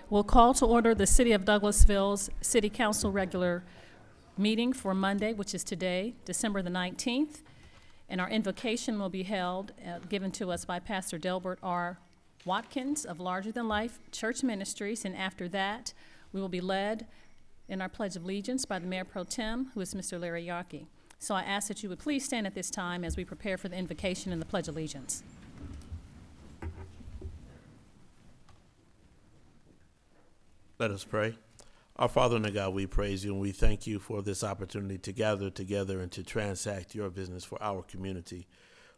We'll call to order the City of Douglasville's City Council regular meeting for Monday, which is today, December the 19th. And our invocation will be held, given to us by Pastor Delbert R. Watkins of Larger Than Life Church Ministries. And after that, we will be led in our Pledge of Allegiance by the Mayor Pro Tem, who is Mr. Larry Yockey. So I ask that you would please stand at this time as we prepare for the invocation and the Pledge of Allegiance. Let us pray. Our Father and God, we praise you and we thank you for this opportunity to gather together and to transact your business for our community.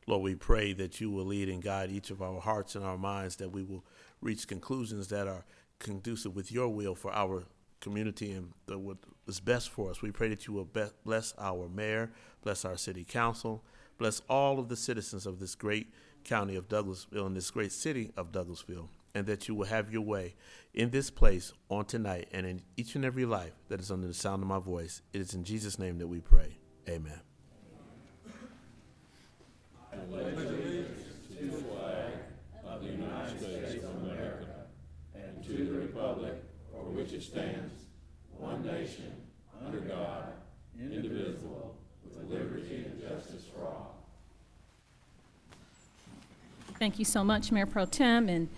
Lord, we pray that you will lead and guide each of our hearts and our minds, that we will reach conclusions that are conducive with your will for our community and what is best for us. We pray that you will bless our mayor, bless our city council, bless all of the citizens of this great county of Douglasville and this great city of Douglasville, and that you will have your way in this place on tonight and in each and every life that is under the sound of my voice. It is in Jesus' name that we pray. Amen. I pledge allegiance to the flag of the United States of America and to the republic for which it stands, one nation, under God, indivisible, with liberty and justice for all. Thank you so much, Mayor Pro Tem and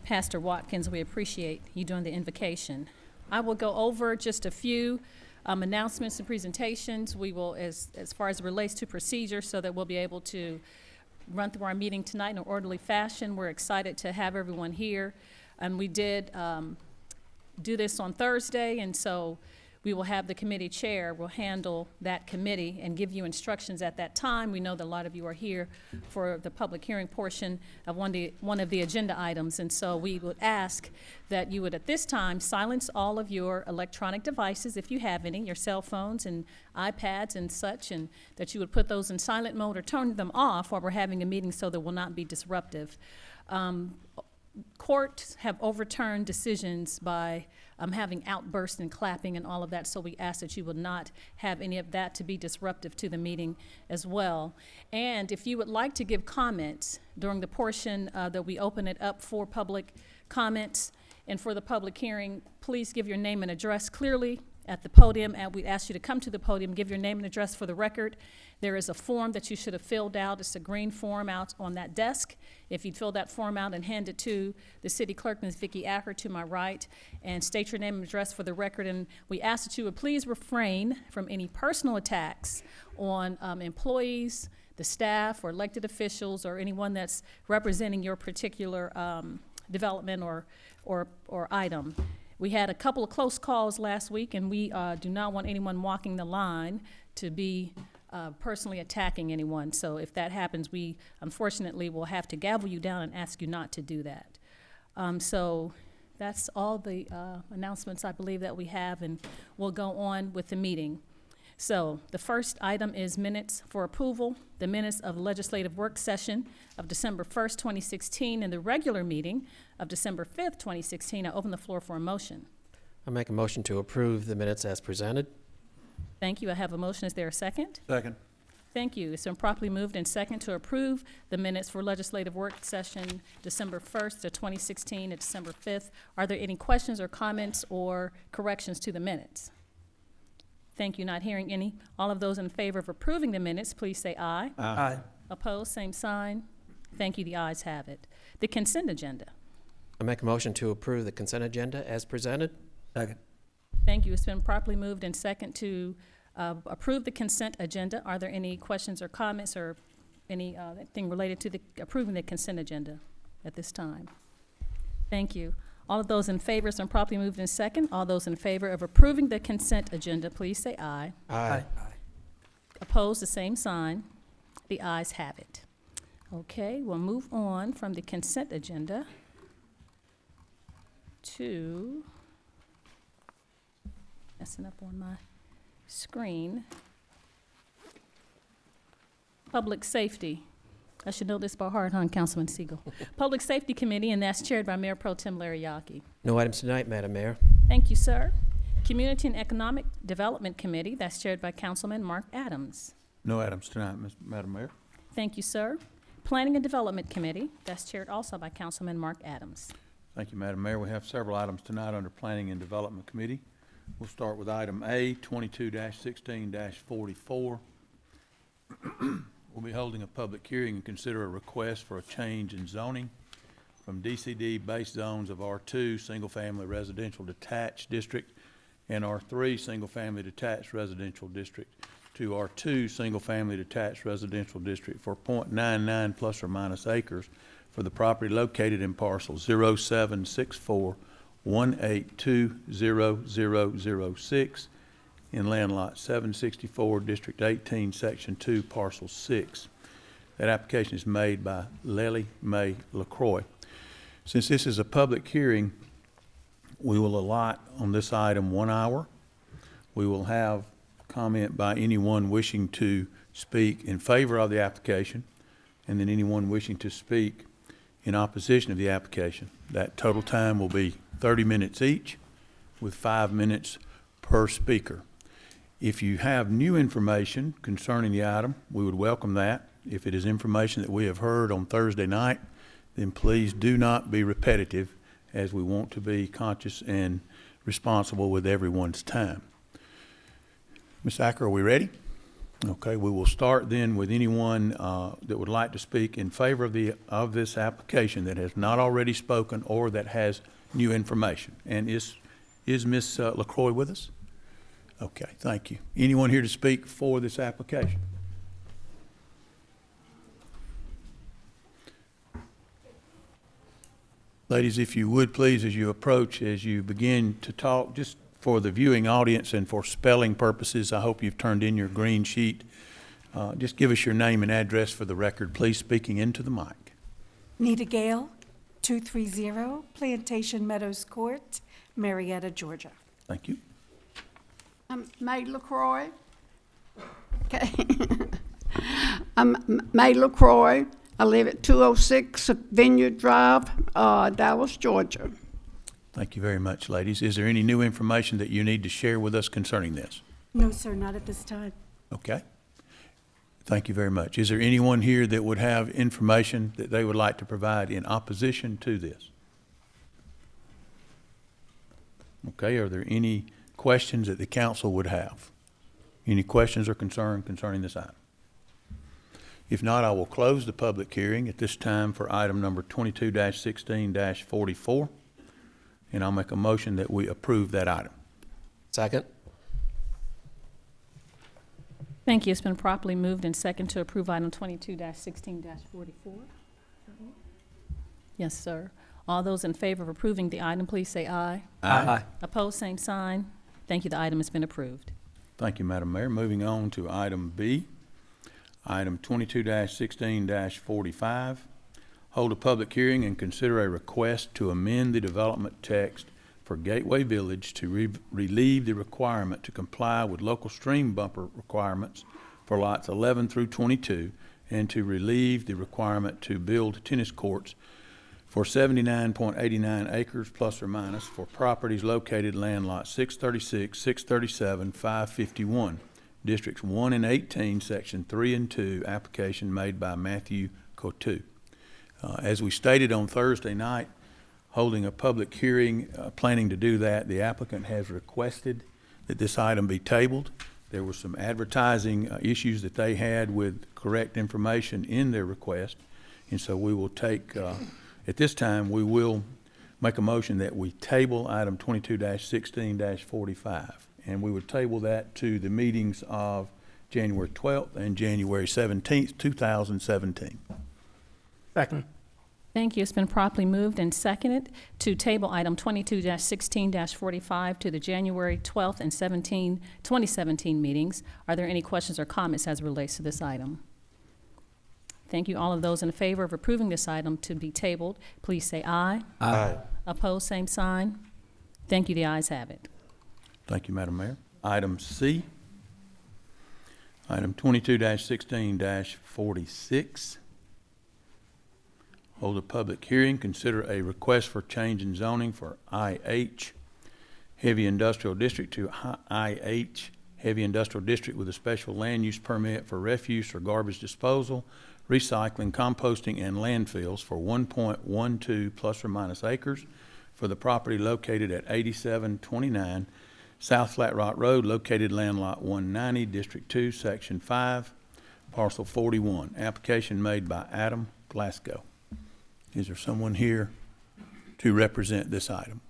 Pastor Watkins. We appreciate you doing the invocation. I will go over just a few announcements and presentations. We will, as far as it relates to procedure, so that we'll be able to run through our meeting tonight in an orderly fashion. We're excited to have everyone here. And we did do this on Thursday, and so we will have the committee chair will handle that committee and give you instructions at that time. We know that a lot of you are here for the public hearing portion of one of the agenda items, and so we would ask that you would at this time silence all of your electronic devices, if you have any, your cell phones and iPads and such, and that you would put those in silent mode or turn them off while we're having a meeting so that will not be disruptive. Courts have overturned decisions by having outbursts and clapping and all of that, so we ask that you will not have any of that to be disruptive to the meeting as well. And if you would like to give comments during the portion that we open it up for public comments and for the public hearing, please give your name and address clearly at the podium, and we'd ask you to come to the podium, give your name and address for the record. There is a form that you should have filled out. It's a green form out on that desk. If you'd fill that form out and hand it to the city clerk, Ms. Vicki Acker, to my right, and state your name and address for the record. And we ask that you would please refrain from any personal attacks on employees, the staff, or elected officials, or anyone that's representing your particular development or item. We had a couple of close calls last week, and we do not want anyone walking the line to be personally attacking anyone. So if that happens, we unfortunately will have to gavel you down and ask you not to do that. So that's all the announcements I believe that we have, and we'll go on with the meeting. So the first item is minutes for approval. The minutes of the legislative work session of December 1st, 2016, and the regular meeting of December 5th, 2016. I open the floor for a motion. I make a motion to approve the minutes as presented. Thank you. I have a motion. Is there a second? Second. Thank you. It's been properly moved and second to approve the minutes for legislative work session December 1st to 2016 and December 5th. Are there any questions or comments or corrections to the minutes? Thank you. Not hearing any. All of those in favor of approving the minutes, please say aye. Aye. Opposed, same sign. Thank you. The ayes have it. The consent agenda. I make a motion to approve the consent agenda as presented. Second. Thank you. It's been properly moved and second to approve the consent agenda. Are there any questions or comments or anything related to approving the consent agenda at this time? Thank you. All of those in favor, it's been properly moved in second. All those in favor of approving the consent agenda, please say aye. Aye. Opposed, the same sign. The ayes have it. Okay, we'll move on from the consent agenda to, messing up on my screen, public safety. I should know this by heart, huh, Councilman Siegel? Public Safety Committee, and that's chaired by Mayor Pro Tem Larry Yockey. No items tonight, Madam Mayor. Thank you, sir. Community and Economic Development Committee, that's chaired by Councilman Mark Adams. No items tonight, Madam Mayor. Thank you, sir. Planning and Development Committee, that's chaired also by Councilman Mark Adams. Thank you, Madam Mayor. We have several items tonight under Planning and Development Committee. We'll start with item A, 22-16-44. We'll be holding a public hearing and consider a request for a change in zoning from DCD base zones of R2 Single-Family Residential Detached District and R3 Single-Family Detached Residential District to R2 Single-Family Detached Residential District for .99 plus or minus acres for the property located in parcel 076418200006 in land lot 764, District 18, Section 2, Parcel 6. That application is made by Lely May LaCroix. Since this is a public hearing, we will allot on this item 1 hour. We will have comment by anyone wishing to speak in favor of the application, and then anyone wishing to speak in opposition of the application. That total time will be 30 minutes each, with 5 minutes per speaker. If you have new information concerning the item, we would welcome that. If it is information that we have heard on Thursday night, then please do not be repetitive, as we want to be conscious and responsible with everyone's time. Ms. Acker, are we ready? Okay, we will start then with anyone that would like to speak in favor of this application that has not already spoken or that has new information. And is Ms. LaCroix with us? Okay, thank you. Anyone here to speak for this application? Ladies, if you would please, as you approach, as you begin to talk, just for the viewing audience and for spelling purposes, I hope you've turned in your green sheet. Just give us your name and address for the record, please, speaking into the mic. Nita Gale, 230 Plantation Meadows Court, Marietta, Georgia. Thank you. I'm May LaCroix. Okay. I'm May LaCroix. I live at 206 Vineyard Drive, Dallas, Georgia. Thank you very much, ladies. Is there any new information that you need to share with us concerning this? No, sir, not at this time. Okay. Thank you very much. Is there anyone here that would have information that they would like to provide in opposition to this? Okay, are there any questions that the council would have? Any questions or concern concerning this item? If not, I will close the public hearing at this time for item number 22-16-44, and I'll make a motion that we approve that item. Second. Thank you. It's been properly moved and second to approve item 22-16-44. Yes, sir. All those in favor of approving the item, please say aye. Aye. Opposed, same sign. Thank you. The item has been approved. Thank you, Madam Mayor. Moving on to item B, item 22-16-45. Hold a public hearing and consider a request to amend the development text for Gateway Village to relieve the requirement to comply with local stream bumper requirements for lots 11 through 22 and to relieve the requirement to build tennis courts for 79.89 acres plus or minus for properties located land lot 636, 637, 551, Districts 1 and 18, Section 3 and 2, application made by Matthew Cotu. As we stated on Thursday night, holding a public hearing, planning to do that, the applicant has requested that this item be tabled. There were some advertising issues that they had with correct information in their request, and so we will take, at this time, we will make a motion that we table item 22-16-45, and we would table that to the meetings of January 12th and January 17th, 2017. Second. Thank you. It's been properly moved and seconded to table item 22-16-45 to the January 12th and 2017 meetings. Are there any questions or comments as it relates to this item? Thank you. All of those in favor of approving this item to be tabled, please say aye. Aye. Opposed, same sign. Thank you. The ayes have it. Thank you, Madam Mayor. Item C, item 22-16-46. Hold a public hearing, consider a request for change in zoning for IH Heavy Industrial District to IH Heavy Industrial District with a special land use permit for refuse or garbage disposal recycling, composting, and landfills for 1.12 plus or minus acres for the property located at 8729 South Flat Rock Road, located land lot 190, District 2, Section 5, Parcel 41. Application made by Adam Glasgow. Is there someone here to represent this item?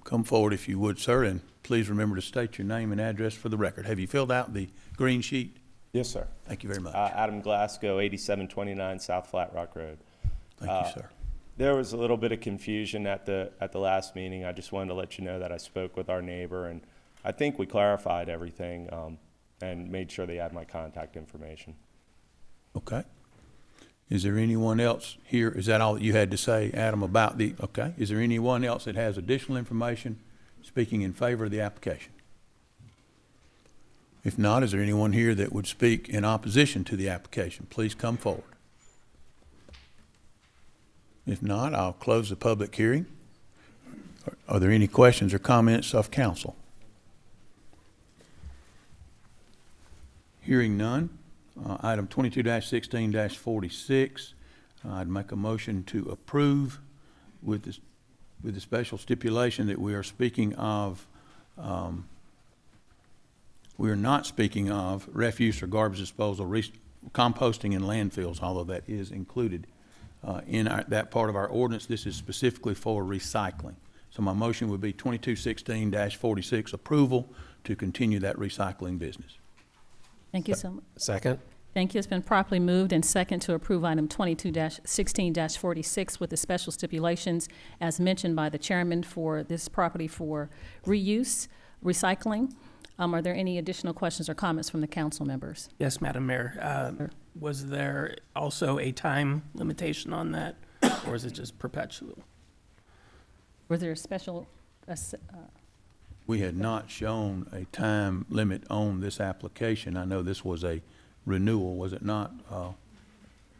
Come forward if you would, sir, and please remember to state your name and address for the record. Have you filled out the green sheet? Yes, sir. Thank you very much. Adam Glasgow, 8729 South Flat Rock Road. Thank you, sir. There was a little bit of confusion at the last meeting. I just wanted to let you know that I spoke with our neighbor, and I think we clarified everything and made sure they had my contact information. Okay. Is there anyone else here? Is that all that you had to say, Adam, about the, okay. Is there anyone else that has additional information speaking in favor of the application? If not, is there anyone here that would speak in opposition to the application? Please come forward. If not, I'll close the public hearing. Are there any questions or comments of council? Hearing none. Item 22-16-46, I'd make a motion to approve with the special stipulation that we are speaking of, we are not speaking of refuse or garbage disposal, composting and landfills, although that is included in that part of our ordinance. This is specifically for recycling. So my motion would be 22-16-46, approval to continue that recycling business. Thank you so much. Second. Thank you. It's been properly moved and second to approve item 22-16-46 with the special stipulations as mentioned by the chairman for this property for reuse, recycling. Are there any additional questions or comments from the council members? Yes, Madam Mayor. Was there also a time limitation on that, or is it just perpetual? Was there a special, We had not shown a time limit on this application. I know this was a renewal, was it not,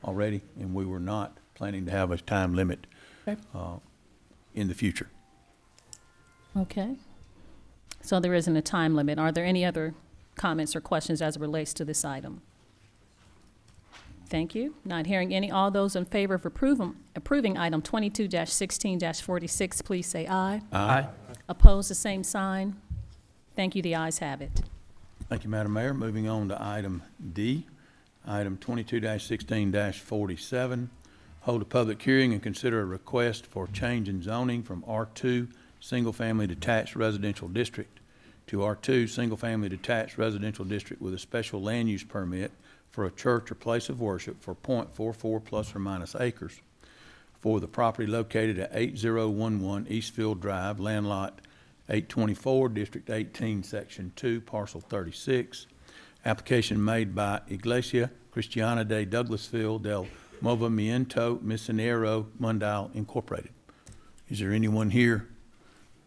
already? And we were not planning to have a time limit in the future. okay. So there isn't a time limit. Are there any other comments or questions as it relates to this item? Thank you. Not hearing any. All those in favor of approving item 22-16-46, please say aye. Aye. Opposed, the same sign. Thank you. The ayes have it. Thank you, Madam Mayor. Moving on to item D, item 22-16-47. Hold a public hearing and consider a request for change in zoning from R2 Single Family Detached Residential District to R2 Single Family Detached Residential District with a special land use permit for a church or place of worship for .44 plus or minus acres for the property located at 8011 Eastfield Drive, land lot 824, District 18, Section 2, Parcel 36. Application made by Iglesia Cristiana de Douglasville del Movimiento Misionero Mundial Incorporated. Is there anyone here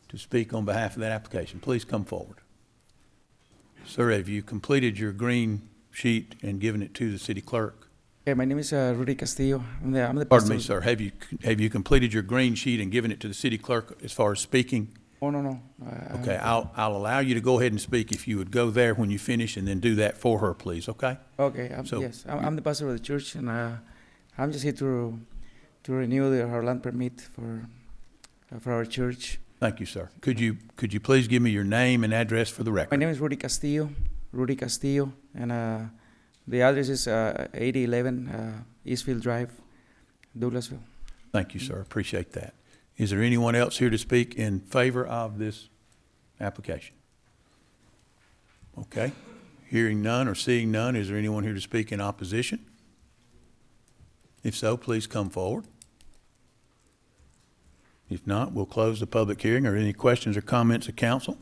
to speak on behalf of that application? Please come forward. Sir, have you completed your green sheet and given it to the city clerk? Okay, my name is Rudy Castillo. I'm the Pardon me, pastor. sir. Have you completed your green sheet and given it to the city clerk as far as speaking? Oh, no. Okay, I'll allow you to go ahead and speak if you would go there when you finish and then do that for her, please, okay? Okay, So- yes. I'm the pastor of the church, and I'm just here to renew our land permit for our church. Thank you, sir. Could you please give me your name and address for the My record? name is Rudy Castillo, and the address is 8011 Eastfield Drive, Douglasville. Thank you, sir. Appreciate that. Is there anyone else here to speak in favor of this application? Okay. Hearing none or seeing none, is there anyone here to speak in opposition? If so, please come forward. If not, we'll close the public hearing. Are there any questions or comments of council?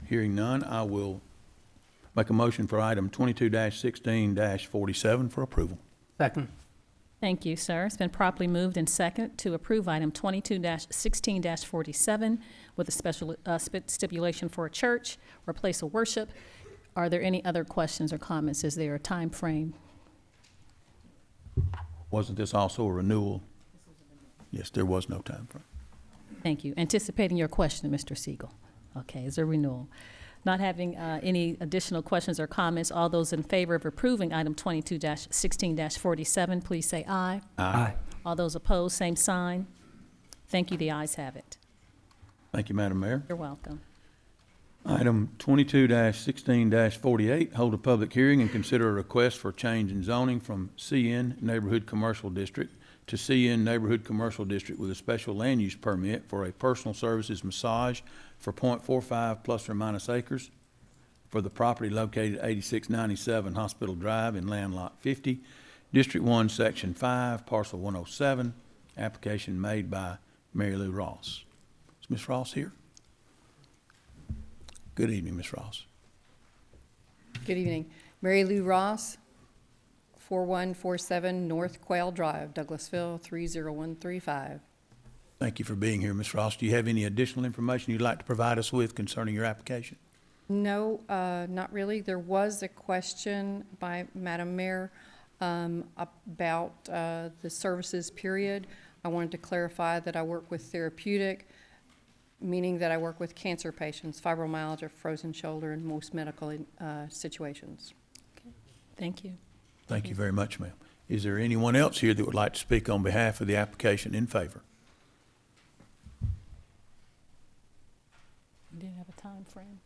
Hearing none, I will make a motion for item 22-16-47 for approval. Second. Thank you, sir. It's been properly moved and second to approve item 22-16-47 with a special stipulation for a church or place of worship. Are there any other questions or comments? Is there a time frame? Wasn't this also a renewal? Yes, there was no time frame. Thank you. Anticipating your question, Mr. Siegel. Okay, is there renewal? Not having any additional questions or comments, all those in favor of approving item 22-16-47, please say aye. Aye. All those opposed, same sign. Thank you, the ayes have it. Thank you, Madam Mayor. You're welcome. Item 22-16-48, hold a public hearing and consider a request for change in zoning from CN Neighborhood Commercial District to CN Neighborhood Commercial District with a special land use permit for a personal services massage for .45 plus or minus acres for the property located at 8697 Hospital Drive in Land Lot 50, District 1, Section 5, Parcel 107, application made by Mary Lou Ross. Is Ms. Ross here? Good evening, Ms. Ross. Good evening. Mary Lou Ross, 4147 North Quail Drive, Douglasville, 30135. Thank you for being here, Ms. Ross. Do you have any additional information you'd like to provide us with concerning your application? No, not really. There was a question by Madam Mayor about the services period. I wanted to clarify that I work with therapeutic, meaning that I work with cancer patients, fibromyalgia, frozen shoulder, and most medical situations. Okay. Thank you. Thank you very much, ma'am. Is there anyone else here that would like to speak on behalf of the application in favor? You didn't have a time frame?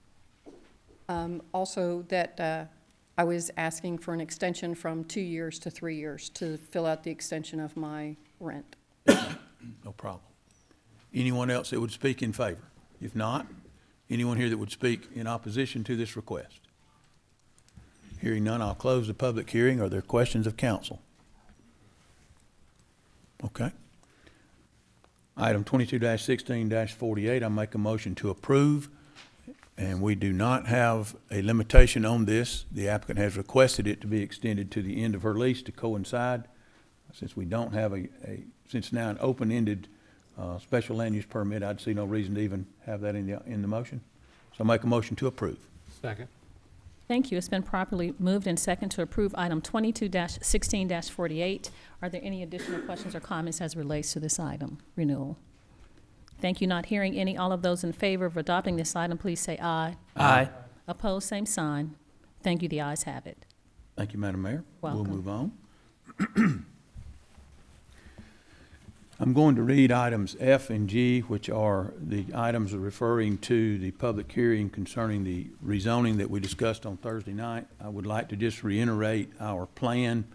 Also, that I was asking for an extension from 2 years to 3 years to fill out the extension of my rent. No problem. Anyone else that would speak in favor? If not, anyone here that would speak in opposition to this request? Hearing none, I'll close the public hearing. Are there questions of council? Okay. Item 22-16-48, I make a motion to approve, and we do not have a limitation on this. The applicant has requested it to be extended to the end of her lease to coincide. Since we don't have since now an open-ended special land use permit, I'd see no reason to even have that in the motion. So I make a motion to approve. Second. Thank you. It's been properly moved and second to approve item 22-16-48. Are there any additional questions or comments as relates to this item renewal? Thank you. Not hearing any. All of those in favor of adopting this item, please say aye. Aye. Opposed, same sign. Thank you. The ayes have it. Thank you, Madam Mayor. Welcome. We'll move on. I'm going to read items F and G, which are the items referring to the public hearing concerning the rezoning that we discussed on Thursday night. I would like to just reiterate our plan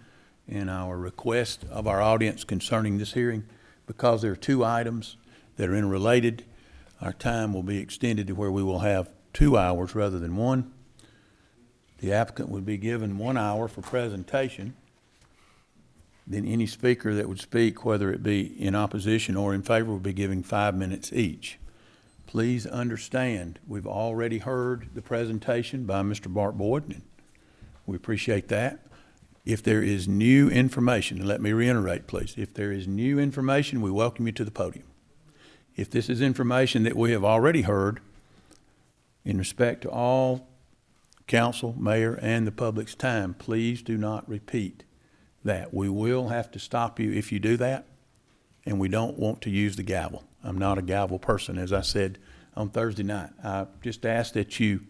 and our request of our audience concerning this hearing. Because there are two items that are interrelated, our time will be extended to where we will have 2 hours rather than 1. The applicant would be given 1 hour for presentation. Then any speaker that would speak, whether it be in opposition or in favor, would be given 5 minutes each. Please understand, we've already heard the presentation by Mr. Bart Boyd, and we appreciate that. If there is new information, and let me reiterate, please, if there is new information, we welcome you to the podium. If this is information that we have already heard, in respect to all council, mayor, and the public's time, please do not repeat that. We will have to stop you if you do that, and we don't want to use the gavel. I'm not a gavel person, as I said on Thursday night. I just ask that you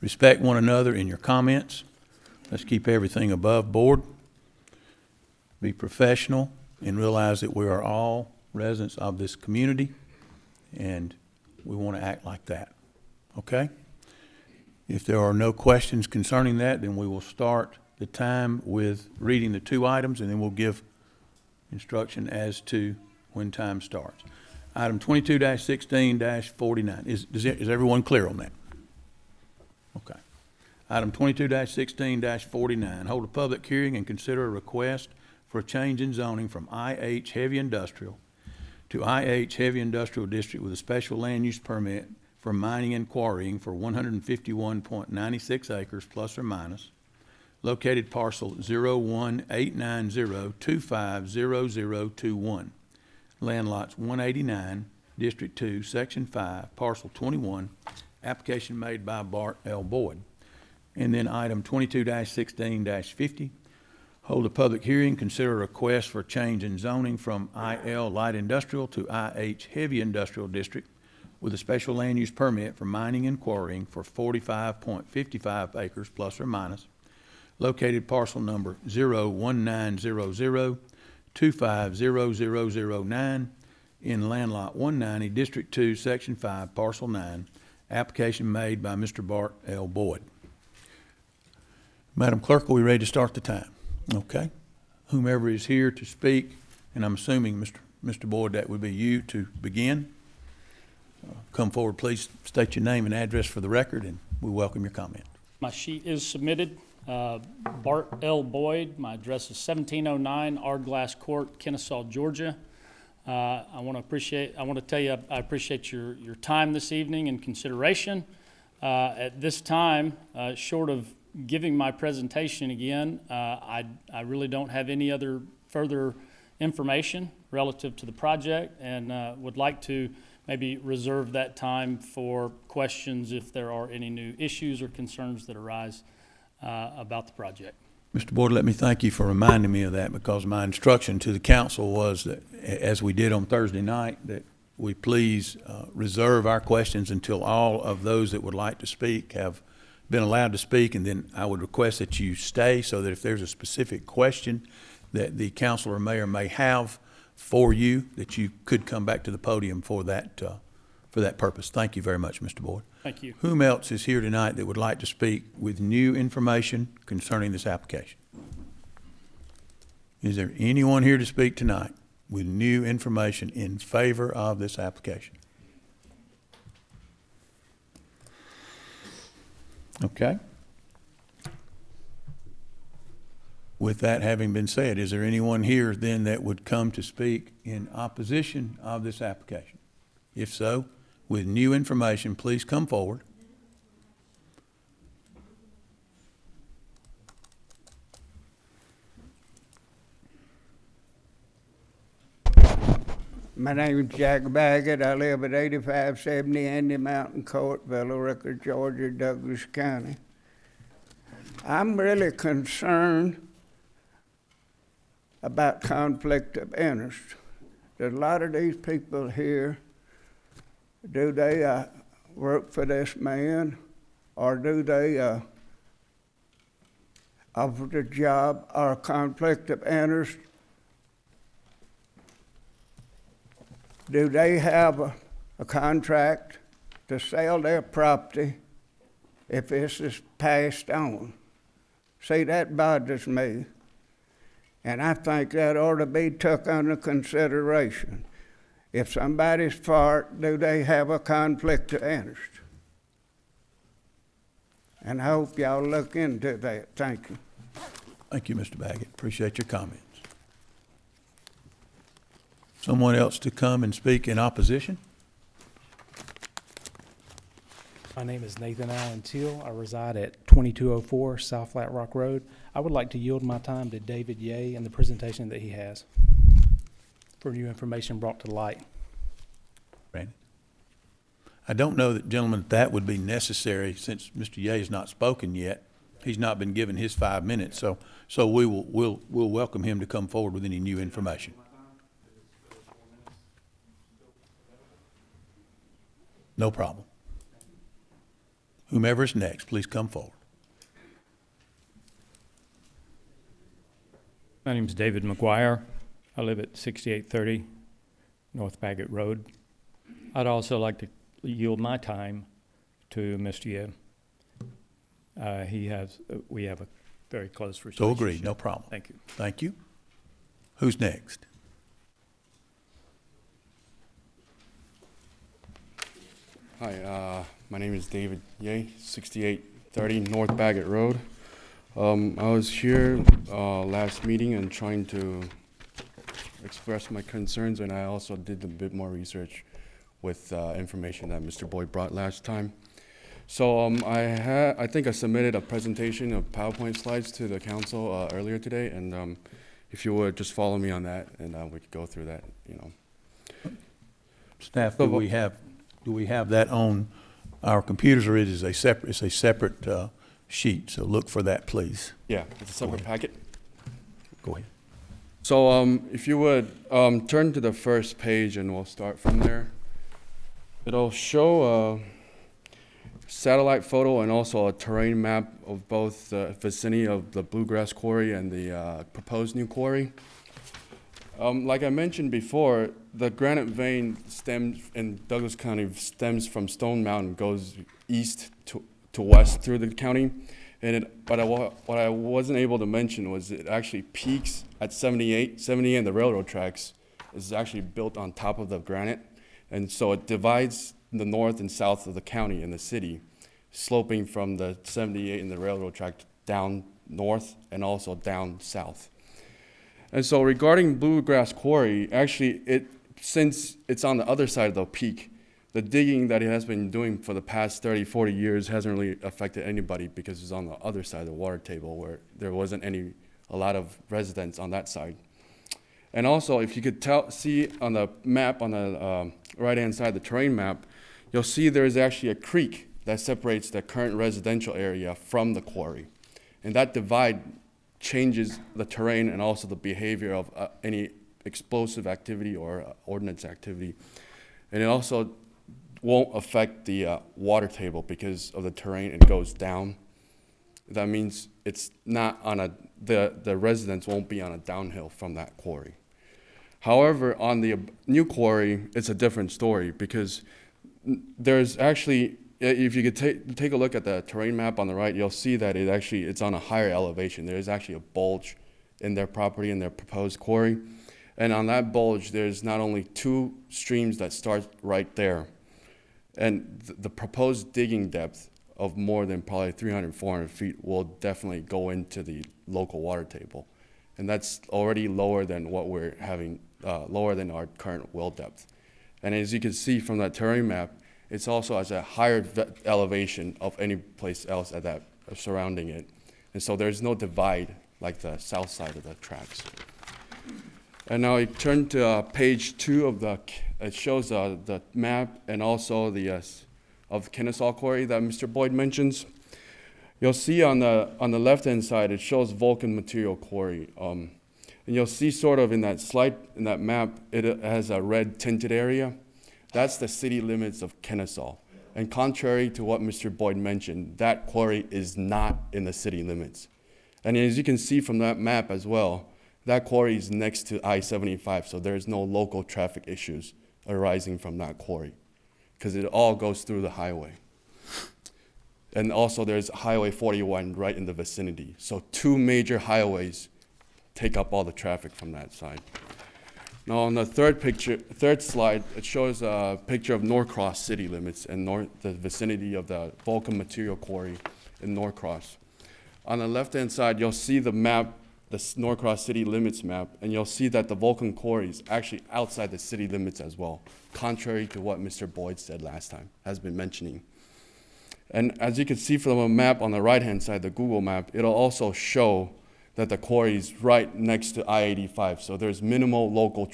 respect one another in your comments. Let's keep everything above board. Be professional and realize that we are all residents of this community, and we want to act like that. Okay? If there are no questions concerning that, then we will start the time with reading the two items, and then we'll give instruction as to when time starts. Item 22-16-49. Is everyone clear on that? Okay. Item 22-16-49. Hold a public hearing and consider a request for a change in zoning from IH Heavy Industrial to IH Heavy Industrial District with a special land use permit for mining and quarrying for 151.96 acres plus or minus, located parcel 01890250021, land lots 189, District 2, Section 5, Parcel 21, application made by Bart L. Boyd. And then item 22-16-50, hold a public hearing, consider a request for change in zoning from IL Light Industrial to IH Heavy Industrial District with a special land use permit for mining and quarrying for 45.55 acres plus or minus, located parcel number 01900250009 in land lot 190, District 2, Section 5, Parcel 9, application made by Mr. Bart L. Boyd. Madam Clerk, are we ready to start the time? Okay. Whomever is here to speak, and I'm assuming, Mr. Boyd, that would be you to begin. Come forward, please state your name and address for the record, and we welcome your comment. My sheet is submitted. Bart L. Boyd, my address is 1709 Ardglass Court, Kennesaw, Georgia. I want to tell you I appreciate your time this evening and consideration. At this time, short of giving my presentation again, I really don't have any other further information relative to the project, and would like to maybe reserve that time for questions if there are any new issues or concerns that arise about the project. Mr. Boyd, let me thank you for reminding me of that, because my instruction to the council was that, as we did on Thursday night, that we please reserve our questions until all of those that would like to speak have been allowed to speak, and then I would request that you stay so that if there's a specific question that the councilor may or may have for you, that you could come back to the podium for that purpose. Thank you very much, Mr. Boyd. Thank you. Whom else is here tonight that would like to speak with new information concerning this application? Is there anyone here to speak tonight with new information in favor of this application? Okay. With that having been said, is there anyone here then that would come to speak in opposition of this application? If so, with new information, please come forward. My name is Jack Baggett. I live at 8570 Andy Mountain Court, Villa Rica, Georgia, Douglas County. I'm really concerned about conflict of interest. There's a lot of these people here. Do they work for this man, or do they offer the job, or conflict of interest? Do they have a contract to sell their property if this is passed on? See, that bothers me, and I think that ought to be took under consideration. If somebody's for it, do they have a conflict of interest? And I hope y'all look into that. Thank you. Thank you, Mr. Baggett. Appreciate your comments. Someone else to come and speak in opposition? My name is Nathan Allen Teal. I reside at 2204 South Flat Rock Road. I would like to yield my time to David Ye and the presentation that he has for new information brought to light. Brandon? I don't know, gentlemen, that would be necessary since Mr. Ye has not spoken yet. He's not been given his 5 minutes, so we'll welcome him to come forward with any new information. No problem. Whomever is next, please come forward. My name is David Mcguire. I live at 6830 North Baggett Road. I'd also like to yield my time to Mr. Yeh. We have a very close relationship. So agreed, no problem. Thank you. Thank you. Who's next? Hi, my name is David Ye, 6830 North Baggett Road. I was here last meeting and trying to express my concerns, and I also did a bit more research with information that Mr. Boyd brought last time. So I think I submitted a presentation of PowerPoint slides to the council earlier today, and if you would just follow me on that, and we could go through that, you know. Staff, do we have that on our computers, or it's a separate sheet? So look for that, please. Yeah, it's a separate packet. Go ahead. So if you would turn to the first page, and we'll start from there. It'll show a satellite photo and also a terrain map of both the vicinity of the Bluegrass Quarry and the proposed new quarry. Like I mentioned before, the granite vein stems in Douglas County stems from Stone Mountain, goes east to west through the county. And what I wasn't able to mention was it actually peaks at 78 and the railroad tracks is actually built on top of the granite. And so it divides the north and south of the county and the city, sloping from the 78 and the railroad track down north and also down south. And so regarding Bluegrass Quarry, actually, since it's on the other side of the peak, the digging that it has been doing for the past 30, 40 years hasn't really affected anybody because it's on the other side of the water table where there wasn't a lot of residents on that side. And also, if you could see on the map on the right-hand side, the terrain map, you'll see there's actually a creek that separates the current residential area from the quarry. And that divide changes the terrain and also the behavior of any explosive activity or ordnance activity. And it also won't affect the water table because of the terrain. It goes down. That means it's not on the residents won't be on a downhill from that quarry. However, on the new quarry, it's a different story because there's actually, if you could take a look at the terrain map on the right, you'll see that it's on a higher elevation. There's actually a bulge in their property, in their proposed quarry. And on that bulge, there's not only 2 streams that start right there, and the proposed digging depth of more than probably 300, 400 feet will definitely go into the local water table. And that's already lower than what we're having, lower than our current well depth. And as you can see from that terrain map, it's also at a higher elevation of any place else at that surrounding it. And so there's no divide like the south side of the tracks. And now I turn to page 2 of it shows the map and also of Kennesaw Quarry that Mr. Boyd mentions. You'll see on the left-hand side, it shows Vulcan Material Quarry. And you'll see sort of in that map, it has a red tinted area. That's the city limits of Kennesaw. And contrary to what Mr. Boyd mentioned, that quarry is not in the city limits. And as you can see from that map as well, that quarry is next to I-75, so there's no local traffic issues arising from that quarry because it all goes through the highway. And also there's Highway 41 right in the vicinity. So 2 major highways take up all the traffic from that side. Now on the third slide, it shows a picture of Norcross city limits and the vicinity of the Vulcan Material Quarry in Norcross. On the left-hand side, you'll see the map, the Norcross city limits map, and you'll see that the Vulcan Quarry is actually outside the city limits as well, contrary to what Mr. Boyd said last time, has been mentioning. And as you can see from the map on the right-hand side, the Google map, it'll also show that the quarry is right next to I-85, so there's minimal local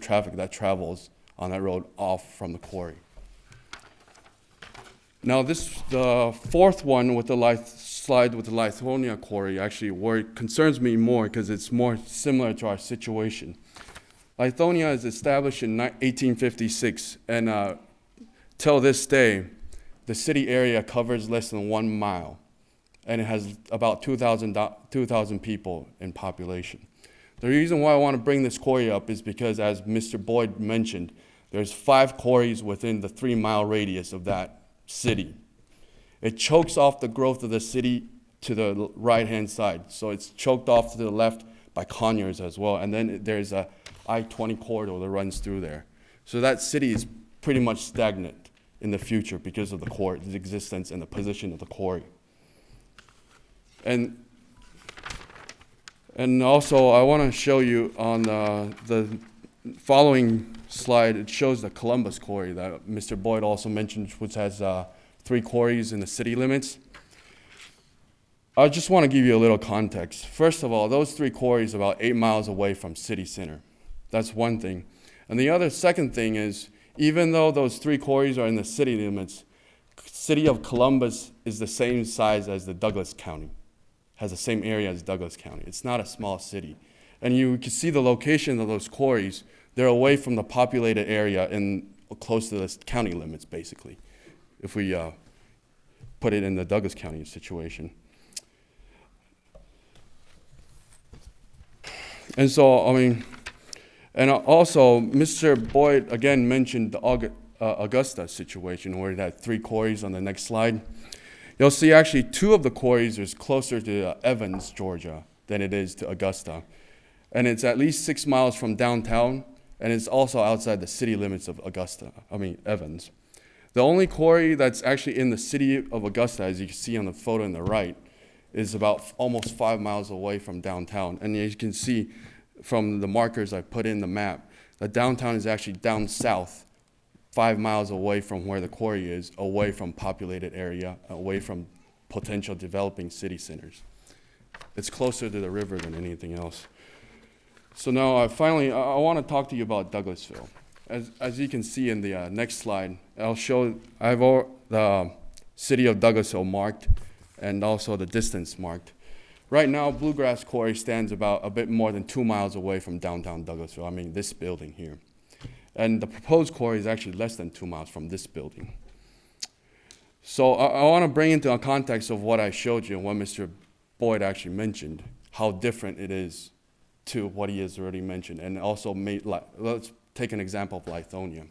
traffic that travels on that road off from the quarry. Now the fourth one with the slide with the Lithonia Quarry actually concerns me more because it's more similar to our situation. Lithonia is established in 1856, and till this day, the city area covers less than 1 mile, and it has about 2,000 people in population. The reason why I want to bring this quarry up is because, as Mr. Boyd mentioned, there's 5 quarries within the 3-mile radius of that city. It chokes off the growth of the city to the right-hand side. So it's choked off to the left by Conyers as well. And then there's a I-20 corridor that runs through there. So that city is pretty much stagnant in the future because of the existence and the position of the quarry. And also I want to show you on the following slide, it shows the Columbus Quarry that Mr. Boyd also mentioned, which has 3 quarries in the city limits. I just want to give you a little context. First of all, those 3 quarries are about 8 miles away from city center. That's one thing. And the second thing is, even though those 3 quarries are in the city limits, city of Columbus is the same size as the Douglas County, has the same area as Douglas County. It's not a small city. And you can see the location of those quarries. They're away from the populated area and close to the county limits, basically, if we put it in the Douglas County situation. And so, I mean, and also, Mr. Boyd again mentioned the Augusta situation where it had 3 quarries on the next slide. You'll see actually 2 of the quarries is closer to Evans, Georgia than it is to Augusta. And it's at least 6 miles from downtown, and it's also outside the city limits of Evans. The only quarry that's actually in the city of Augusta, as you can see on the photo on the right, is about almost 5 miles away from downtown. And as you can see from the markers I put in the map, the downtown is actually down south, 5 miles away from where the quarry is, away from populated area, away from potential developing city centers. It's closer to the river than anything else. So now finally, I want to talk to you about Douglasville. As you can see in the next slide, I have the city of Douglasville marked and also the distance marked. Right now, Bluegrass Quarry stands about a bit more than 2 miles away from downtown Douglasville. I mean, this building here. And the proposed quarry is actually less than 2 miles from this building. So I want to bring into a context of what I showed you and what Mr. Boyd actually mentioned, how different it is to what he has already mentioned. And also, let's take an example of Lithonia.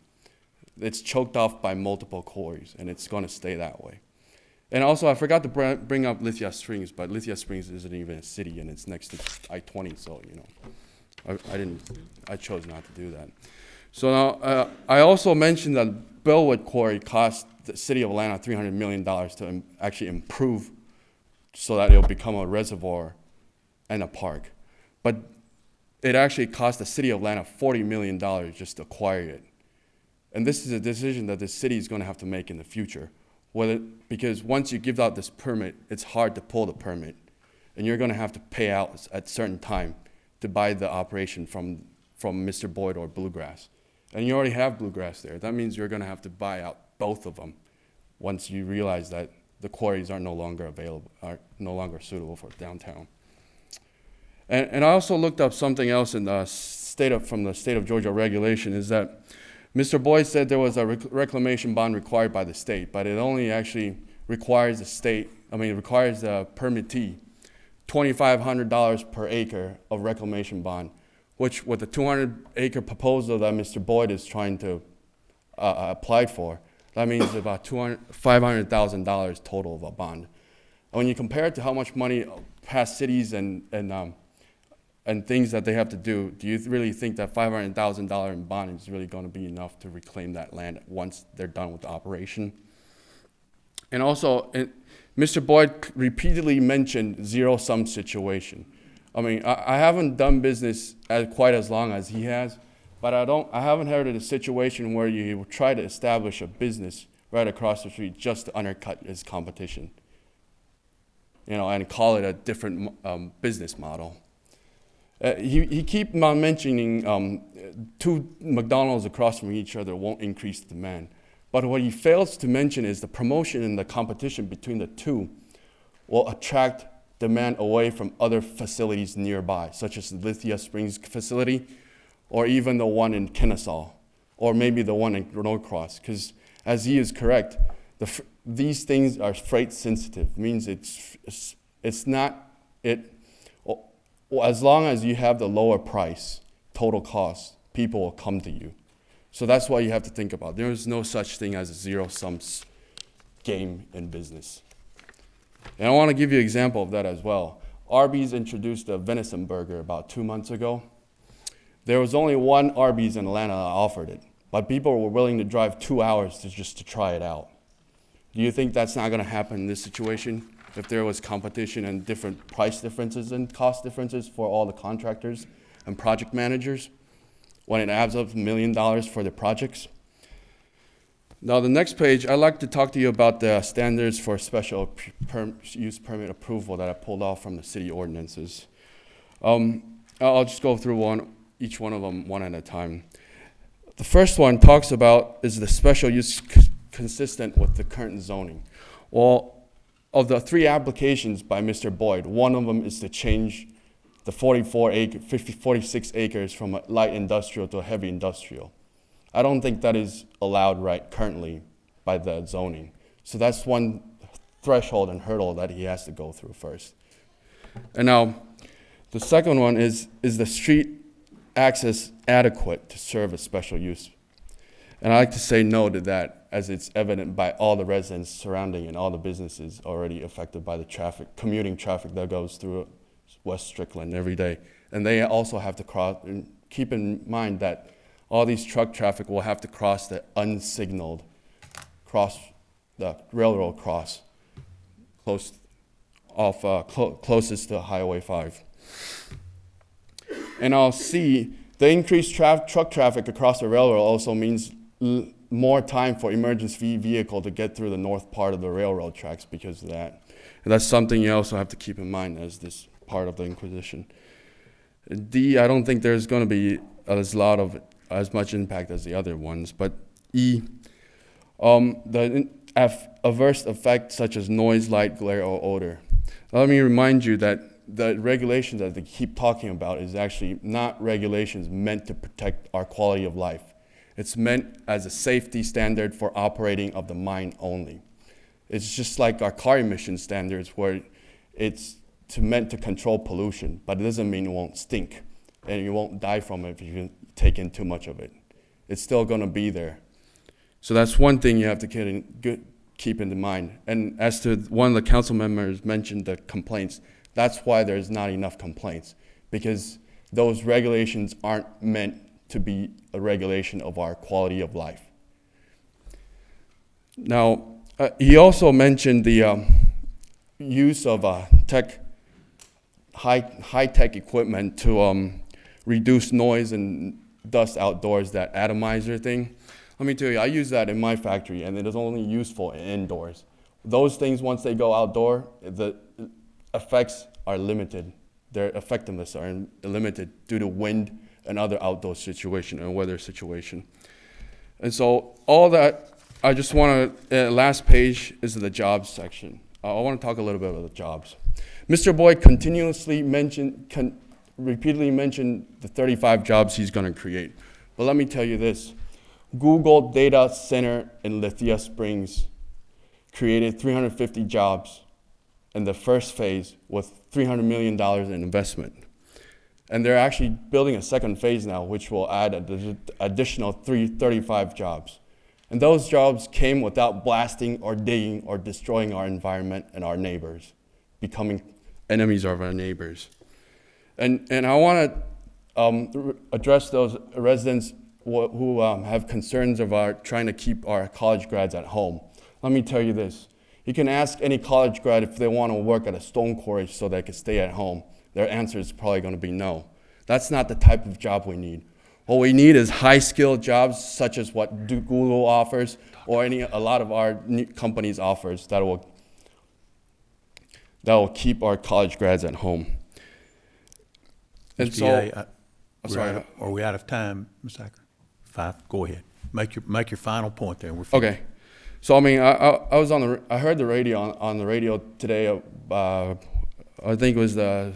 It's choked off by multiple quarries, and it's going to stay that way. And also, I forgot to bring up Lithia Springs, but Lithia Springs isn't even a city, and it's next to I-20, so, you know, I chose not to do that. So now, I also mentioned that Bellwood Quarry cost the city of Atlanta $300 million to actually improve so that it'll become a reservoir and a park. But it actually cost the city of Atlanta $40 million just to acquire it. And this is a decision that the city is going to have to make in the future. Because once you give out this permit, it's hard to pull the permit. And you're going to have to pay out at a certain time to buy the operation from Mr. Boyd or Bluegrass. And you already have Bluegrass there. That means you're going to have to buy out both of them once you realize that the quarries are no longer available, are no longer suitable for downtown. And I also looked up something else in the from the state of Georgia regulation, is that Mr. Boyd said there was a reclamation bond required by the state, but it only actually requires the requires the permittee $2,500 per acre of reclamation bond, which with the 200-acre proposal that Mr. Boyd is trying to apply for, that means about $500,000 total of a bond. And when you compare it to how much money past cities and things that they have to do you really think that $500,000 in bond is really going to be enough to reclaim that land once they're done with the operation? And also, Mr. Boyd repeatedly mentioned zero-sum situation. I mean, I haven't done business quite as long as he has, but I haven't heard of a situation where you try to establish a business right across the street just to undercut his competition, you know, and call it a different business model. He keeps on mentioning 2 McDonald's across from each other won't increase demand. But what he fails to mention is the promotion and the competition between the two will attract demand away from other facilities nearby, such as the Lithia Springs facility, or even the one in Kennesaw, or maybe the one in Norcross. Because as he is correct, these things are freight sensitive. Means it's not as long as you have the lower price, total cost, people will come to you. So that's what you have to think about. There is no such thing as a zero-sum game in business. And I want to give you an example of that as well. Arby's introduced a venison burger about 2 months ago. There was only one Arby's in Atlanta that offered it, but people were willing to drive 2 hours just to try it out. Do you think that's not going to happen in this situation? If there was competition and different price differences and cost differences for all the contractors and project managers, when it adds up $1 million for the projects? Now, the next page, I'd like to talk to you about the standards for special use permit approval that I pulled off from the city ordinances. I'll just go through each one of them one at a time. The first one talks about, is the special use consistent with the current zoning? Well, of the 3 applications by Mr. Boyd, one of them is to change the 46 acres from a light industrial to a heavy industrial. I don't think that is allowed right currently by the zoning. So that's one threshold and hurdle that he has to go through first. And now, the second one is the street access adequate to serve as special use? And I like to say no to that, as it's evident by all the residents surrounding and all the businesses already affected by the traffic, commuting traffic that goes through West Strickland every day. And they also have to cross, and keep in mind that all these truck traffic will have to cross the unsignaled the railroad cross, closest to Highway 5. And I'll see the increased truck traffic across the railroad also means more time for emergency vehicle to get through the north part of the railroad tracks because of that. And that's something you also have to keep in mind as this part of the inquisition. D, I don't think there's going to be as much impact as the other ones. But E, the adverse effects such as noise, light, glare, or odor. Let me remind you that the regulations that they keep talking about is actually not regulations meant to protect our quality of life. It's meant as a safety standard for operating of the mine only. It's just like our car emission standards where it's meant to control pollution, but it doesn't mean it won't stink and you won't die from it if you take in too much of it. It's still going to be there. So that's one thing you have to keep in mind. And as to one of the council members mentioned the complaints, that's why there's not enough complaints, because those regulations aren't meant to be a regulation of our quality of life. Now, he also mentioned the use of high-tech equipment to reduce noise and dust outdoors, that atomizer thing. Let me tell you, I use that in my factory, and it is only useful indoors. Those things, once they go outdoor, the effects are limited. Their effectiveness are limited due to wind and other outdoor situation and weather situation. And so all that, I just want to, last page is the jobs section. I want to talk a little bit about the jobs. Mr. Boyd repeatedly mentioned the 35 jobs he's going to create. But let me tell you this. Google Data Center in Lithia Springs created 350 jobs in the first phase with $300 million in investment. And they're actually building a second phase now, which will add an additional 35 jobs. And those jobs came without blasting or digging or destroying our environment and our neighbors, becoming enemies of our neighbors. And I want to address those residents who have concerns about trying to keep our college grads at home. Let me tell you this. You can ask any college grad if they want to work at a stone quarry so they can stay at home. Their answer is probably going to be no. That's not the type of job we need. What we need is high-skilled jobs such as what Google offers or a lot of our companies offers that will keep our college grads at home. And Mr. so, are we out of time, Ms. Acker? 5. Go ahead. Make your final point there. We're finished. Okay. So I mean, I heard the radio on the radio today. I think it was the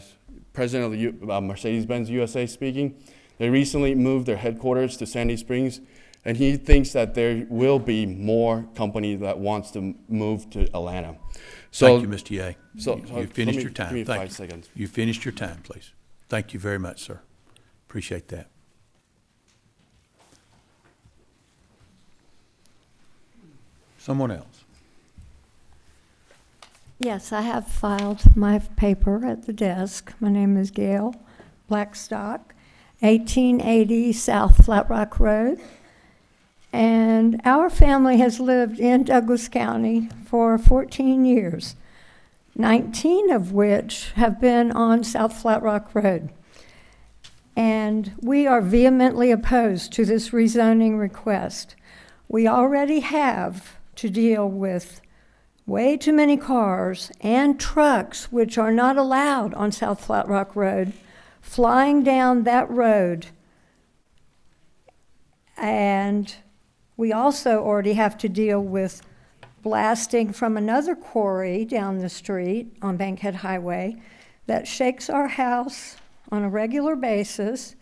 president of the Mercedes-Benz USA speaking. They recently moved their headquarters to Sandy Springs, and he thinks that there will be more companies that wants to move to Atlanta. So, thank you, Mr. Ye. You finished your time. Give me 5 seconds. You finished your time, please. Thank you very much, sir. Appreciate that. Someone else. Yes, I have filed my paper at the desk. My name is Gail Blackstock, 1880 South Flat Rock Road. And our family has lived in Douglas County for 14 years, 19 of which have been on South Flat Rock Road. And we are vehemently opposed to this rezoning request. We already have to deal with way too many cars and trucks, which are not allowed on South Flat Rock Road, flying down that road. And we also already have to deal with blasting from another quarry down the street on Bankhead Highway that shakes our house on a regular basis,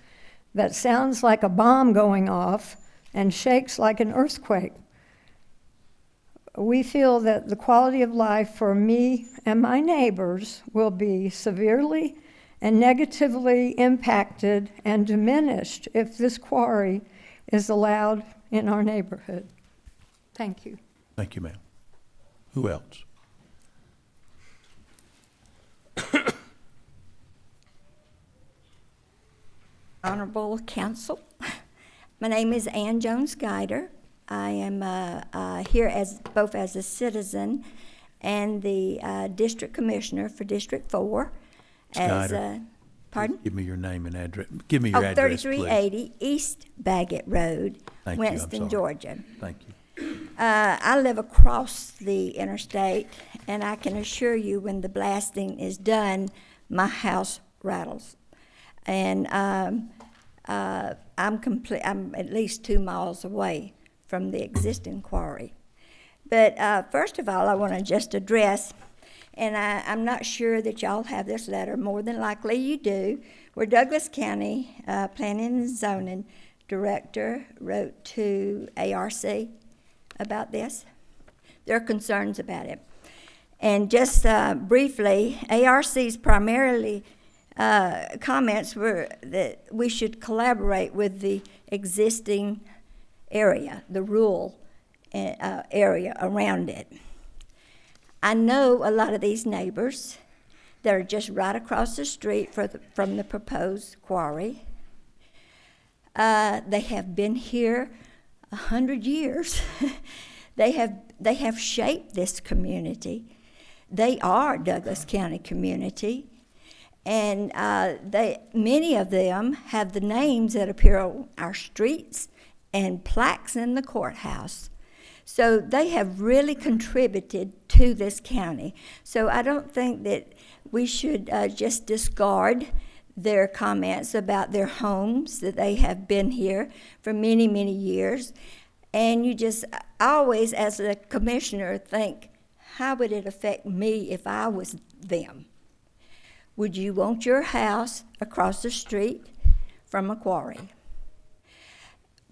that sounds like a bomb going off, and shakes like an earthquake. We feel that the quality of life for me and my neighbors will be severely and negatively impacted and diminished if this quarry is allowed in our neighborhood. Thank you. Thank you, ma'am. Who else? Honorable Council, my name is Ann Jones-Guider. I am here both as a citizen and the District Commissioner for District 4. Pardon? Give me your name and address. Give me your address, 3380 East Baggett Road, Thank Winston, you. Georgia. Thank you. I live across the interstate, and I can assure you when the blasting is done, my house rattles. And I'm at least 2 miles away from the existing quarry. But first of all, I want to just address, and I'm not sure that y'all have this letter. More than likely you do. Where Douglas County Planning and Zoning Director wrote to ARC about this. There are concerns about it. And just briefly, ARC's primarily comments were that we should collaborate with the existing area, the rural area around it. I know a lot of these neighbors that are just right across the street from the proposed quarry. They have been here 100 years. They have shaped this community. They are Douglas County community. And many of them have the names that appear on our streets and plaques in the courthouse. So they have really contributed to this county. So I don't think that we should just discard their comments about their homes, that they have been here for many, many years. And you just always, as a commissioner, think, how would it affect me if I was them? Would you want your house across the street from a quarry?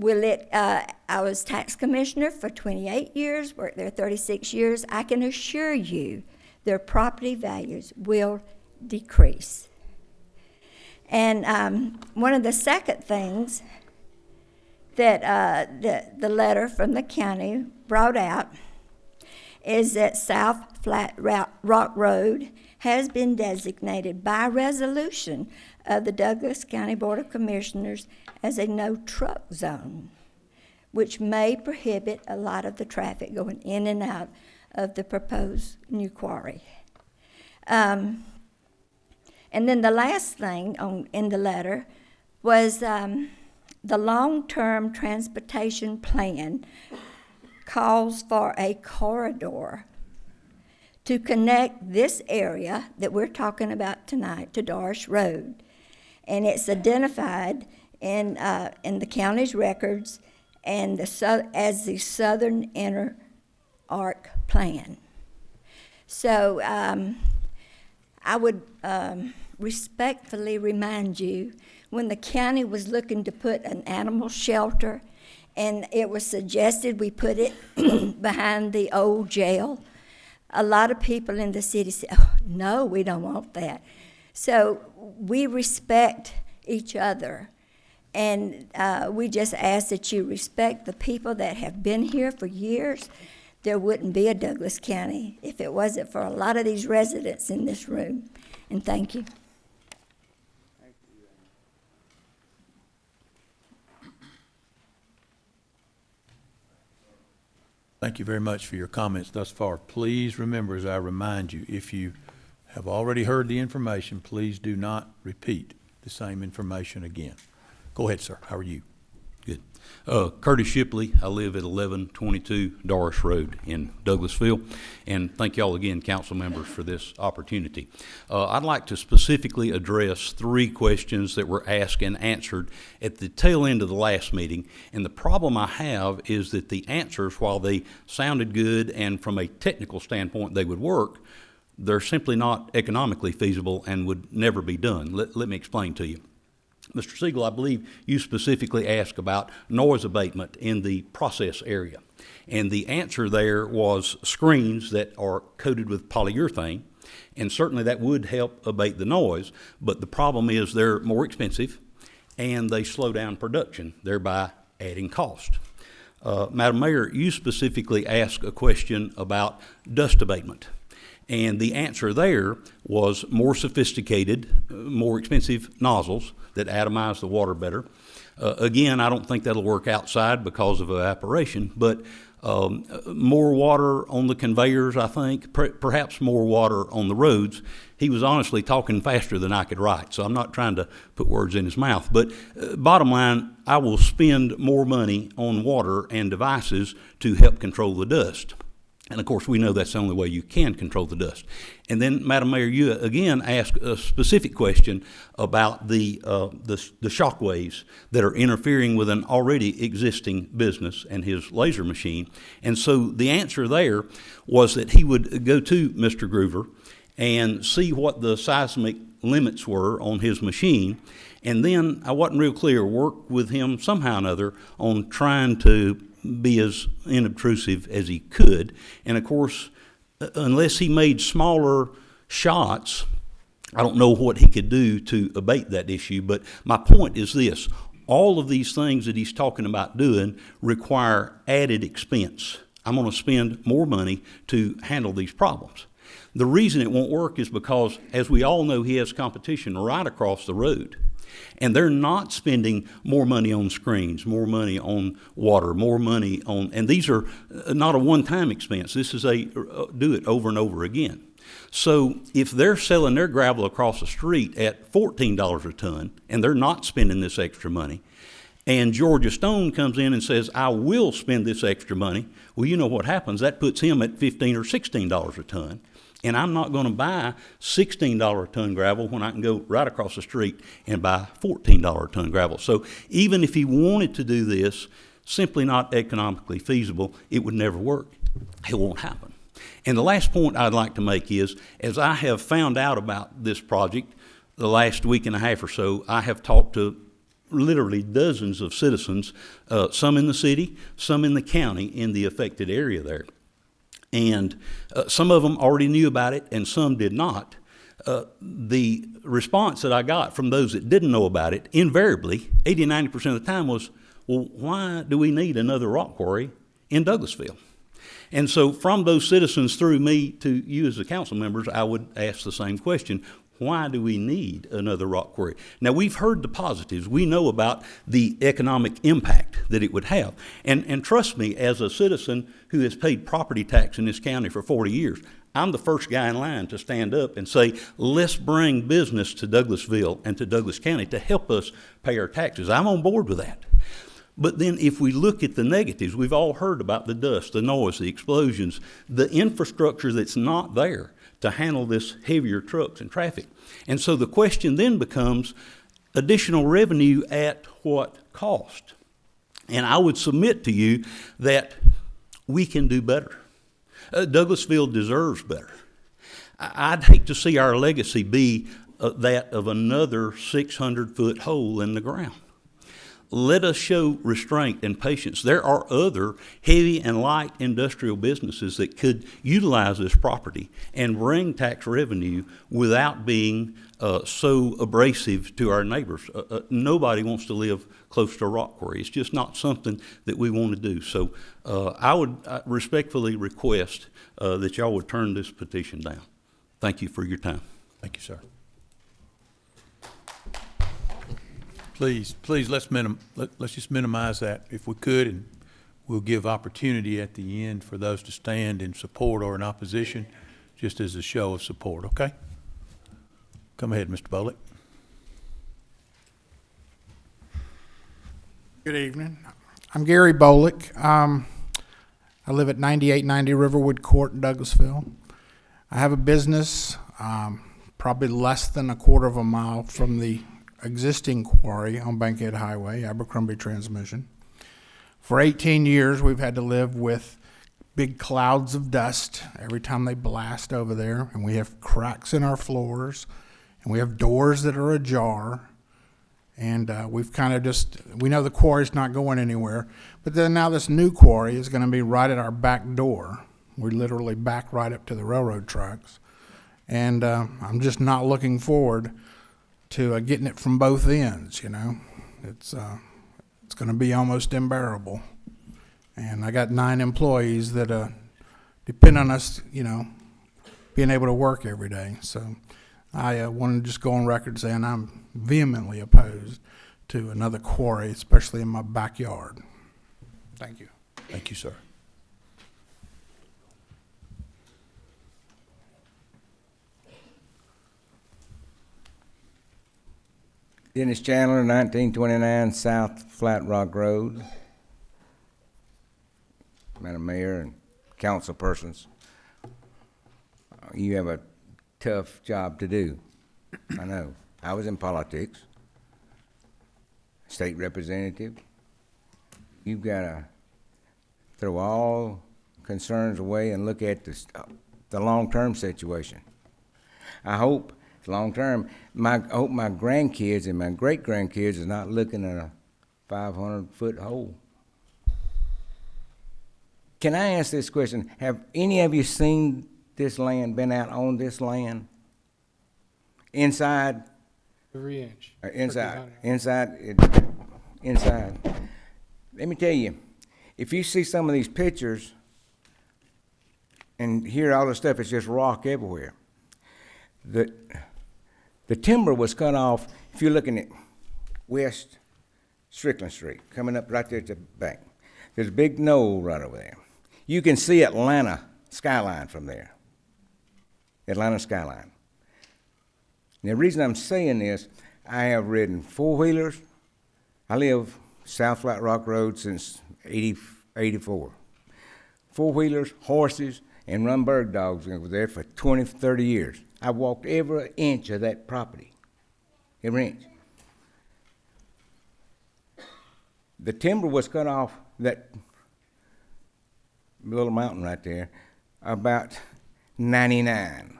I was tax commissioner for 28 years, worked there 36 years. I can assure you their property values will decrease. And one of the second things that the letter from the county brought out is that South Flat Rock Road has been designated by resolution of the Douglas County Board of Commissioners as a no-truck zone, which may prohibit a lot of the traffic going in and out of the proposed new quarry. And then the last thing in the letter was the long-term transportation plan calls for a corridor to connect this area that we're talking about tonight to Doris Road. And it's identified in the county's records and as the Southern Inner Arc Plan. So I would respectfully remind you, when the county was looking to put an animal shelter, and it was suggested we put it behind the old jail, a lot of people in the city said, oh, no, we don't want that. So we respect each other, and we just ask that you respect the people that have been here for years. There wouldn't be a Douglas County if it wasn't for a lot of these residents in this room. And thank you. Thank you very much for your comments thus far. Please remember, as I remind you, if you have already heard the information, please do not repeat the same information again. Go ahead, sir. How are you? Good. Curtis Shipley. I live at 1122 Doris Road in Douglasville. And thank y'all again, council members, for this opportunity. I'd like to specifically address 3 questions that were asked and answered at the tail end of the last meeting. And the problem I have is that the answers, while they sounded good and from a technical standpoint they would work, they're simply not economically feasible and would never be done. Let me explain to you. Mr. Siegel, I believe you specifically asked about noise abatement in the process area. And the answer there was screens that are coated with polyurethane, and certainly that would help abate the noise, but the problem is they're more expensive and they slow down production, thereby adding cost. Madam Mayor, you specifically asked a question about dust abatement. And the answer there was more sophisticated, more expensive nozzles that atomize the water better. Again, I don't think that'll work outside because of evaporation, but more water on the conveyors, I think, perhaps more water on the roads. He was honestly talking faster than I could write, so I'm not trying to put words in his mouth. But bottom line, I will spend more money on water and devices to help control the dust. And of course, we know that's the only way you can control the dust. And then, Madam Mayor, you again asked a specific question about the shock waves that are interfering with an already existing business and his laser machine. And so the answer there was that he would go to Mr. Groover and see what the seismic limits were on his machine. And then, I wasn't real clear, work with him somehow or another on trying to be as inobtrusive as he could. And of course, unless he made smaller shots, I don't know what he could do to abate that issue. But my point is this: all of these things that he's talking about doing require added expense. I'm going to spend more money to handle these problems. The reason it won't work is because, as we all know, he has competition right across the road. And they're not spending more money on screens, more money on water, more money on, and these are not a one-time expense. This is do it over and over again. So if they're selling their gravel across the street at $14 a ton, and they're not spending this extra money, and Georgia Stone comes in and says, I will spend this extra money, well, you know what happens. That puts him at $15 or $16 a ton. And I'm not going to buy $16 a ton gravel when I can go right across the street and buy $14 a ton gravel. So even if he wanted to do this, simply not economically feasible, it would never work. It won't happen. And the last point I'd like to make is, as I have found out about this project the last week and a half or so, I have talked to literally dozens of citizens, some in the city, some in the county, in the affected area there. And some of them already knew about it and some did not. The response that I got from those that didn't know about it, invariably, 80-90% of the time was, well, why do we need another rock quarry in Douglasville? And so from those citizens through me to you as the council members, I would ask the same question. Why do we need another rock quarry? Now, we've heard the positives. We know about the economic impact that it would have. And trust me, as a citizen who has paid property tax in this county for 40 years, I'm the first guy in line to stand up and say, let's bring business to Douglasville and to Douglas County to help us pay our taxes. I'm on board with that. But then if we look at the negatives, we've all heard about the dust, the noise, the explosions, the infrastructure that's not there to handle this heavier trucks and traffic. And so the question then becomes additional revenue at what cost? And I would submit to you that we can do better. Douglasville deserves better. I'd hate to see our legacy be that of another 600-foot hole in the ground. Let us show restraint and patience. There are other heavy and light industrial businesses that could utilize this property and bring tax revenue without being so abrasive to our neighbors. Nobody wants to live close to a rock quarry. It's just not something that we want to do. So I would respectfully request that y'all would turn this petition down. Thank you for your time. Thank you, sir. Please, let's just minimize that if we could, and we'll give opportunity at the end for those to stand in support or in opposition, just as a show of support, okay? Come ahead, Mr. Bolick. Good evening. I'm Gary Bolick. I live at 9890 Riverwood Court in Douglasville. I have a business probably less than a quarter of a mile from the existing quarry on Bankhead Highway, Abercrombie Transmission. For 18 years, we've had to live with big clouds of dust every time they blast over there, and we have cracks in our floors, and we have doors that are ajar, And we've kind of we know the quarry's not going anywhere, but then now this new quarry is going to be right at our back door. We literally back right up to the railroad tracks. And I'm just not looking forward to getting it from both ends, you know. It's going to be almost unbearable. And I got 9 employees that depend on us, you know, being able to work every day. So I want to just go on record saying I'm vehemently opposed to another quarry, especially in my backyard. Thank you. Thank you, sir. Dennis Chandler, 1929 South Flat Rock Road. Madam Mayor and council persons, you have a tough job to do. I know. I was in politics, state representative. You've got to throw all concerns away and look at the long-term situation. I hope long-term, I hope my grandkids and my great-grandkids is not looking at a 500-foot hole. Can I ask this question? Have any of you seen this land, been out on this land? Inside? Every inch. Inside. Let me tell you, if you see some of these pictures and hear all the stuff, it's just rock everywhere. The timber was cut off, if you're looking at West Strickland Street, coming up right there to the bank. There's a big knoll right over there. You can see Atlanta skyline from there. Atlanta skyline. And the reason I'm saying this, I have ridden four-wheelers. I live South Flat Rock Road since 84. Four-wheelers, horses, and run bird dogs over there for 20, 30 years. I walked every inch of that property, every inch. The timber was cut off that little mountain right there about 99.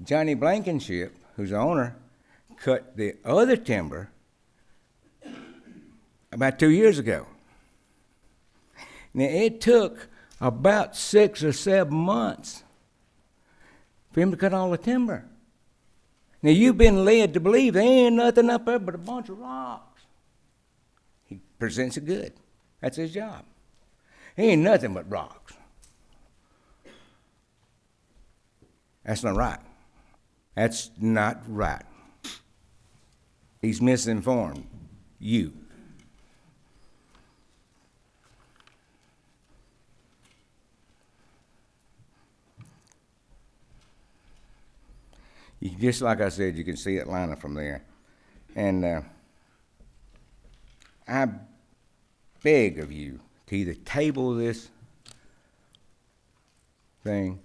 Johnny Blankenship, who's the owner, cut the other timber about 2 years ago. Now, it took about 6 or 7 months for him to cut all the timber. Now, you've been led to believe there ain't nothing up there but a bunch of rocks. He presents it good. That's his job. There ain't nothing but rocks. That's not right. That's not right. He's misinformed you. Just like I said, you can see Atlanta from there. And I beg of you to either table this thing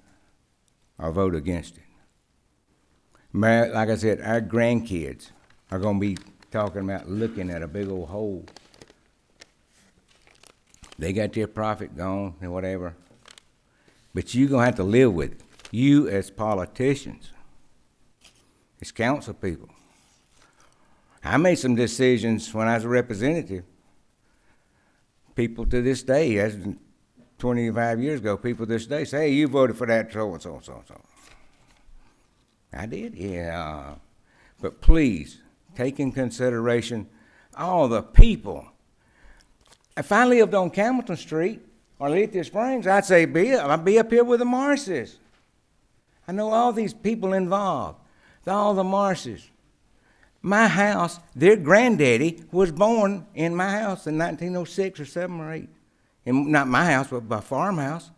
or vote against it. Like I said, our grandkids are going to be talking about looking at a big old hole. They got their profit gone and whatever. But you're going to have to live with it. You as politicians. It's council people. I made some decisions when I was a representative. People to this day, as 25 years ago, people to this day say, hey, you voted for that so and so and so and so. I did, yeah. But please, take in consideration all the people. If I lived on Campbellton Street or Lithia Springs, I'd say, I'd be up here with the Marces. I know all these people involved. All the Marces. My house, their granddaddy was born in my house in 1906 or 7 or 8. And not my house, but my farmhouse.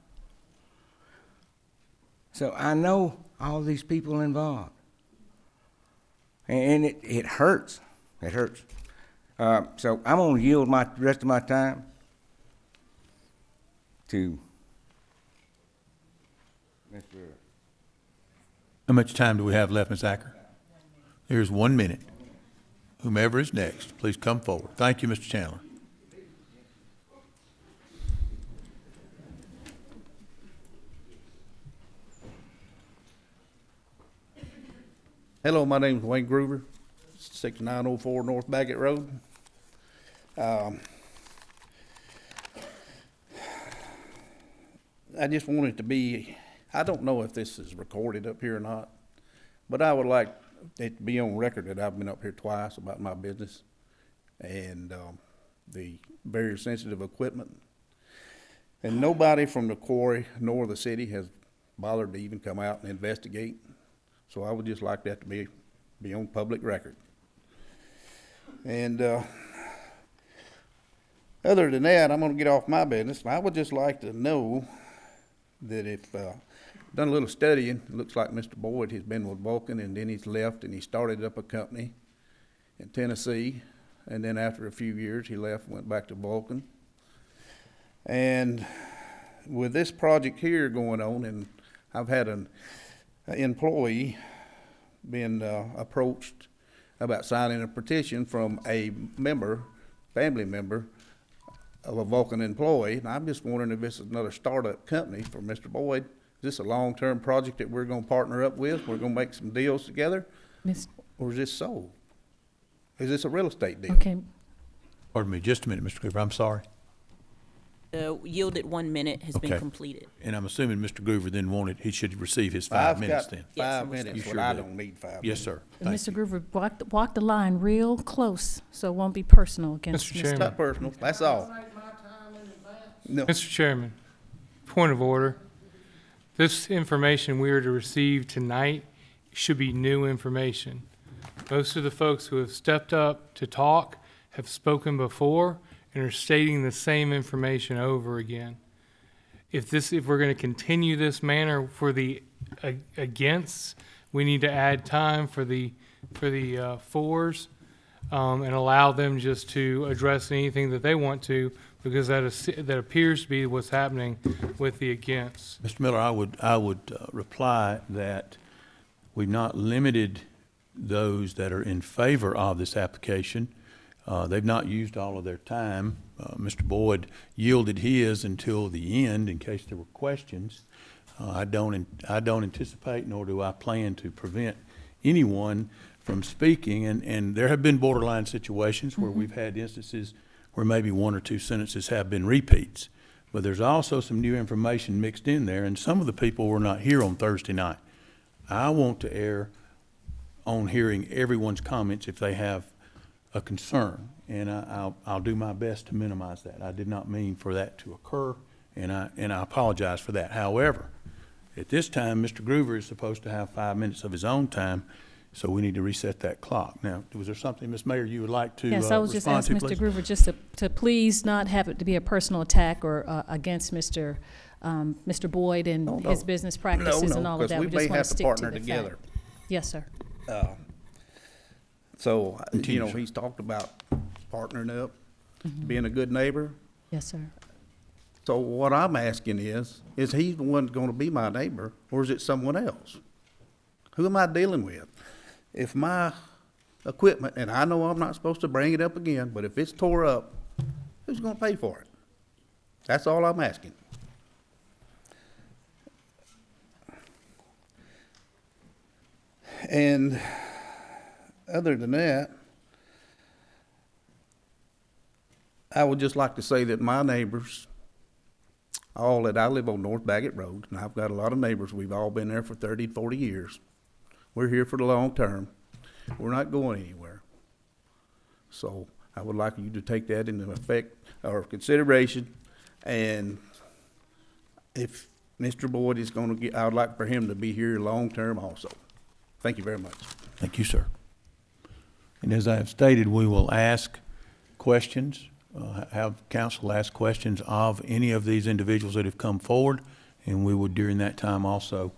So I know all these people involved. And it hurts. It hurts. So I'm going to yield the rest of my time to Mr. How much time do we have left, Ms. Acker? Here's 1 minute. Whomever is next, please come forward. Thank you, Mr. Chandler. Hello, my name is Wayne Groover, 6904 North Baggett Road. I just want it to be, I don't know if this is recorded up here or not, but I would like it to be on record that I've been up here twice about my business and the very sensitive equipment. And nobody from the quarry nor the city has bothered to even come out and investigate. So I would just like that to be on public record. And other than that, I'm going to get off my business. I would just like to know that if done a little studying, it looks like Mr. Boyd has been with Vulcan, and then he's left and he started up a company in Tennessee, and then after a few years he left and went back to Vulcan. And with this project here going on, and I've had an employee been approached about signing a petition from a member, family member of a Vulcan employee, and I'm just wondering if this is another startup company for Mr. Boyd. Is this a long-term project that we're going to partner up with? We're going to make some deals together? Or is this sold? Is this a real estate deal? Okay. Pardon me, just a minute, Mr. Groover, I'm sorry. Yielded 1 minute has been completed. And I'm assuming Mr. Groover then he should receive his 5 minutes then. Five minutes, but I don't need 5 minutes. Yes, sir. Mr. Groover, walk the line real close so it won't be personal against Mr. Chairman. It's not personal, that's all. No. Mr. Chairman, point of order. This information we are to receive tonight should be new information. Most of the folks who have stepped up to talk have spoken before and are stating the same information over again. If we're going to continue this manner for the against, we need to add time for the fors and allow them just to address anything that they want to, because that appears to be what's happening with the against. Mr. Miller, I would reply that we've not limited those that are in favor of this application. They've not used all of their time. Mr. Boyd yielded his until the end in case there were questions. I don't anticipate, nor do I plan to prevent anyone from speaking. And there have been borderline situations where we've had instances where maybe 1 or 2 sentences have been repeats. But there's also some new information mixed in there, and some of the people were not here on Thursday night. I want to err on hearing everyone's comments if they have a concern, and I'll do my best to minimize that. I did not mean for that to occur, and I apologize for that. However, at this time, Mr. Groover is supposed to have 5 minutes of his own time, so we need to reset that clock. Now, was there something, Ms. Mayor, you would like to Yes, I was just asking Mr. please? Groover just to please not have it to be a personal attack or against Mr. Boyd and his business practices and all of that. We may have to partner together. Yes, sir. So, he's talked about partnering up, being a good neighbor. Yes, sir. So what I'm asking is he the one going to be my neighbor, or is it someone else? Who am I dealing with? If my equipment, and I know I'm not supposed to bring it up again, but if it's tore up, who's going to pay for it? That's all I'm asking. And other than that, I would just like to say that my neighbors, I live on North Baggett Road, and I've got a lot of neighbors. We've all been there for 30, 40 years. We're here for the long term. We're not going anywhere. So I would like you to take that into effect or consideration. And if Mr. Boyd is going to get, I would like for him to be here long term also. Thank you very much. Thank you, sir. And as I have stated, we will ask questions, have council ask questions of any of these individuals that have come forward, and we would during that time also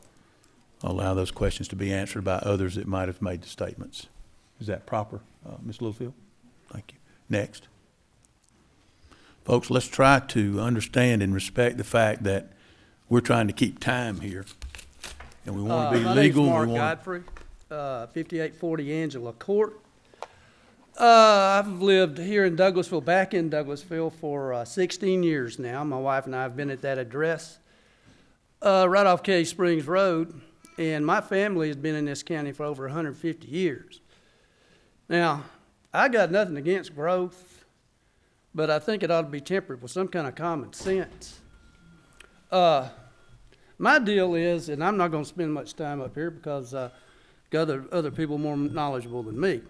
allow those questions to be answered by others that might have made the statements. Is that proper, Ms. Littlefield? Thank you. Next. Folks, let's try to understand and respect the fact that we're trying to keep time here, and we want to be legal. My name's Mark Godfrey, 5840 Angela Court. I've lived here in Douglasville, back in Douglasville, for 16 years now. My wife and I have been at that address right off Cave Springs Road, and my family has been in this county for over 150 years. Now, I got nothing against growth, but I think it ought to be tempered with some kind of common sense. My deal is, and I'm not going to spend much time up here because got other people more knowledgeable than me,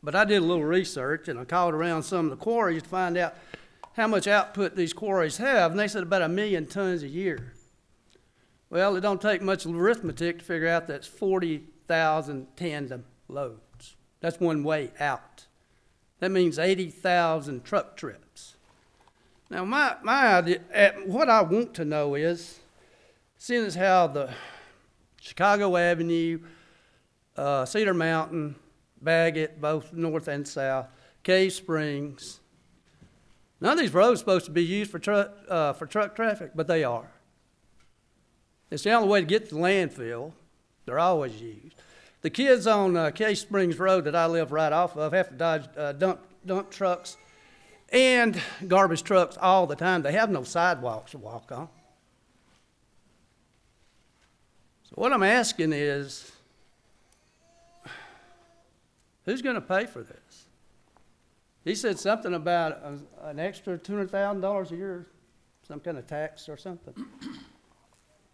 but I did a little research and I called around some of the quarries to find out how much output these quarries have, and they said about 1 million tons a year. Well, it don't take much arithmetic to figure out that's 40,000 tandem loads. That's one way out. That means 80,000 truck trips. Now, my idea, what I want to know is, seeing as how the Chicago Avenue, Cedar Mountain, Baggett, both north and south, Cave Springs, none of these roads are supposed to be used for truck traffic, but they are. It's the only way to get to the landfill. They're always used. The kids on Cave Springs Road that I live right off of have to dodge dump trucks and garbage trucks all the time. They have no sidewalks to walk on. So what I'm asking is, who's going to pay for this? He said something about an extra $200,000 a year, some kind of tax or something.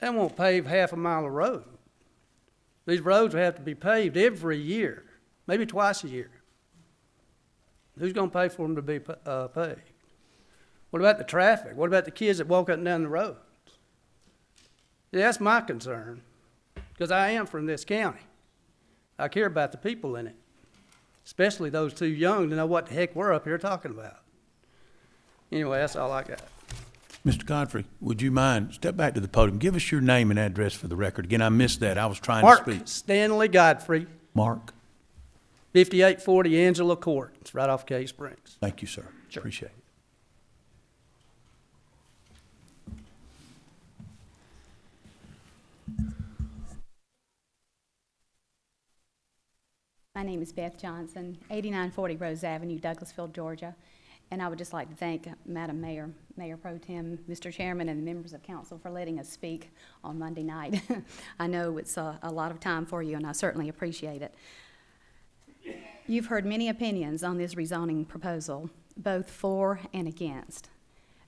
That won't pave half a mile of road. These roads will have to be paved every year, maybe twice a year. Who's going to pay for them to be paved? What about the traffic? What about the kids that walk up and down the roads? Yeah, that's my concern, because I am from this county. I care about the people in it, especially those too young to know what the heck we're up here talking about. Anyway, that's all I got. Mr. Godfrey, would you mind, step back to the podium, give us your name and address for the record. Again, I missed that. I was trying to speak. Mark Stanley Godfrey. Mark. 5840 Angela Court. It's right off Cave Springs. Thank you, sir. Sure. Appreciate it. My name is Beth Johnson, 8940 Rose Avenue, Douglasville, Georgia. And I would just like to thank Madam Mayor, Mayor Pro Tem, Mr. Chairman, and the members of council for letting us speak on Monday night. I know it's a lot of time for you, and I certainly appreciate it. You've heard many opinions on this rezoning proposal, both for and against.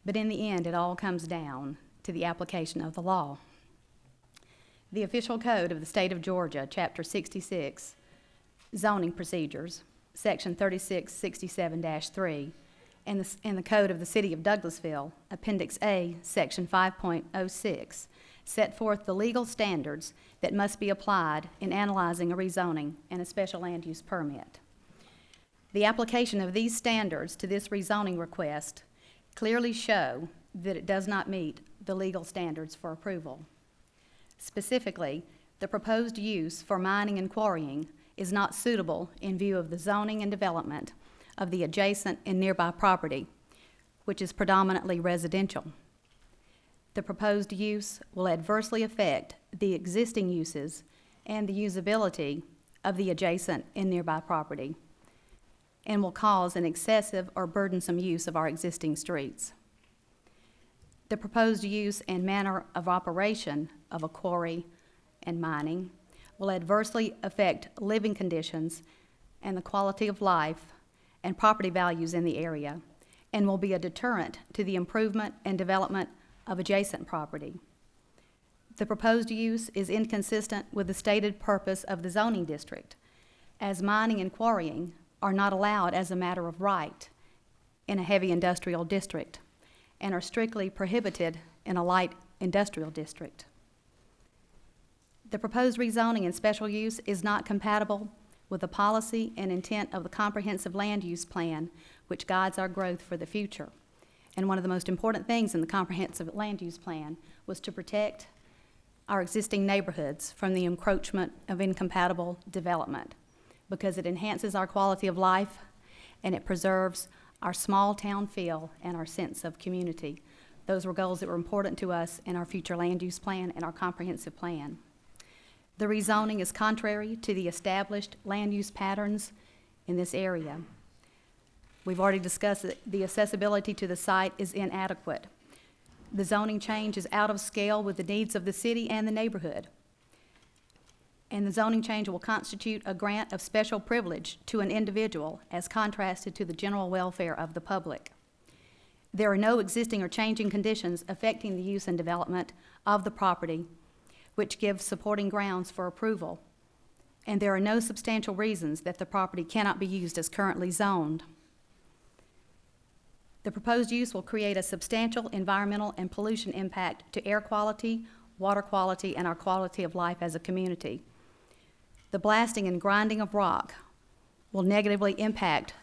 But in the end, it all comes down to the application of the law. The official code of the state of Georgia, Chapter 66, Zoning Procedures, Section 3667-3, and the Code of the City of Douglasville, Appendix A, Section 5.06, set forth the legal standards that must be applied in analyzing a rezoning and a special land use permit. The application of these standards to this rezoning request clearly show that it does not meet the legal standards for approval. Specifically, the proposed use for mining and quarrying is not suitable in view of the zoning and development of the adjacent and nearby property, which is predominantly residential. The proposed use will adversely affect the existing uses and the usability of the adjacent and nearby property, and will cause an excessive or burdensome use of our existing streets. The proposed use and manner of operation of a quarry and mining will adversely affect living conditions and the quality of life and property values in the area, and will be a deterrent to the improvement and development of adjacent property. The proposed use is inconsistent with the stated purpose of the zoning district, as mining and quarrying are not allowed as a matter of right in a heavy industrial district and are strictly prohibited in a light industrial district. The proposed rezoning and special use is not compatible with the policy and intent of the comprehensive land use plan, which guides our growth for the future. And one of the most important things in the comprehensive land use plan was to protect our existing neighborhoods from the encroachment of incompatible development, because it enhances our quality of life and it preserves our small town feel and our sense of community. Those were goals that were important to us in our future land use plan and our comprehensive plan. The rezoning is contrary to the established land use patterns in this area. We've already discussed that the accessibility to the site is inadequate. The zoning change is out of scale with the needs of the city and the neighborhood. and the zoning change will constitute a grant of special privilege to an individual as contrasted to the general welfare of the public. There are no existing or changing conditions affecting the use and development of the property which give supporting grounds for approval, and there are no substantial reasons that the property cannot be used as currently zoned. The proposed use will create a substantial environmental and pollution impact to air quality, water quality, and our quality of life as a community. The blasting and grinding of rock will negatively impact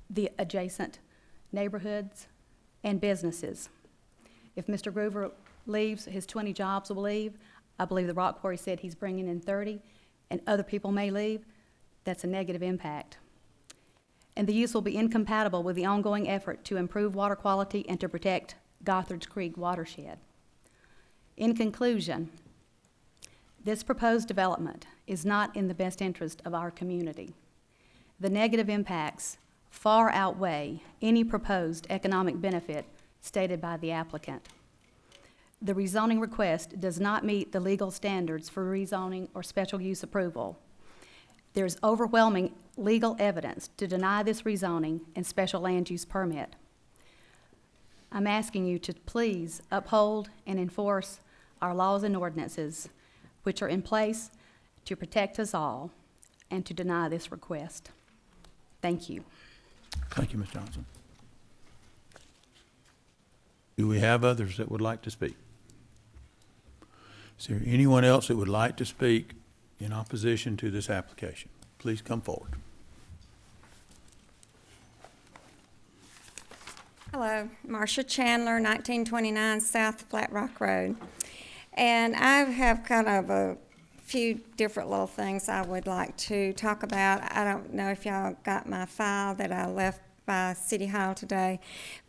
the adjacent neighborhoods and businesses. If Mr. Groover leaves, his 20 jobs will leave. I believe the rock quarry said he's bringing in 30, and other people may leave. That's a negative impact. And the use will be incompatible with the ongoing effort to improve water quality and to protect Gothard's Creek watershed. In conclusion, this proposed development is not in the best interest of our community. The negative impacts far outweigh any proposed economic benefit stated by the applicant. The rezoning request does not meet the legal standards for rezoning or special use approval. There is overwhelming legal evidence to deny this rezoning and special land use permit. I'm asking you to please uphold and enforce our laws and ordinances which are in place to protect us all and to deny this request. Thank you. Thank you, Ms. Johnson. Do we have others that would like to speak? Is there anyone else that would like to speak in opposition to this application? Please come forward. Hello, Marcia Chandler, 1929 South Flat Rock Road. And I have kind of a few different little things I would like to talk about. I don't know if y'all got my file that I left by City Hall today,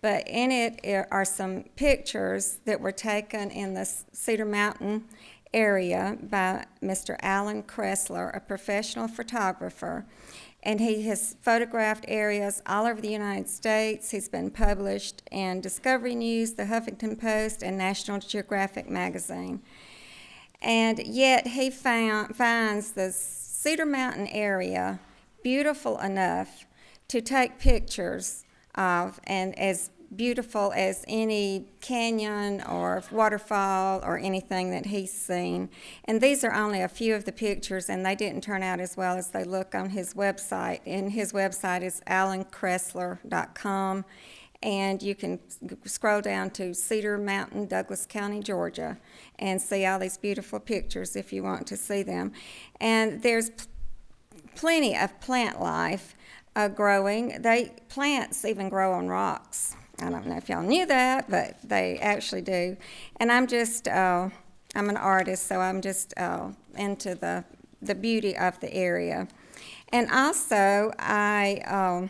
but in it are some pictures that were taken in the Cedar Mountain area by Mr. Alan Kressler, a professional photographer. And he has photographed areas all over the United States. He's been published in Discovery News, the Huffington Post, and National Geographic magazine. And yet he finds the Cedar Mountain area beautiful enough to take pictures of, and as beautiful as any canyon or waterfall or anything that he's seen. And these are only a few of the pictures, and they didn't turn out as well as they look on his website. And his website is alankressler.com, and you can scroll down to Cedar Mountain, Douglas County, Georgia, and see all these beautiful pictures if you want to see them. And there's plenty of plant life growing. Plants even grow on rocks. I don't know if y'all knew that, but they actually do. And I'm an artist, so I'm just into the beauty of the area. And also, I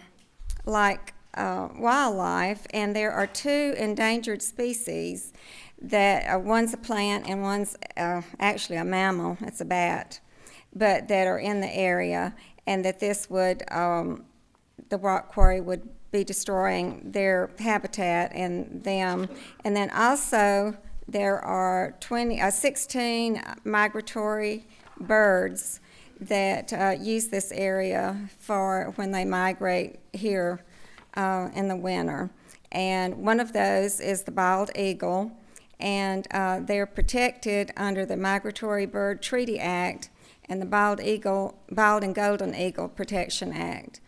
like wildlife, and there are two endangered species that one's a plant and one's actually a mammal, it's a bat, but that are in the area, and that this would, the rock quarry would be destroying their habitat and them. And then also there are 16 migratory birds that use this area for when they migrate here in the winter. And one of those is the bald eagle, and they're protected under the Migratory Bird Treaty Act and the Bald and Golden Eagle Protection Act.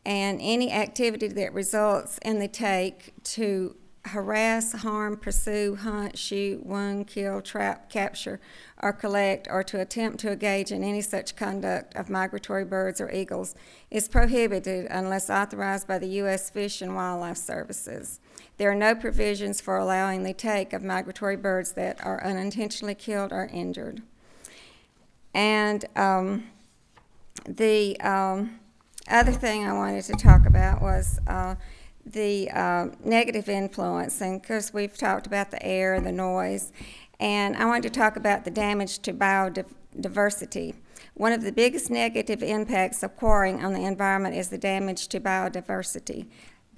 And any activity that results in the take to harass, harm, pursue, hunt, shoot, wound, kill, trap, capture, or collect, or to attempt to engage in any such conduct of migratory birds or eagles is prohibited unless authorized by the U.S. Fish and Wildlife Services. There are no provisions for allowing the take of migratory birds that are unintentionally killed or injured. And the other thing I wanted to talk about was the negative influence, and because we've talked about the air, the noise, and I wanted to talk about the damage to biodiversity. One of the biggest negative impacts of quarrying on the environment is the damage to biodiversity.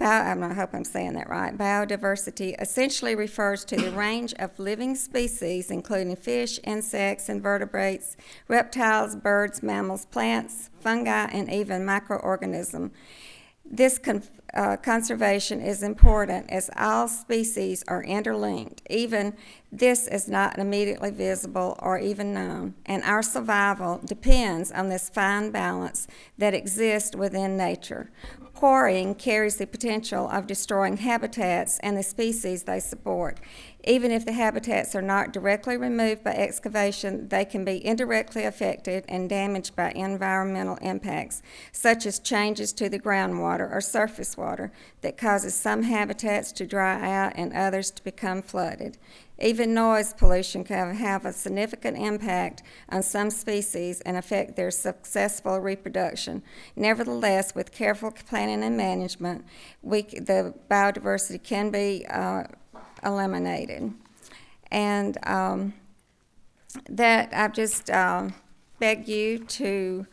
I hope I'm saying that right. Biodiversity essentially refers to the range of living species, including fish, insects, invertebrates, reptiles, birds, mammals, plants, fungi, and even microorganisms. This conservation is important as all species are interlinked. Even this is not immediately visible or even known, and our survival depends on this fine balance that exists within nature. Quarrying carries the potential of destroying habitats and the species they support. Even if the habitats are not directly removed by excavation, they can be indirectly affected and damaged by environmental impacts, such as changes to the groundwater or surface water that causes some habitats to dry out and others to become flooded. Even noise pollution can have a significant impact on some species and affect their successful reproduction. Nevertheless, with careful planning and management, the biodiversity can be eliminated. And that I just beg you to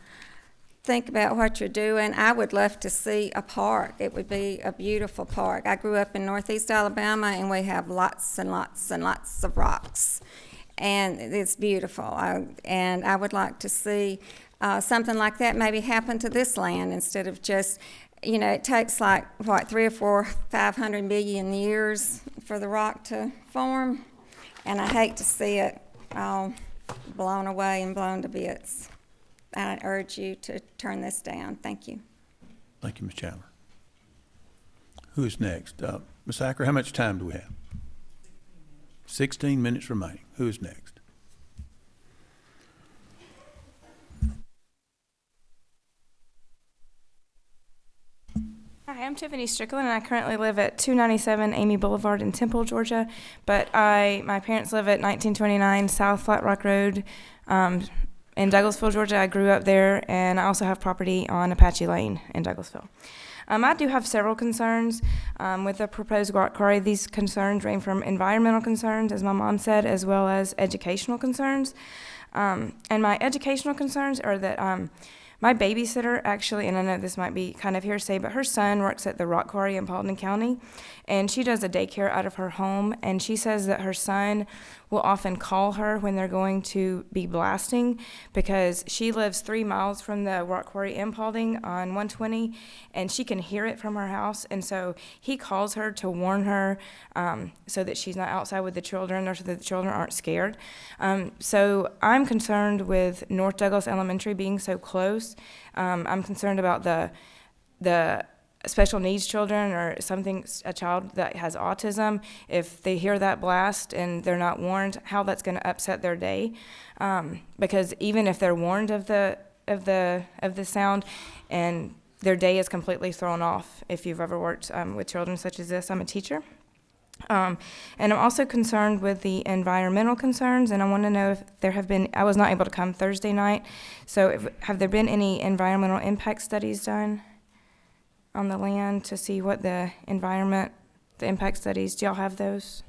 think about what you're doing. I would love to see a park. It would be a beautiful park. I grew up in Northeast Alabama, and we have lots and lots and lots of rocks, and it's beautiful. And I would like to see something like that maybe happen to this land instead of just, you know, it takes like, what, 300 or 400, 500 million years for the rock to form, and I hate to see it all blown away and blown to bits. I urge you to turn this down. Thank you. Thank you, Ms. Chandler. Who is next? Ms. Acker, how much time do we have? 16 minutes remaining. Who is next? Hi, I'm Tiffany Strickland, and I currently live at 297 Amy Boulevard in Temple, Georgia. But my parents live at 1929 South Flat Rock Road in Douglasville, Georgia. I grew up there, and I also have property on Apache Lane in Douglasville. I do have several concerns with the proposed rock quarry. These concerns range from environmental concerns, as my mom said, as well as educational concerns. And my educational concerns are that my babysitter actually, and I know this might be kind of hearsay, but her son works at the rock quarry in Paulding County, and she does a daycare out of her home, and she says that her son will often call her when they're going to be blasting, because she lives 3 miles from the rock quarry in Paulding on 120, and she can hear it from her house, and so he calls her to warn her so that she's not outside with the children, or so that the children aren't scared. So I'm concerned with North Douglas Elementary being so close. I'm concerned about the special needs children, or a child that has autism. If they hear that blast and they're not warned, how that's going to upset their day. Because even if they're warned of the sound, and their day is completely thrown off. If you've ever worked with children such as this, I'm a teacher. And I'm also concerned with the environmental concerns, and I want to know if there have been, I was not able to come Thursday night, so have there been any environmental impact studies done on the land to see what the impact studies, do y'all have those?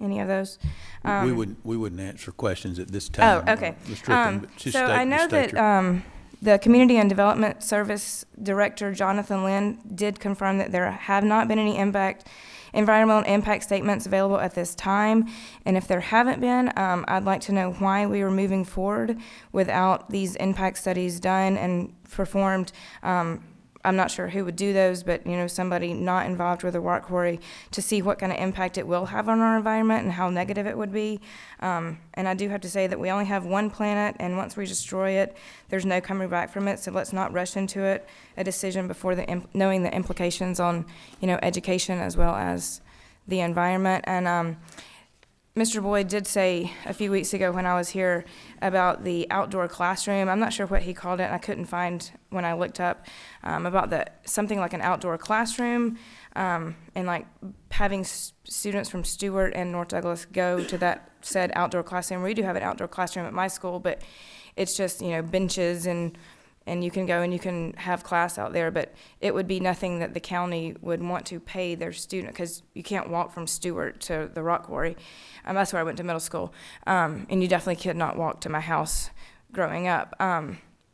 Any of those? We wouldn't answer questions at this time. Oh, okay. So I know that the Community and Development Service Director, Jonathan Lynn, did confirm that there have not been any environmental impact statements available at this time. And if there haven't been, I'd like to know why we are moving forward without these impact studies done and performed. I'm not sure who would do those, but somebody not involved with a rock quarry, to see what kind of impact it will have on our environment and how negative it would be. And I do have to say that we only have one planet, and once we destroy it, there's no coming back from it. So let's not rush into a decision before knowing the implications on education as well as the environment. And Mr. Boyd did say a few weeks ago when I was here about the outdoor classroom. I'm not sure what he called it, and I couldn't find when I looked up about something like an outdoor classroom, and like having students from Stewart and North Douglas go to that said outdoor classroom. We do have an outdoor classroom at my school, but it's just benches and you can go and you can have class out there, but it would be nothing that the county would want to pay their student, because you can't walk from Stewart to the rock quarry. That's where I went to middle school, and you definitely could not walk to my house growing up.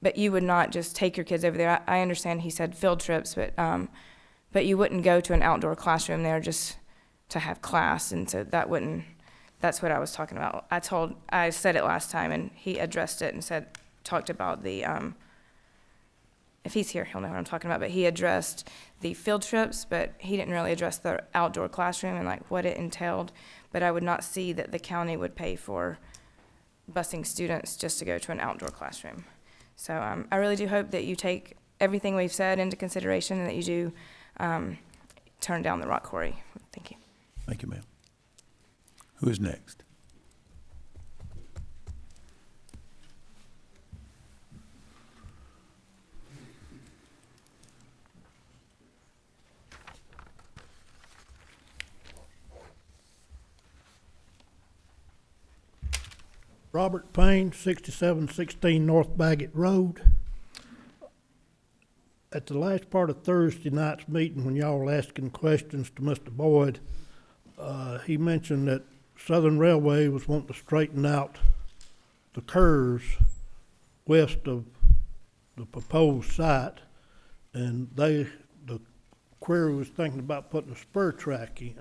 but you would not just take your kids over there. I understand he said field trips, but you wouldn't go to an outdoor classroom there just to have class, and so that's what I was talking about. I said it last time, and he addressed it and talked about the, if he's here, he'll know what I'm talking about, but he addressed the field trips, but he didn't really address the outdoor classroom and like what it entailed. But I would not see that the county would pay for busing students just to go to an outdoor classroom. So I really do hope that you take everything we've said into consideration and that you do turn down the rock quarry. Thank you. Thank you, ma'am. Who is next? Robert Payne, 6716 North Baggett Road. At the last part of Thursday night's meeting, when y'all were asking questions to Mr. Boyd, he mentioned that Southern Railway was wanting to straighten out the curves west of the proposed site, and the quarry was thinking about putting a spur track in.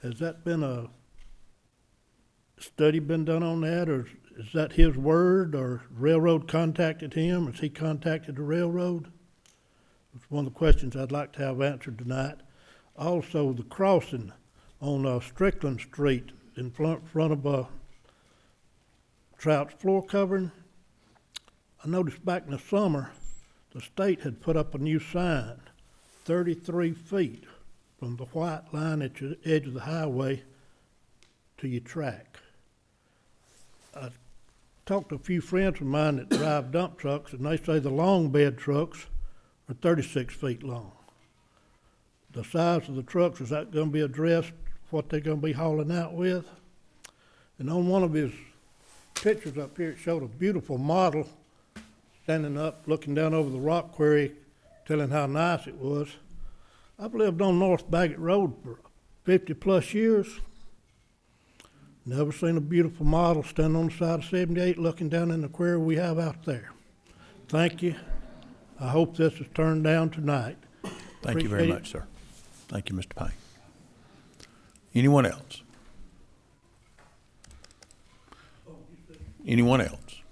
Has that been a study been done on that, or is that his word, or railroad contacted him, or has he contacted the railroad? It's one of the questions I'd like to have answered tonight. Also, the crossing on Strickland Street in front of Trout's floor covering. I noticed back in the summer, the state had put up a new sign, 33 feet from the white line at the edge of the highway to your track. I talked to a few friends of mine that drive dump trucks, and they say the long bed trucks are 36 feet long. The size of the trucks, is that going to be addressed, what they're going to be hauling out with? And on one of his pictures up here, it showed a beautiful model standing up, looking down over the rock quarry, telling how nice it was. I've lived on North Baggett Road for 50 plus years. Never seen a beautiful model standing on the side of 78 looking down in the quarry we have out there. Thank you. I hope this is turned down tonight. Thank you very much, sir. Thank you, Mr. Payne. Anyone else? Anyone else?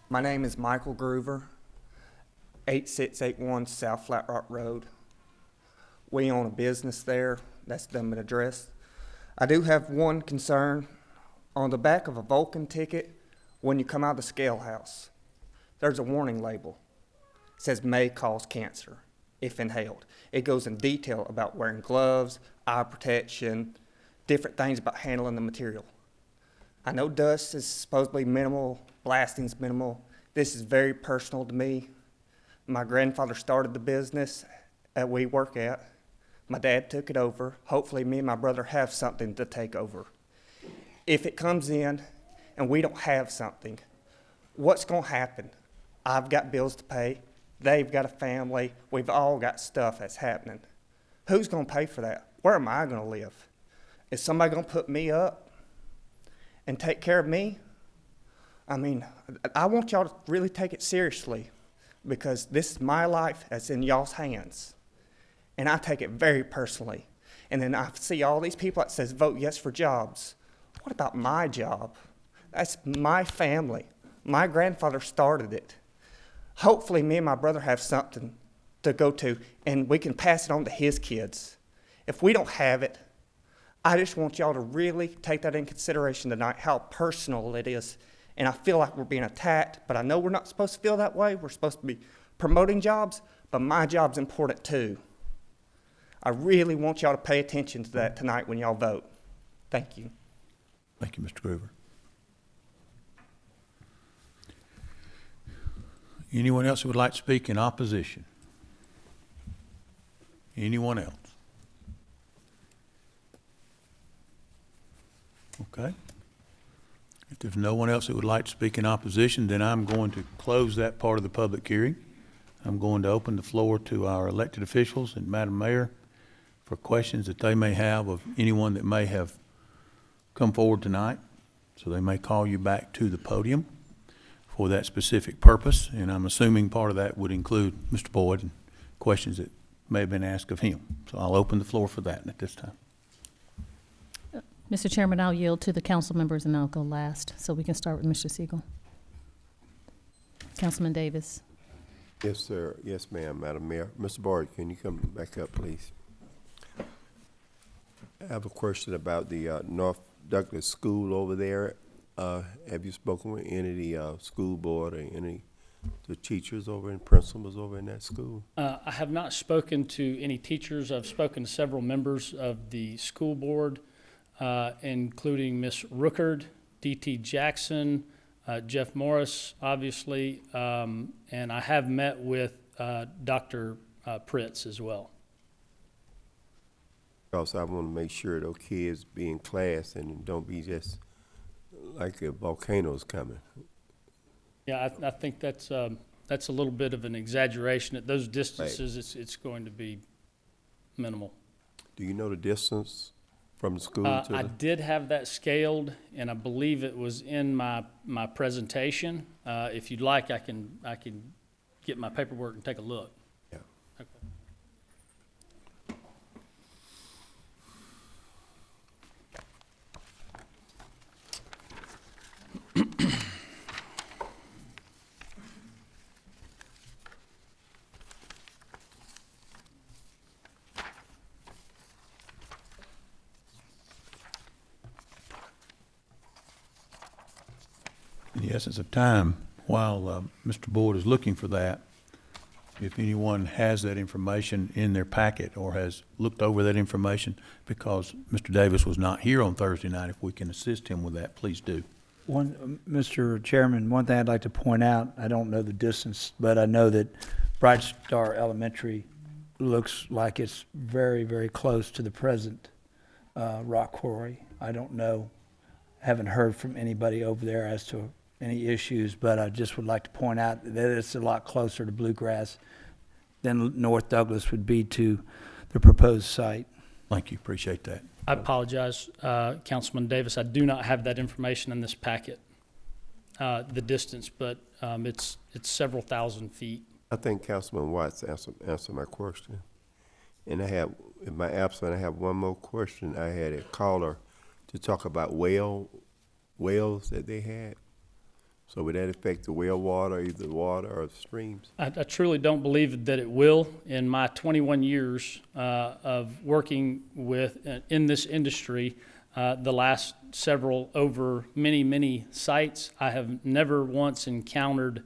My name is Michael Groover, 8681 South Flat Rock Road. We own a business there. That's been addressed. I do have one concern. On the back of a Vulcan ticket, when you come out of the scale house, there's a warning label. It says may cause cancer if inhaled. It goes in detail about wearing gloves, eye protection, different things about handling the material. I know dust is supposedly minimal, blasting's minimal. This is very personal to me. My grandfather started the business that we work at. My dad took it over. Hopefully me and my brother have something to take over. If it comes in and we don't have something, what's going to happen? I've got bills to pay. They've got a family. We've all got stuff that's happening. Who's going to pay for that? Where am I going to live? Is somebody going to put me up and take care of me? I mean, I want y'all to really take it seriously, because this is my life that's in y'all's hands. And I take it very personally. And then I see all these people that says vote yes for jobs. What about my job? That's my family. My grandfather started it. Hopefully me and my brother have something to go to, and we can pass it on to his kids. If we don't have it, I just want y'all to really take that in consideration tonight, how personal it is. And I feel like we're being attacked, but I know we're not supposed to feel that way. We're supposed to be promoting jobs, but my job's important too. I really want y'all to pay attention to that tonight when y'all vote. Thank you. Thank you, Mr. Groover. Anyone else who would like to speak in opposition? Anyone else? Okay. If there's no one else that would like to speak in opposition, then I'm going to close that part of the public hearing. I'm going to open the floor to our elected officials and Madam Mayor for questions that they may have of anyone that may have come forward tonight. So they may call you back to the podium for that specific purpose, and I'm assuming part of that would include Mr. Boyd and questions that may have been asked of him. So I'll open the floor for that at this time. Mr. Chairman, I'll yield to the council members and I'll go last, so we can start with Mr. Siegel. Councilman Davis. Yes, sir. Yes, ma'am, Madam Mayor. Mr. Boyd, can you come back up, please? I have a question about the North Douglas School over there. Have you spoken with any of the school board or any of the teachers over and principals over in that school? I have not spoken to any teachers. I've spoken to several members of the school board, including Ms. Rookard, D.T. Jackson, Jeff Morris, obviously, and I have met with Dr. Pritz as well. Also, I want to make sure those kids be in class and don't be just like a volcano's coming. Yeah, I think that's a little bit of an exaggeration. At those distances, it's going to be minimal. Do you know the distance from the school to the... I did have that scaled, and I believe it was in my presentation. If you'd like, I can get my paperwork and take a look. Yeah. Okay. In the essence of time, while Mr. Boyd is looking for that, if anyone has that information in their packet or has looked over that information, because Mr. Davis was not here on Thursday night, if we can assist him with that, please do. Mr. Chairman, one thing I'd like to point out, I don't know the distance, but I know that Bright Star Elementary looks like it's very, very close to the present rock quarry. I don't know, haven't heard from anybody over there as to any issues, but I just would like to point out that it's a lot closer to Bluegrass than North Douglas would be to the proposed site. Thank you, appreciate that. I apologize, Councilman Davis. I do not have that information in this packet, the distance, but it's several thousand feet. I think Councilman Watts answered my question. And I have, in my absence, I have one more question. I had a caller to talk about wells that they had. So would that affect the well water, either water or streams? I truly don't believe that it will. In my 21 years of working in this industry, the last several over many sites, I have never once encountered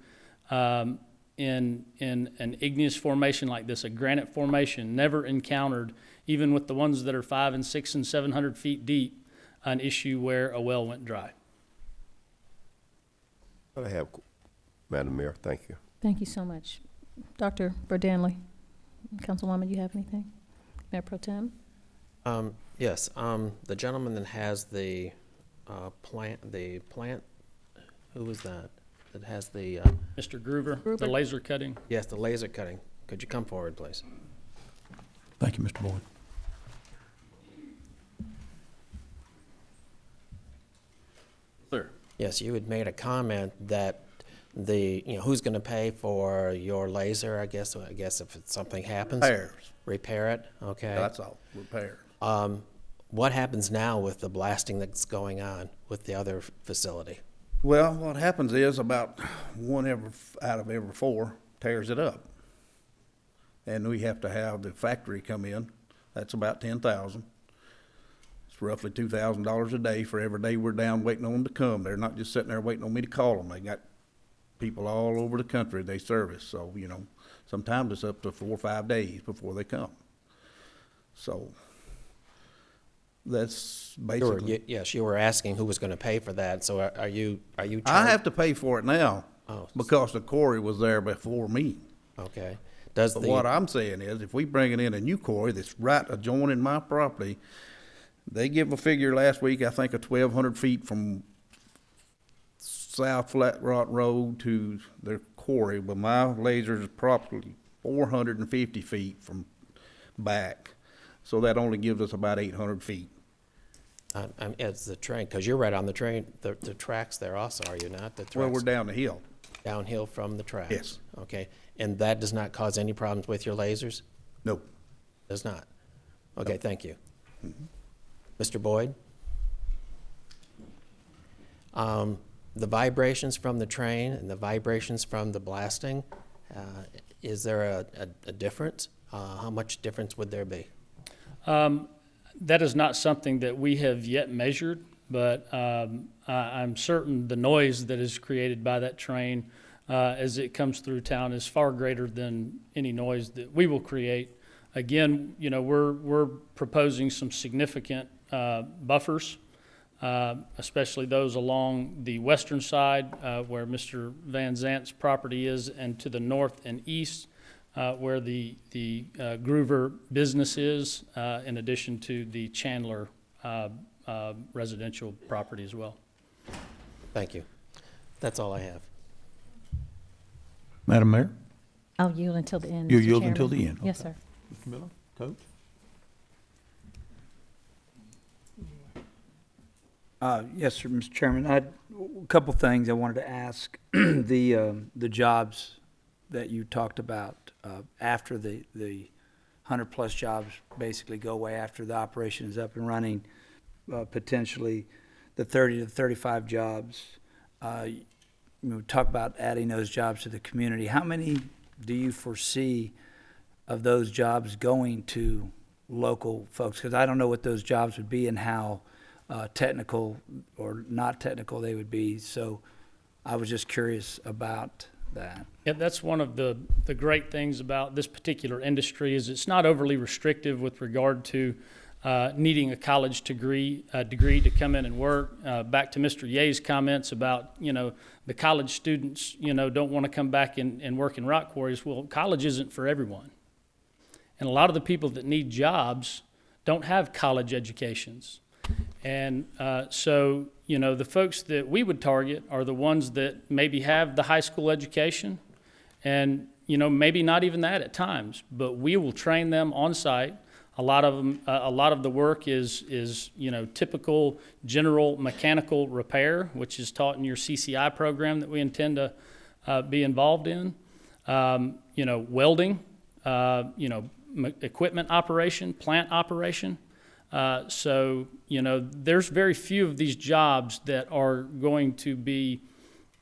in an igneous formation like this, a granite formation, never encountered, even with the ones that are 500 and 600 and 700 feet deep, an issue where a well went dry. I have, Madam Mayor, thank you. Thank you so much. Dr. Burdanley, Councilwoman, you have anything? Mayor Pro Tem? Yes, the gentleman that has the plant, who was that? That has the... Mr. Gruber, the laser cutting? Yes, the laser cutting. Could you come forward, please? Thank you, Mr. Boyd. Sir. Yes, you had made a comment that who's going to pay for your laser, I guess if something happens? Repair it, okay. That's all, repair. What happens now with the blasting that's going on with the other facility? Well, what happens is about one out of every 4 tears it up. And we have to have the factory come in. That's about $10,000. It's roughly $2,000 a day for every day we're down waiting on them to come. They're not just sitting there waiting on me to call them. They got people all over the country they service. So, sometimes it's up to 4 or 5 days before they come. So that's basically. Yes, you were asking who was going to pay for that. So are you? I have to pay for it now because the quarry was there before me. Okay. But what I'm saying is, if we bring in a new quarry that's right adjoining my property, they give a figure last week, I think, of 1,200 feet from South Flat Rock Road to their quarry, but my laser is probably 450 feet from back. So that only gives us about 800 feet. It's the train, because you're right on the train, the tracks there also, are you not? The Well, tracks we're down the hill. downhill from the tracks? Yes. Okay, and that does not cause any problems with your lasers? No. Does not? Okay, thank you. Mr. Boyd? The vibrations from the train and the vibrations from the blasting, is there a difference? How much difference would there be? That is not something that we have yet measured, but I'm certain the noise that is created by that train as it comes through town is far greater than any noise that we will create. Again, you know, we're proposing some significant buffers, especially those along the western side where Mr. Van Zant's property is, and to the north and east where the Groover business is, in addition to the Chandler residential property as well. Thank you. That's all I have. Madam Mayor? I'll yield until the end. You Mr. yield Chairman. until the end? Yes, Okay. sir. Mr. Miller, Coach? Yes, sir, Mr. Chairman. I had a couple things I wanted to ask. The jobs that you talked about after the 100-plus jobs basically go away after the operation is up and running, potentially the 30 to 35 jobs. You talk about adding those jobs to the community. How many do you foresee of those jobs going to local folks? Because I don't know what those jobs would be and how technical or not technical they would be. So I was just curious about that. Yeah, that's one of the great things about this particular industry is it's not overly restrictive with regard to needing a college degree to come in and work. Back to Mr. Ye's comments about, you know, the college students, you know, don't want to come back and work in rock quarries. Well, college isn't for everyone. And a lot of the people that need jobs don't have college educations. And so, you know, the folks that we would target are the ones that maybe have the high school education and, you know, maybe not even that at times, but we will train them on site. A lot of them, a lot of the work is, you know, typical general mechanical repair, which is taught in your CCI program that we intend to be involved in. You know, welding, you know, equipment operation, plant operation. So, you know, there's very few of these jobs that are going to be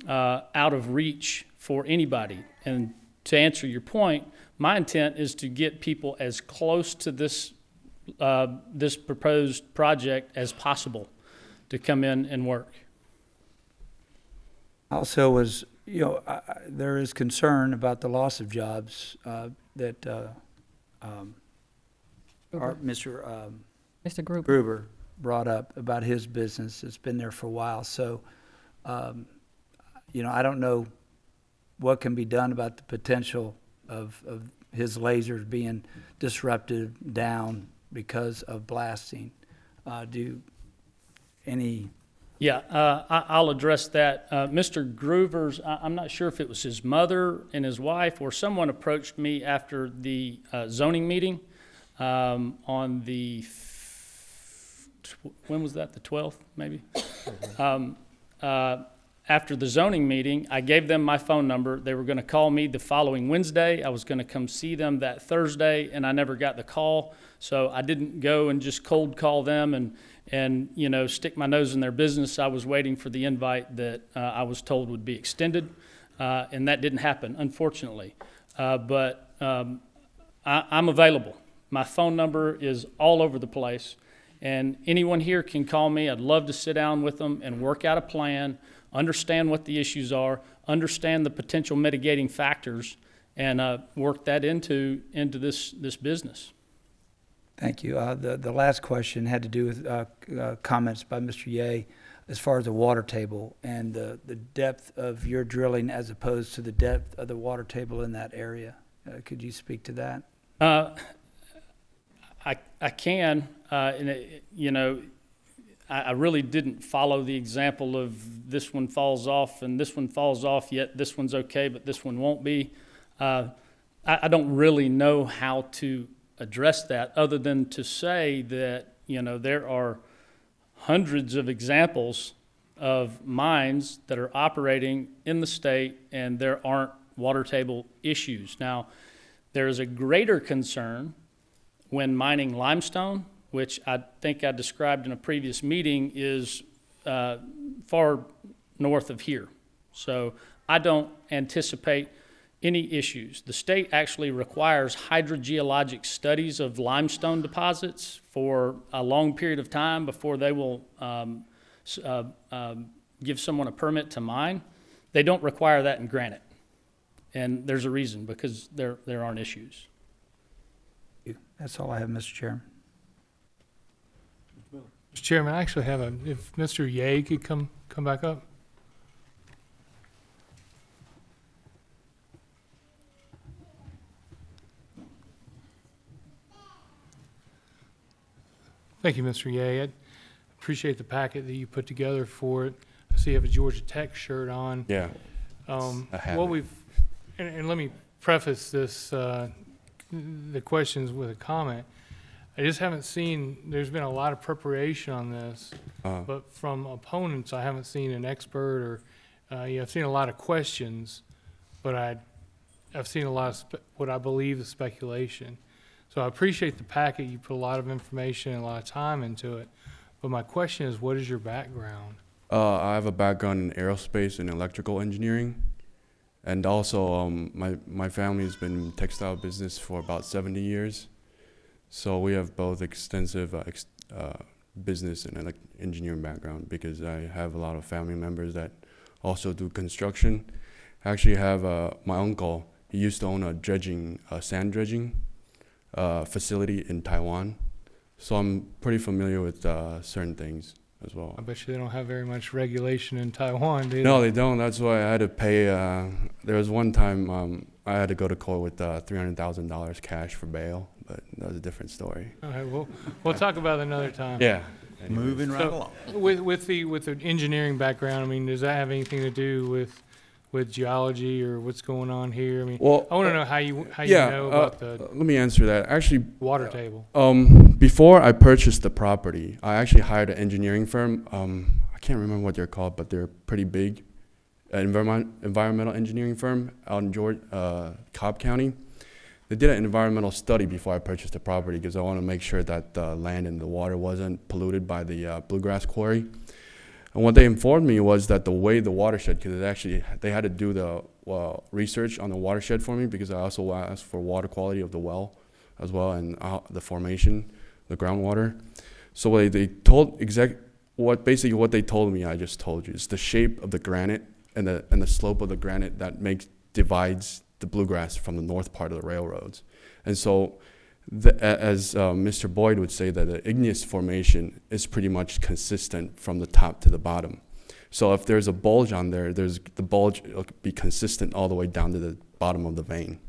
out of reach for anybody. And to answer your point, my intent is to get people as close to this this proposed project as possible to come in and work. Also was, you know, there is concern about the loss of jobs that Mr. Gruber brought up about his business. It's been there for a while. So, you know, I don't know what can be done about the potential of his lasers being disrupted down because of blasting. Yeah, I'll address that. Mr. Groover's, I'm not sure if it was his mother and his wife or someone approached me after the zoning meeting on the, when was that, the 12th maybe? After the zoning meeting, I gave them my phone number. They were going to call me the following Wednesday. I was going to come see them that Thursday, and I never got the call. So I didn't go and just cold call them and you know, stick my nose in their business. I was waiting for the invite that I was told would be extended, and that didn't happen, unfortunately. But I'm available. My phone number is all over the place, and anyone here can call me. I'd love to sit down with them and work out a plan, understand what the issues are, understand the potential mitigating factors, and work that into this business. Thank you. The last question had to do with comments by Mr. Ye as far as the water table and the depth of your drilling as opposed to the depth of the water table in that area. Could you speak to that? I can, you know, I really didn't follow the example of this one falls off and this one falls off, yet this one's okay, but this one won't be. I don't really know how to address that other than to say that, you know, there are hundreds of examples of mines that are operating in the state and there aren't water table issues. Now, there is a greater concern when mining limestone, which I think I described in a previous meeting, is far north of here. So I don't anticipate any issues. The state actually requires hydrogeologic studies of limestone deposits for a long period of time before they will give someone a permit to mine. They don't require that in granite. And there's a reason, because there aren't issues. That's all I have, Mr. Chairman. Mr. Chairman, I actually have if Mr. Ye could come back up. Thank you, Mr. Ye. I appreciate the packet that you put together for it. I see you have a Georgia Tech shirt on. Yeah. What we've, and let me preface this, the questions with a comment. I just haven't seen, there's been a lot of preparation on this, but from opponents, I haven't seen an expert or, I've seen a lot of questions, but I've seen a lot of what I believe is speculation. So I appreciate the packet. You put a lot of information and a lot of time into it. But my question is, what is your background? I have a background in aerospace and electrical engineering. And also, my family has been in textile business for about 70 years. So we have both extensive business and engineering background, because I have a lot of family members that also do construction. I actually have my uncle. He used to own a sand dredging facility in Taiwan. So I'm pretty familiar with certain things as well. I bet you they don't have very much regulation in Taiwan, do they? No, they don't. That's why I had to pay. There was one time I had to go to court with $300,000 cash for bail, but that was a different story. All right, we'll talk about it another time. Yeah. Moving right along. With the engineering background, I mean, does that have anything to do with geology or what's going on here? I mean, well, I want to know how you know about the. Let me answer that. Actually, water table. Before I purchased the property, I actually hired an engineering firm. I can't remember what they're called, but they're pretty big. Environmental engineering firm out in Cobb County. They did an environmental study before I purchased the property, because I want to make sure that the land and the water wasn't polluted by the Bluegrass Quarry. And what they informed me was that the way the watershed, because they had to do the research on the watershed for me, because I also asked for water quality of the well as well, and the formation, the groundwater. So what they told me, I just told you. It's the shape of the granite and the slope of the granite that divides the bluegrass from the north part of the railroads. And so, as Mr. Boyd would say, that the igneous formation is pretty much consistent from the top to the bottom. So if there's a bulge on there, the bulge will be consistent all the way down to the bottom of the vein.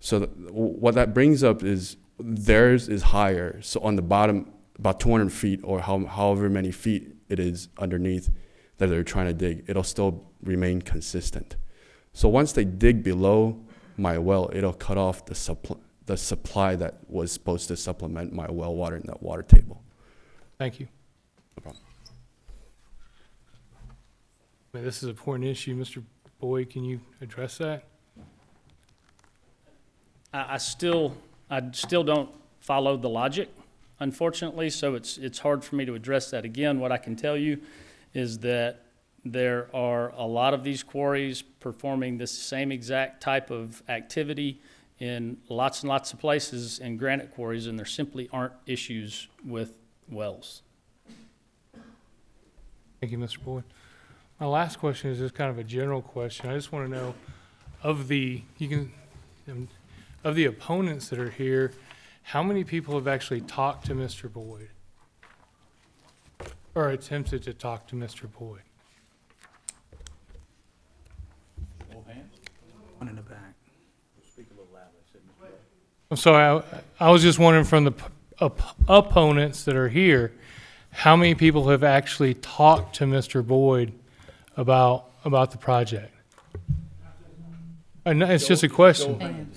So what that brings up is theirs is higher. So on the bottom, about 200 feet or however many feet it is underneath that they're trying to dig, it'll still remain consistent. So once they dig below my well, it'll cut off the supply that was supposed to supplement my well water in that water table. Thank you. No problem. I mean, this is an important issue. Mr. Boyd, can you address that? I still don't follow the logic, unfortunately, so it's hard for me to address that. Again, what I can tell you is that there are a lot of these quarries performing this same exact type of activity in lots and lots of places in granite quarries, and there simply aren't issues with wells. Thank you, Mr. Boyd. My last question is just kind of a general question. I just want to know, of the opponents that are here, how many people have actually talked to Mr. Boyd or attempted to talk to Mr. Boyd? One in the back. I'm sorry, I was just wondering, from the opponents that are here, how many people have actually talked to Mr. Boyd about the project? It's just a question.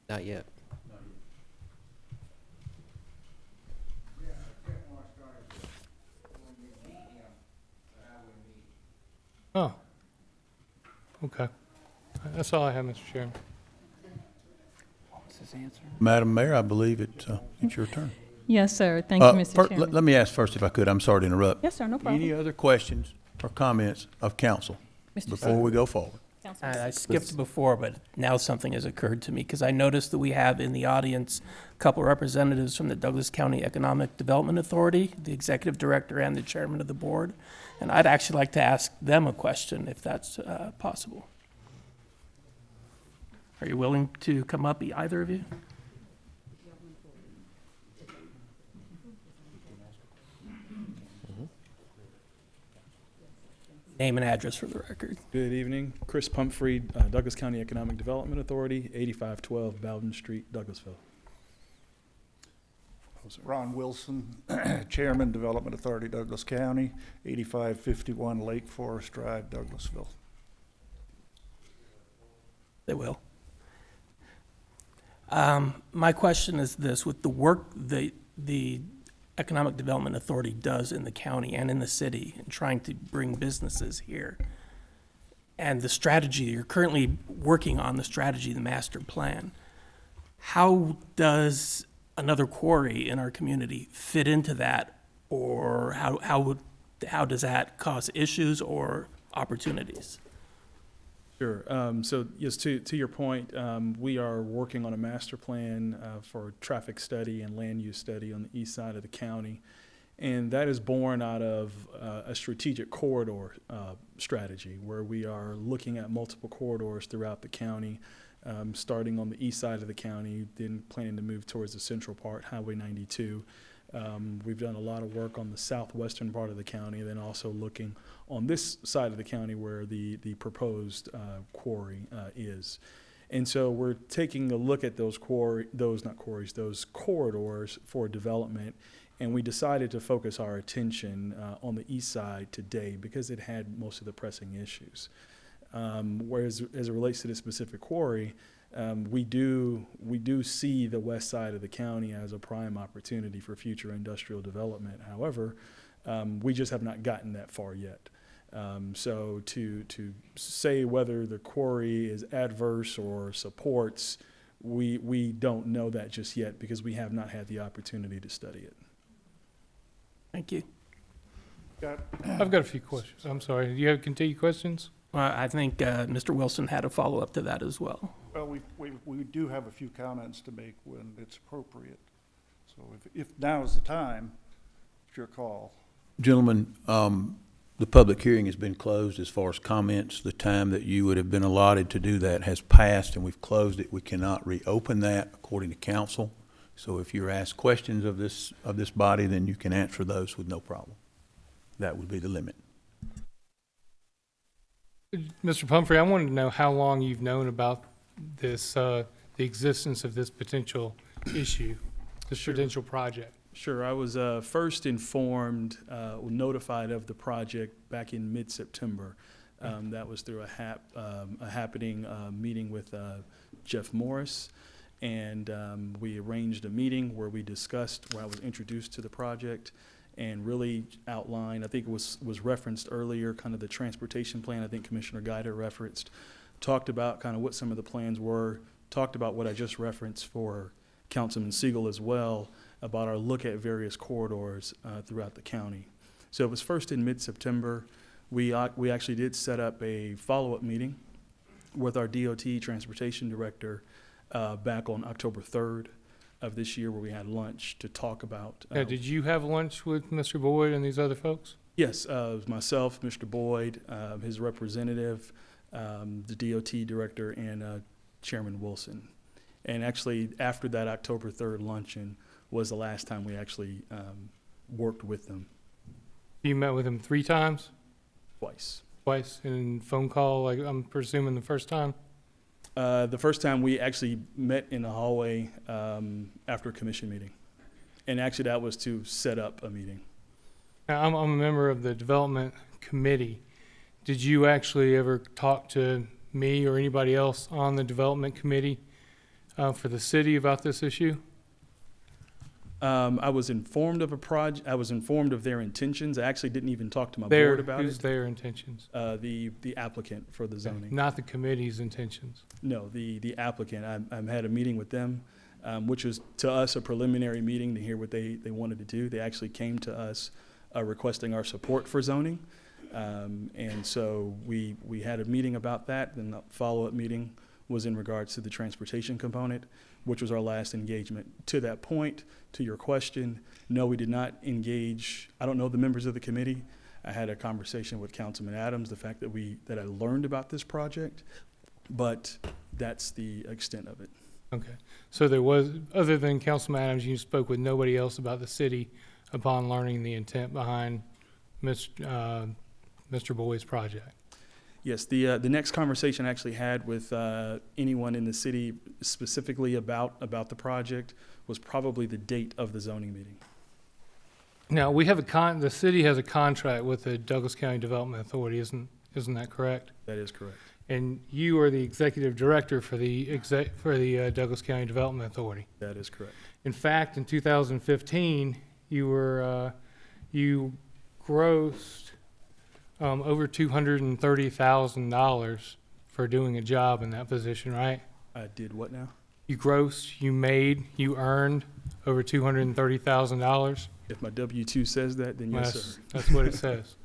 Not yet. Oh. Okay. That's all I have, Mr. Chairman. What was his answer? Madam Mayor, I believe it's your turn. Yes, sir. Thank you, Mr. Chairman. Let me ask first, if I could. I'm sorry to interrupt. Yes, sir. No problem. Any other questions or comments of council before we go forward? I skipped before, but now something has occurred to me, because I noticed that we have in the audience a couple of representatives from the Douglas County Economic Development Authority, the executive director and the chairman of the board, and I'd actually like to ask them a question, if that's possible. Are you willing to come up, either of you? Name and address for the record. Good evening. Chris Pumphrey, Douglas County Economic Development Authority, 8512 Bowden Street, Douglasville. Ron Wilson, Chairman, Development Authority, Douglas County, 8551 Lake Forest Drive, Douglasville. They will. My question is this: with the work the Economic Development Authority does in the county and in the city in trying to bring businesses here, and the strategy you're currently working on, the strategy, the master plan, how does another quarry in our community fit into that, or how does that cause issues or opportunities? Sure. So yes, to your point, we are working on a master plan for traffic study and land use study on the east side of the county. And that is born out of a strategic corridor strategy, where we are looking at multiple corridors throughout the county, starting on the east side of the county, then planning to move towards the central part, Highway 92. We've done a lot of work on the southwestern part of the county, then also looking on this side of the county where the proposed quarry is. And so we're taking a look at those corridors for development, and we decided to focus our attention on the east side today because it had most of the pressing issues. Whereas as it relates to this specific quarry, we do see the west side of the county as a prime opportunity for future industrial development. However, we just have not gotten that far yet. So to say whether the quarry is adverse or supports, we don't know that just yet because we have not had the opportunity to study it. Thank you. I've got a few questions. I'm sorry. Do you have continued questions? I think Mr. Wilson had a follow-up to that as well. Well, we do have a few comments to make when it's appropriate. So if now is the time, it's your call. Gentlemen, the public hearing has been closed as far as comments. The time that you would have been allotted to do that has passed, and we've closed it. We cannot reopen that according to council. So if you're asked questions of this body, then you can answer those with no problem. That would be the limit. Mr. Pumphrey, I wanted to know how long you've known about this, the existence of this potential issue, this potential project. Sure. I was first informed, notified of the project back in mid-September. That was through a happening meeting with Jeff Morris, and we arranged a meeting where we discussed, where I was introduced to the project and really outlined, I think it was referenced earlier, kind of the transportation plan. I think Commissioner Guida referenced, talked about kind of what some of the plans were, talked about what I just referenced for Councilman Siegel as well, about our look at various corridors throughout the county. So it was first in mid-September. We actually did set up a follow-up meeting with our DOT transportation director back on October 3rd of this year, where we had lunch to talk about. Did you have lunch with Mr. Boyd and these other folks? Yes, it was myself, Mr. Boyd, his representative, the DOT director, and Chairman Wilson. And actually, after that October 3rd luncheon was the last time we actually worked with them. You met with him 3 times? Twice. Twice, and phone call, like I'm presuming the first time? The first time we actually met in the hallway after a commission meeting. And actually that was to set up a meeting. Now, I'm a member of the development committee. Did you actually ever talk to me or anybody else on the development committee for the city about this issue? I was informed of I was informed of their intentions. I actually didn't even talk to my board about Who's it. their intentions? The applicant for the zoning. Not the committee's intentions. No, the applicant. I had a meeting with them, which was to us a preliminary meeting to hear what they wanted to do. They actually came to us requesting our support for zoning. And so we had a meeting about that. Then the follow-up meeting was in regards to the transportation component, which was our last engagement. To that point, to your question, no, we did not engage. I don't know the members of the committee. I had a conversation with Councilman Adams, the fact that I learned about this project, but that's the extent of it. Okay. So there was, other than Councilman Adams, you spoke with nobody else about the city upon learning the intent behind Mr. Boyd's project? Yes, the next conversation I actually had with anyone in the city specifically about the project was probably the date of the zoning meeting. Now, we have the city has a contract with the Douglas County Development Authority, isn't that correct? That is correct. And you are the executive director for the Douglas County Development Authority. That is correct. In fact, in 2015, you grossed over $230,000 for doing a job in that position, right? I did what now? You grossed, you earned over $230,000. If my W-2 says that, then yes, sir. That's what it says.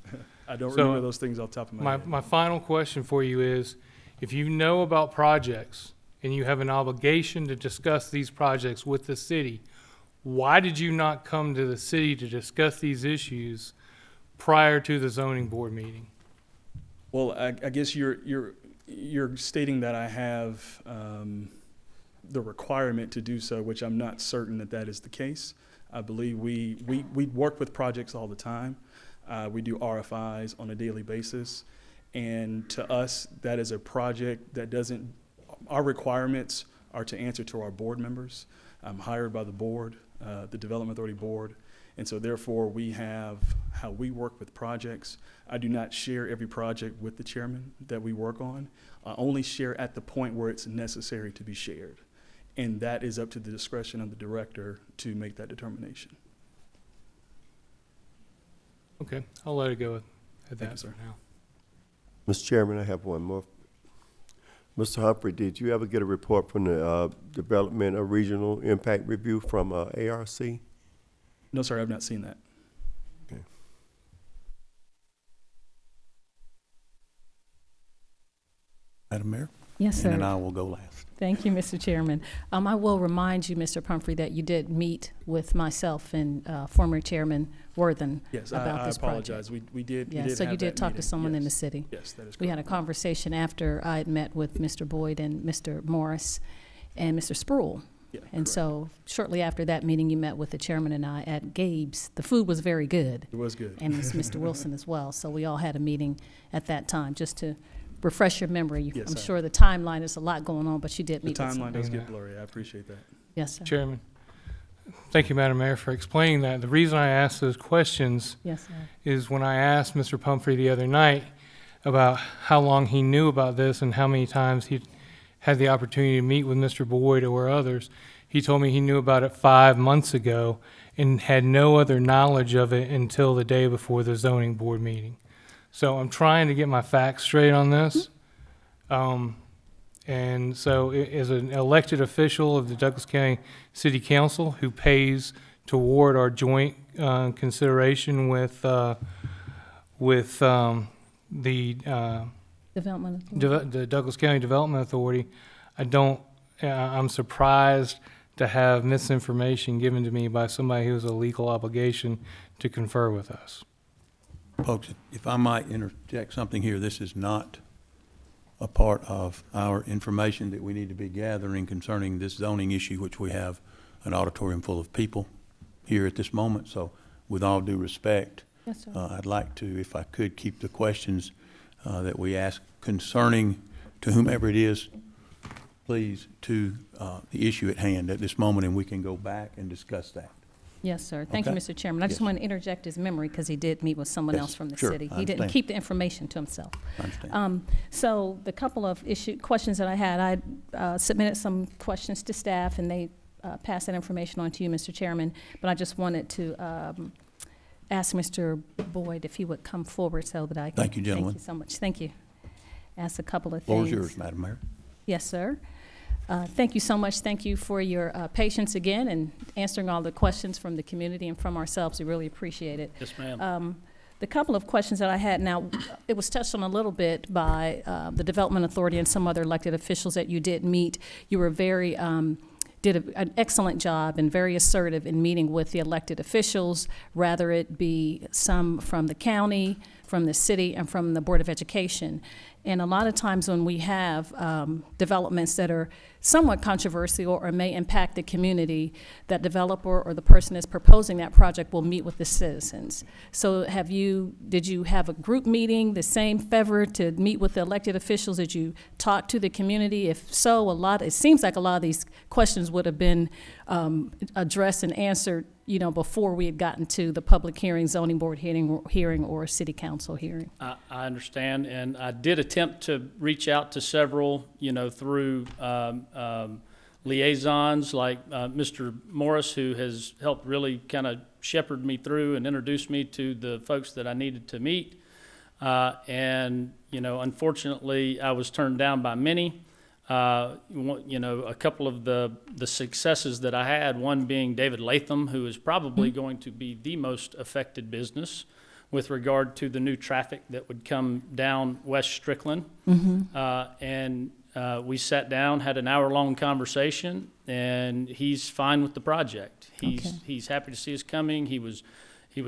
I don't remember those things off the top of my head. My final question for you is, if you know about projects and you have an obligation to discuss these projects with the city, why did you not come to the city to discuss these issues prior to the zoning board meeting? Well, I guess you're stating that I have the requirement to do so, which I'm not certain that is the case. I believe we work with projects all the time. We do RFIs on a daily basis. And to us, that is a project that doesn't, our requirements are to answer to our board members. I'm hired by the board, the Development Authority Board. And so therefore we have how we work with projects. I do not share every project with the chairman that we work on. I only share at the point where it's necessary to be shared. And that is up to the discretion of the director to make that determination. Okay, I'll let it go at Thank that you, sir. for now. Mr. Chairman, I have one more. Mr. Humphrey, did you ever get a report from the Development of Regional Impact Review from ARC? No, sir, I've not seen that. Okay. Madam Mayor? Yes, sir. And then I will go last. Thank you, Mr. Chairman. I will remind you, Mr. Pumphrey, that you did meet with myself and former Chairman Worthen Yes, about I this apologize. project. We did. Yeah, we did so have you did that talk to meeting. someone in the Yes. city. Yes, that is correct. We had a conversation after I had met with Mr. Boyd and Mr. Morris and Mr. Sproul. Yeah, And so shortly after that meeting, you met with the chairman and I at Gabe's. The food was very good. It was good. And it's Mr. Wilson as well. So we all had a meeting at that time, just to refresh your memory. Yes, I'm sir. sure the timeline is a lot going on, but you did The meet with someone. timeline does get blurry. I appreciate that. Yes, sir. Chairman, thank you, Madam Mayor, for explaining that. The reason I asked those questions Yes, sir. is when I asked Mr. Pumphrey the other night about how long he knew about this and how many times he had the opportunity to meet with Mr. Boyd or others, he told me he knew about it 5 months ago and had no other knowledge of it until the day before the zoning board meeting. So I'm trying to get my facts straight on this. And so as an elected official of the Douglas County City Council who pays toward our joint consideration with the Development Authority. the Douglas County Development Authority, I'm surprised to have misinformation given to me by somebody who has a legal obligation to confer with us. Folks, if I might interject something here, this is not a part of our information that we need to be gathering concerning this zoning issue, which we have an auditorium full of people here at this moment. So with all due respect, Yes, sir. I'd like to, if I could, keep the questions that we ask concerning to whomever it is, please, to the issue at hand at this moment, and we can go back and discuss that. Yes, sir. Thank you, Okay. Mr. Chairman. I just Yes. want to interject his memory because he did meet with someone Yes, else from the sure, city. I He didn't understand. keep the information to himself. I understand. So the couple of questions that I had, I submitted some questions to staff, and they passed that information on to you, Mr. Chairman. But I just wanted to ask Mr. Boyd if he would come forward so that I can. Thank you, gentlemen. Thank you so much. Thank you. Ask a couple of Floor things. is yours, Madam Mayor. Yes, sir. Thank you so much. Thank you for your patience again and answering all the questions from the community and from ourselves. We really appreciate it. Yes, ma'am. The couple of questions that I had now, it was touched on a little bit by the Development Authority and some other elected officials that you did meet. You were very, did an excellent job and very assertive in meeting with the elected officials, rather it be some from the county, from the city, and from the Board of Education. And a lot of times when we have developments that are somewhat controversial or may impact the community, that developer or the person that's proposing that project will meet with the citizens. So did you have a group meeting, the same favor to meet with the elected officials? Did you talk to the community? If so, it seems like a lot of these questions would have been addressed and answered, before we had gotten to the public hearing, zoning board hearing or city council hearing. I understand, and I did attempt to reach out to several, through liaisons like Mr. Morris, who has helped really kind of shepherd me through and introduce me to the folks that I needed to meet. Unfortunately, I was turned down by many. A couple of the successes that I had, one being David Latham, who is probably going to be the most affected business with regard to the new traffic that would come down West Strickland. We sat down, had an hour-long conversation, and he's fine with the project. He's happy to see us coming. He was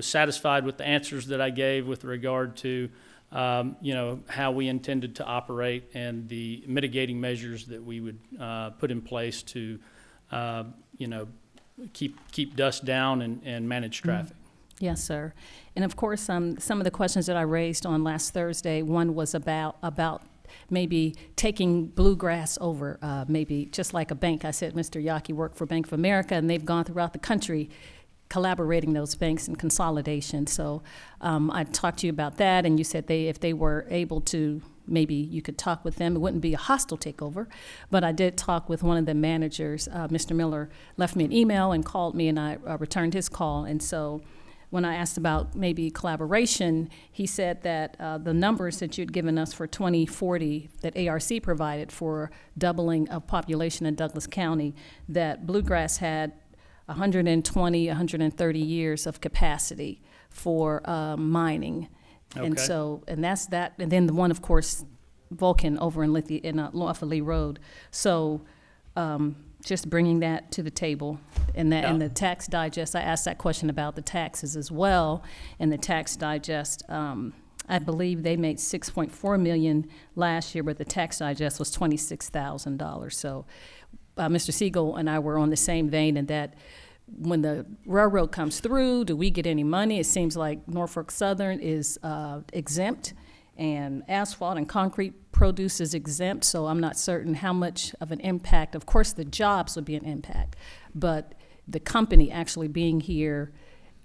satisfied with the answers that I gave with regard to how we intended to operate and the mitigating measures that we would put in place to, keep dust down and manage traffic. Yes, sir. And of course, some of the questions that I raised on last Thursday, one was about maybe taking bluegrass over, maybe just like a bank. I said Mr. Yaki worked for Bank of America, and they've gone throughout the country collaborating those banks and consolidation. So I talked to you about that, and you said if they were able to, maybe you could talk with them. It wouldn't be a hostile takeover, but I did talk with one of the managers. Mr. Miller left me an email and called me, and I returned his call. And so when I asked about maybe collaboration, he said that the numbers that you'd given us for 2040 that ARC provided for doubling of population in Douglas County, that Bluegrass had 120, 130 years of capacity for mining. Okay. And so, and that's that. And then the one, of course, Vulcan over in off of Lee Road. So just bringing that to the table. And and the tax digest, I asked that question about the taxes as well. And the tax digest, I believe they made $6.4 million last year, but the tax digest was $26,000. So Mr. Siegel and I were on the same vein in that when the railroad comes through, do we get any money? It seems like Norfolk Southern is exempt, and asphalt and concrete produce is exempt, so I'm not certain how much of an impact. Of course, the jobs would be an impact, but the company actually being here,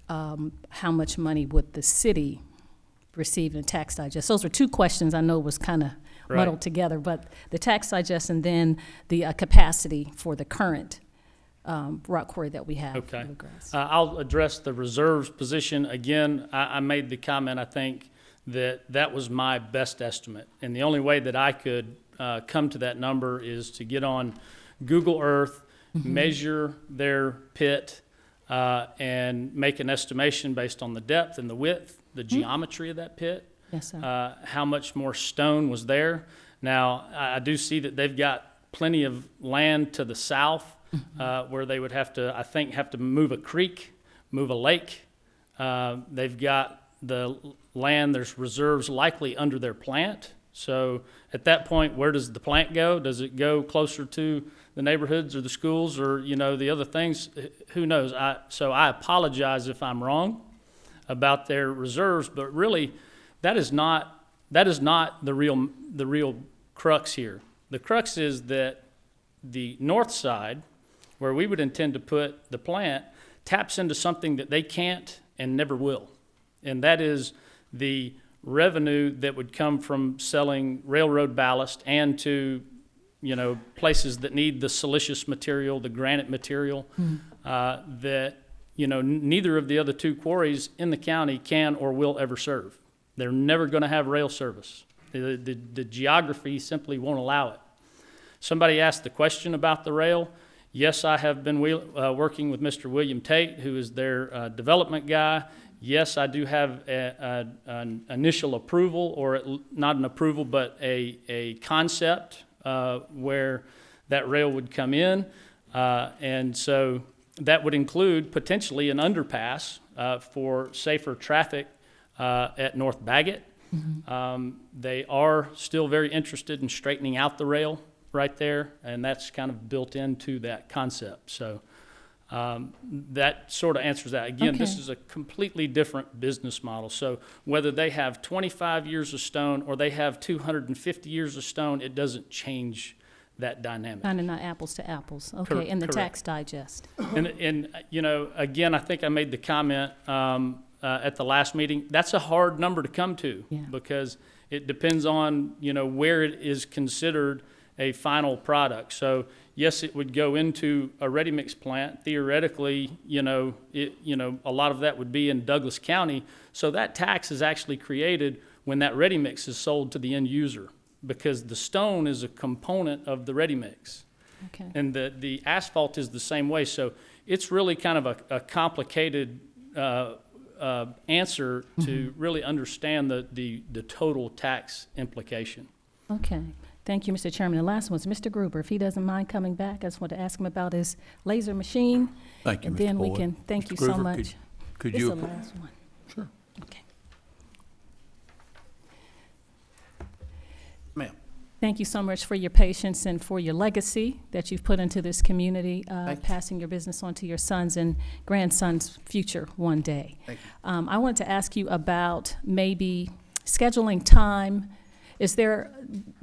how much money would the city receive in tax digest? Those were two questions I know was kind of muddled together, but the tax digest and then the capacity for the current rock quarry that we have. Okay. I'll address the reserves position. Again, I made the comment, I think, that was my best estimate. And the only way that I could come to that number is to get on Google Earth, measure their pit, and make an estimation based on the depth and the width, the geometry of that pit. Yes, sir. How much more stone was there. Now, I do see that they've got plenty of land to the south where they would have to move a creek, move a lake. They've got the land, there's reserves likely under their plant. So at that point, where does the plant go? Does it go closer to the neighborhoods or the schools or, the other things? Who knows? So I apologize if I'm wrong about their reserves, but really, that is not the real crux here. The crux is that the north side, where we would intend to put the plant, taps into something that they can't and never will. And that is the revenue that would come from selling railroad ballast and to, places that need the silicious material, the granite material, that, neither of the other two quarries in the county can or will ever serve. They're never going to have rail service. The geography simply won't allow it. Somebody asked the question about the rail. Yes, I have been working with Mr. William Tate, who is their development guy. Yes, I do have an initial approval, or not an approval, but a concept where that rail would come in. And so that would include potentially an underpass for safer traffic at North Baggett. They are still very interested in straightening out the rail right there, and that's kind of built into that concept. So that sort of answers that. Again, this is a completely different business model. So whether they have 25 years of stone or they have 250 years of stone, it doesn't change that dynamic. Kind of not apples to apples. Okay, in the tax digest. And again, I think I made the comment at the last meeting, that's a hard number to come to because it depends on, where it is considered a final product. So yes, it would go into a ready mix plant. Theoretically, a lot of that would be in Douglas County. So that tax is actually created when that ready mix is sold to the end user, because the stone is a component of the ready mix. Okay. And the asphalt is the same way. So it's really kind of a complicated answer to really understand the total tax implication. Okay. Thank you, Mr. Chairman. The last one's Mr. Gruber. If he doesn't mind coming back, I just want to ask him about his laser machine. Thank you, and Mr. then Boyd. we can, thank Mr. you Gruber, so much. Could This you? is the last one. Sure. Okay. Ma'am. Thank you so much for your patience and for your legacy that you've put into this community, passing your business on to your sons and grandsons' future one day. Thank you. I wanted to ask you about maybe scheduling time.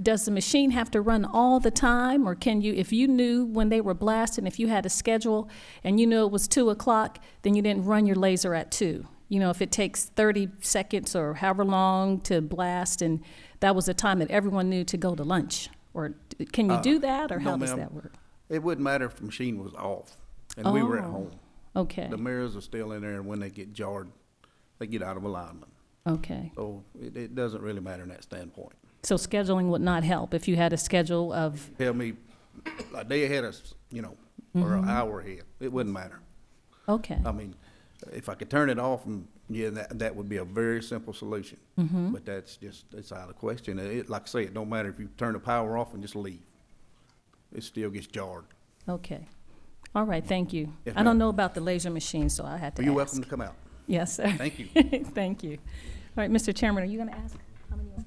Does the machine have to run all the time, or can you, if you knew when they were blasting, if you had a schedule and you knew it was 2 o'clock, then you didn't run your laser at 2? If it takes 30 seconds or however long to blast, and that was the time that everyone knew to go to lunch, or can you do that, or how does that work? It wouldn't matter if the machine was off and we were at home. Okay. The mirrors are still in there, and when they get jarred, they get out of alignment. Okay. So it doesn't really matter in that standpoint. So scheduling would not help if you had a schedule of. Tell me a day ahead of, or an hour ahead. It wouldn't matter. Okay. I mean, if I could turn it off, and that would be a very simple solution. But that's it's out of the question. Like I say, it don't matter if you turn the power off and just leave. It still gets jarred. Okay. All right. Thank you. Yes, I don't ma'am. know about the laser machine, so I had to Well, you're ask. welcome to come out. Yes, sir. Thank you. Thank you. All right, Mr. Chairman, are you going to ask how many are for?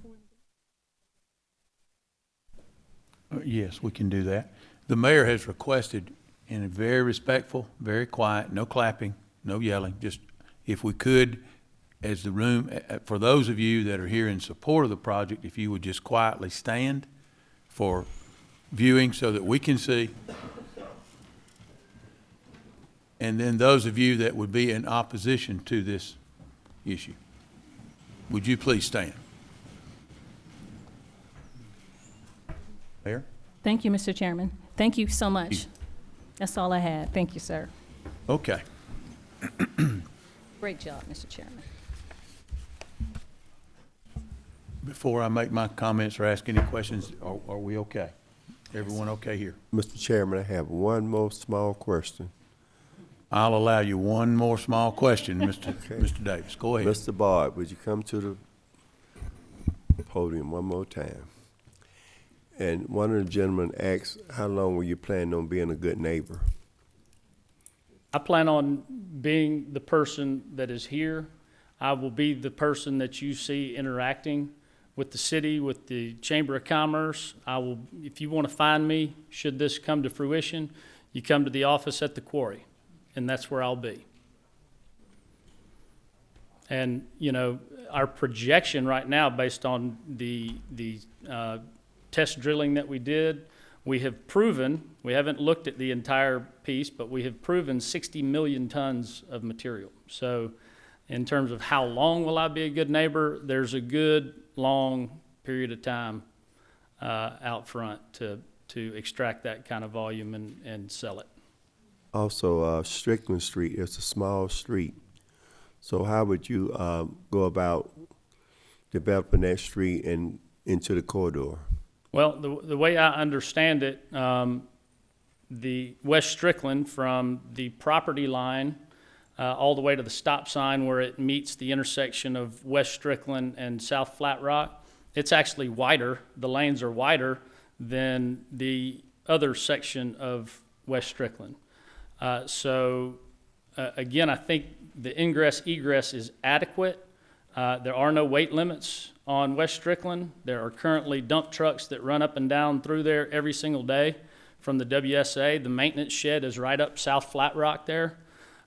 Yes, we can do that. The mayor has requested, in a very respectful, very quiet, no clapping, no yelling, just if we could, as the room, for those of you that are here in support of the project, if you would just quietly stand for viewing so that we can see. And then those of you that would be in opposition to this issue, would you please stand? Mayor? Thank you, Mr. Chairman. Thank you so much. That's all I had. Thank you, sir. Okay. Great job, Mr. Chairman. Before I make my comments or ask any questions, are we okay? Everyone okay here? Mr. Chairman, I have one more small question. I'll allow you one more small question, Mr. Davis. Go ahead. Mr. Boyd, would you come to the podium one more time? And one of the gentlemen asked, how long were you planning on being a good neighbor? I plan on being the person that is here. I will be the person that you see interacting with the city, with the Chamber of Commerce. If you want to find me, should this come to fruition, you come to the office at the quarry, and that's where I'll be. And, our projection right now, based on the test drilling that we did, we have proven We haven't looked at the entire piece, but we have proven 60 million tons of material. So in terms of how long will I be a good neighbor, there's a good long period of time out front to extract that kind of volume and sell it. Also, Strickland Street is a small street. So how would you go about developing that street and into the corridor? Well, the way I understand it, the West Strickland from the property line all the way to the stop sign where it meets the intersection of West Strickland and South Flat Rock, it's actually wider. The lanes are wider than the other section of West Strickland. Again, I think the ingress egress is adequate. There are no weight limits on West Strickland. There are currently dump trucks that run up and down through there every single day from the WSA. The maintenance shed is right up South Flat Rock there.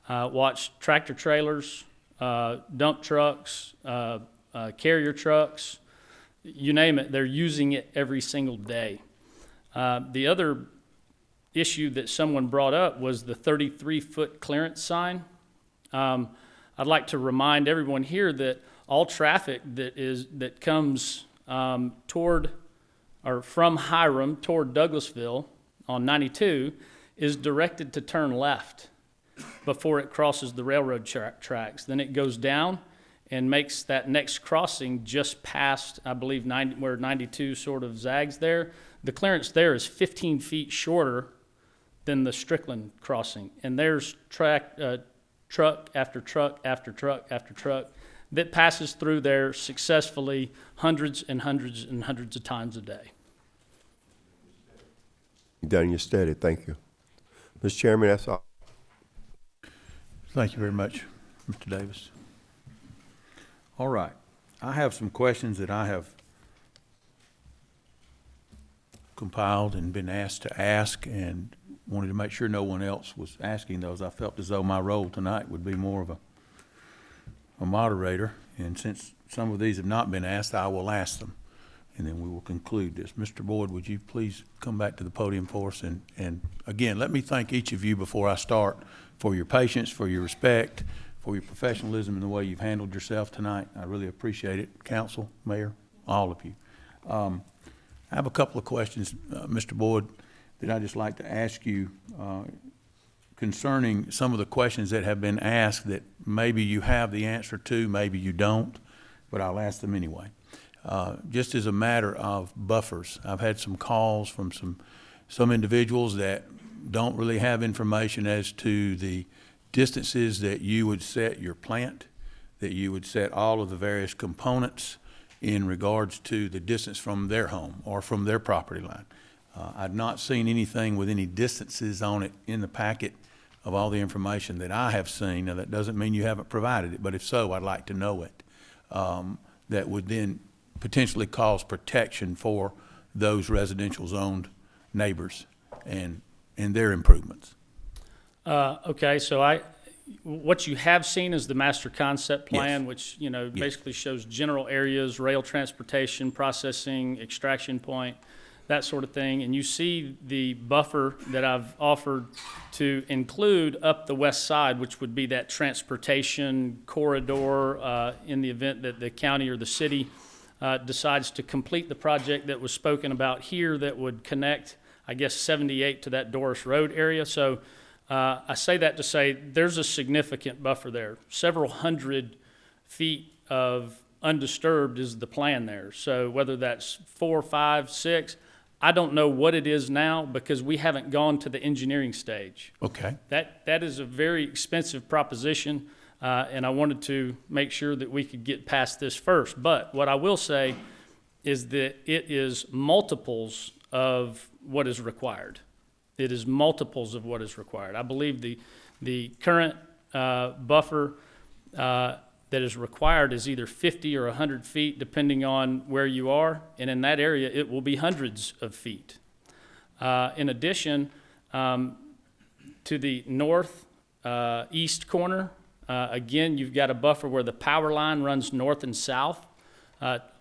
Watch tractor trailers, dump trucks, carrier trucks, you name it, they're using it every single day. The other issue that someone brought up was the 33-foot clearance sign. I'd like to remind everyone here that all traffic that comes toward or from Hiram toward Douglasville on 92 is directed to turn left before it crosses the railroad tracks. Then it goes down and makes that next crossing just past, I believe, where 92 sort of zags there. The clearance there is 15 feet shorter than the Strickland crossing. And there's truck after truck after truck after truck that passes through there successfully hundreds and hundreds and hundreds of times a day. You've done your study. Thank you. Mr. Chairman, that's all. Thank you very much, Mr. Davis. All right. I have some questions that I have compiled and been asked to ask, and wanted to make sure no one else was asking those. I felt as though my role tonight would be more of a moderator, and since some of these have not been asked, I will ask them, and then we will conclude this. Mr. Boyd, would you please come back to the podium for us? And again, let me thank each of you before I start for your patience, for your respect, for your professionalism and the way you've handled yourself tonight. I really appreciate it. Council, Mayor, all of you. I have a couple of questions, Mr. Boyd, that I'd just like to ask you concerning some of the questions that have been asked that maybe you have the answer to, maybe you don't, but I'll ask them anyway. Just as a matter of buffers, I've had some calls from some individuals that don't really have information as to the distances that you would set your plant, that you would set all of the various components in regards to the distance from their home or from their property line. I've not seen anything with any distances on it in the packet of all the information that I have seen. Now, that doesn't mean you haven't provided it, but if so, I'd like to know it. That would then potentially cause protection for those residential zoned neighbors and their improvements. Okay, so what you have seen is the master concept plan, Yes. which basically shows general areas, rail transportation, processing, extraction point, that sort of thing. And you see the buffer that I've offered to include up the west side, which would be that transportation corridor in the event that the county or the city decides to complete the project that was spoken about here that would connect, I guess, 78 to that Doris Road area. So I say that to say there's a significant buffer there. Several hundred feet of undisturbed is the plan there. So whether that's 4, 5, 6, I don't know what it is now because we haven't gone to the engineering stage. Okay. That is a very expensive proposition, and I wanted to make sure that we could get past this first. But what I will say is that it is multiples of what is required. It is multiples of what is required. I believe the current buffer that is required is either 50 or 100 feet, depending on where you are. And in that area, it will be hundreds of feet. In addition, to the north east corner, again, you've got a buffer where the power line runs north and south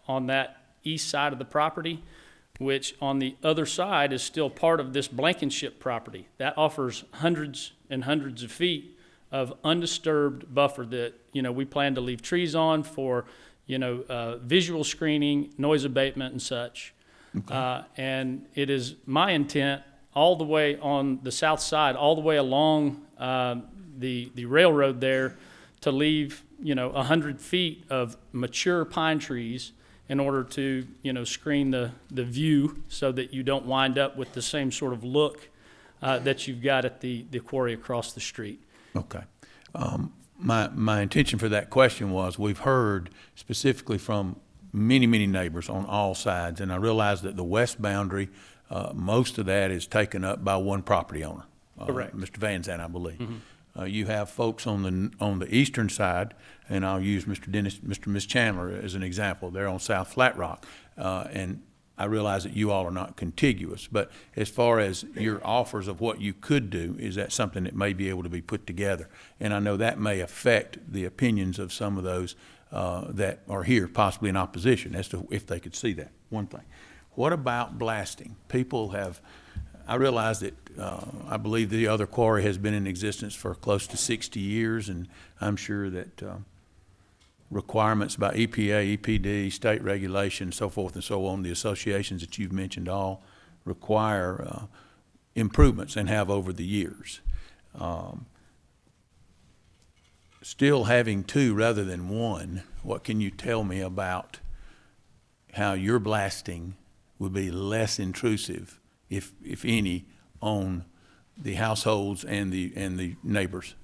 on that east side of the property. which on the other side is still part of this Blankenship property. That offers hundreds and hundreds of feet of undisturbed buffer that, we plan to leave trees on for, visual screening, noise abatement and such. Okay. And it is my intent all the way on the south side, all the way along the railroad there, to leave 100 feet of mature pine trees in order to screen the view, so that you don't wind up with the same sort of look that you've got at the quarry across the street. Okay. My intention for that question was, we've heard specifically from many neighbors on all sides, and I realize that the west boundary, most of that is taken up by one property owner. Correct. Mr. Van Zandt, I believe. Mm-hmm. You have folks on the eastern side, and I'll use Mr. and Ms. Chandler as an example. They're on South Flat Rock, and I realize that you all are not contiguous. But as far as your offers of what you could do, is that something that may be able to be put together? And I know that may affect the opinions of some of those that are here, possibly in opposition, as to if they could see that. One thing. What about blasting? People have. I realize that I believe the other quarry has been in existence for close to 60 years, and I'm sure that requirements by EPA, EPD, state regulation, so forth and so on, the associations that you've mentioned all require improvements and have over the years. Still having two rather than one, what can you tell me about how your blasting would be less intrusive, if any, on the households and the neighbors?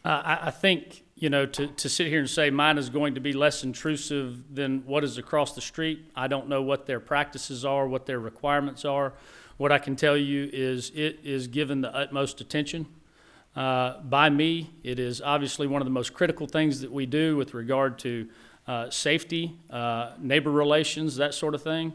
I think, to sit here and say mine is going to be less intrusive than what is across the street, I don't know what their practices are, what their requirements are. What I can tell you is it is given the utmost attention by me. It is obviously one of the most critical things that we do with regard to safety, neighbor relations, that sort of thing.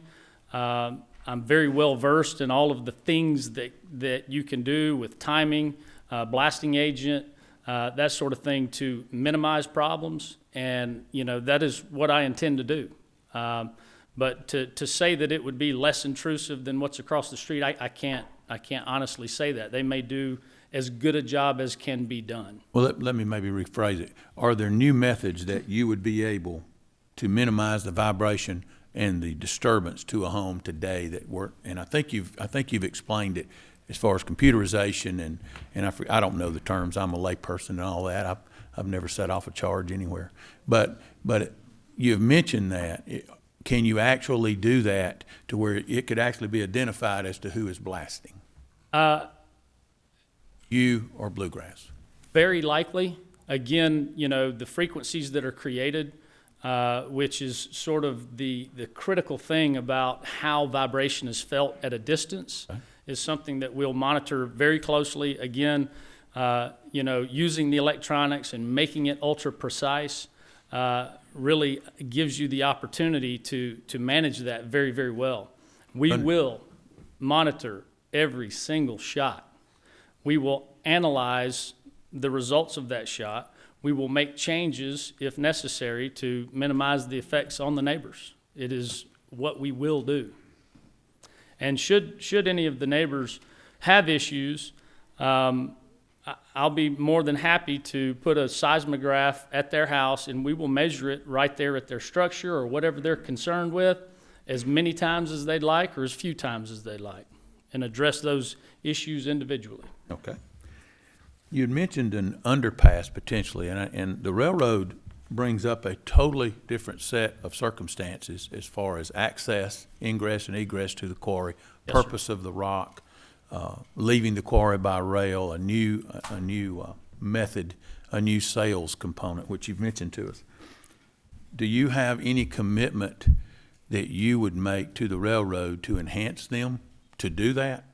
I'm very well versed in all of the things that you can do with timing, blasting agent, that sort of thing, to minimize problems, and that is what I intend to do. But to say that it would be less intrusive than what's across the street, I can't honestly say that. They may do as good a job as can be done. Well, let me maybe rephrase it. Are there new methods that you would be able to minimize the vibration and the disturbance to a home today that work? And I think you've explained it as far as computerization and I don't know the terms. I'm a layperson and all that. I've never set off a charge anywhere. But you've mentioned that. Can you actually do that to where it could actually be identified as to who is blasting? You or bluegrass? Very likely. Again, the frequencies that are created, which is sort of the critical thing about how vibration is felt at a distance, is something that we'll monitor very closely. Again, using the electronics and making it ultra precise really gives you the opportunity to manage that very, very well. We will monitor every single shot. We will analyze the results of that shot. We will make changes if necessary to minimize the effects on the neighbors. It is what we will do. And should any of the neighbors have issues, I'll be more than happy to put a seismograph at their house, and we will measure it right there at their structure or whatever they're concerned with, as many times as they'd like or as few times as they'd like, and address those issues individually. Okay. You'd mentioned an underpass potentially, and the railroad brings up a totally different set of circumstances as far as access, ingress and egress to the quarry, purpose of the rock, leaving the quarry by rail, a new method, a new sales component, which you've mentioned to us. Do you have any commitment that you would make to the railroad to enhance them to do that?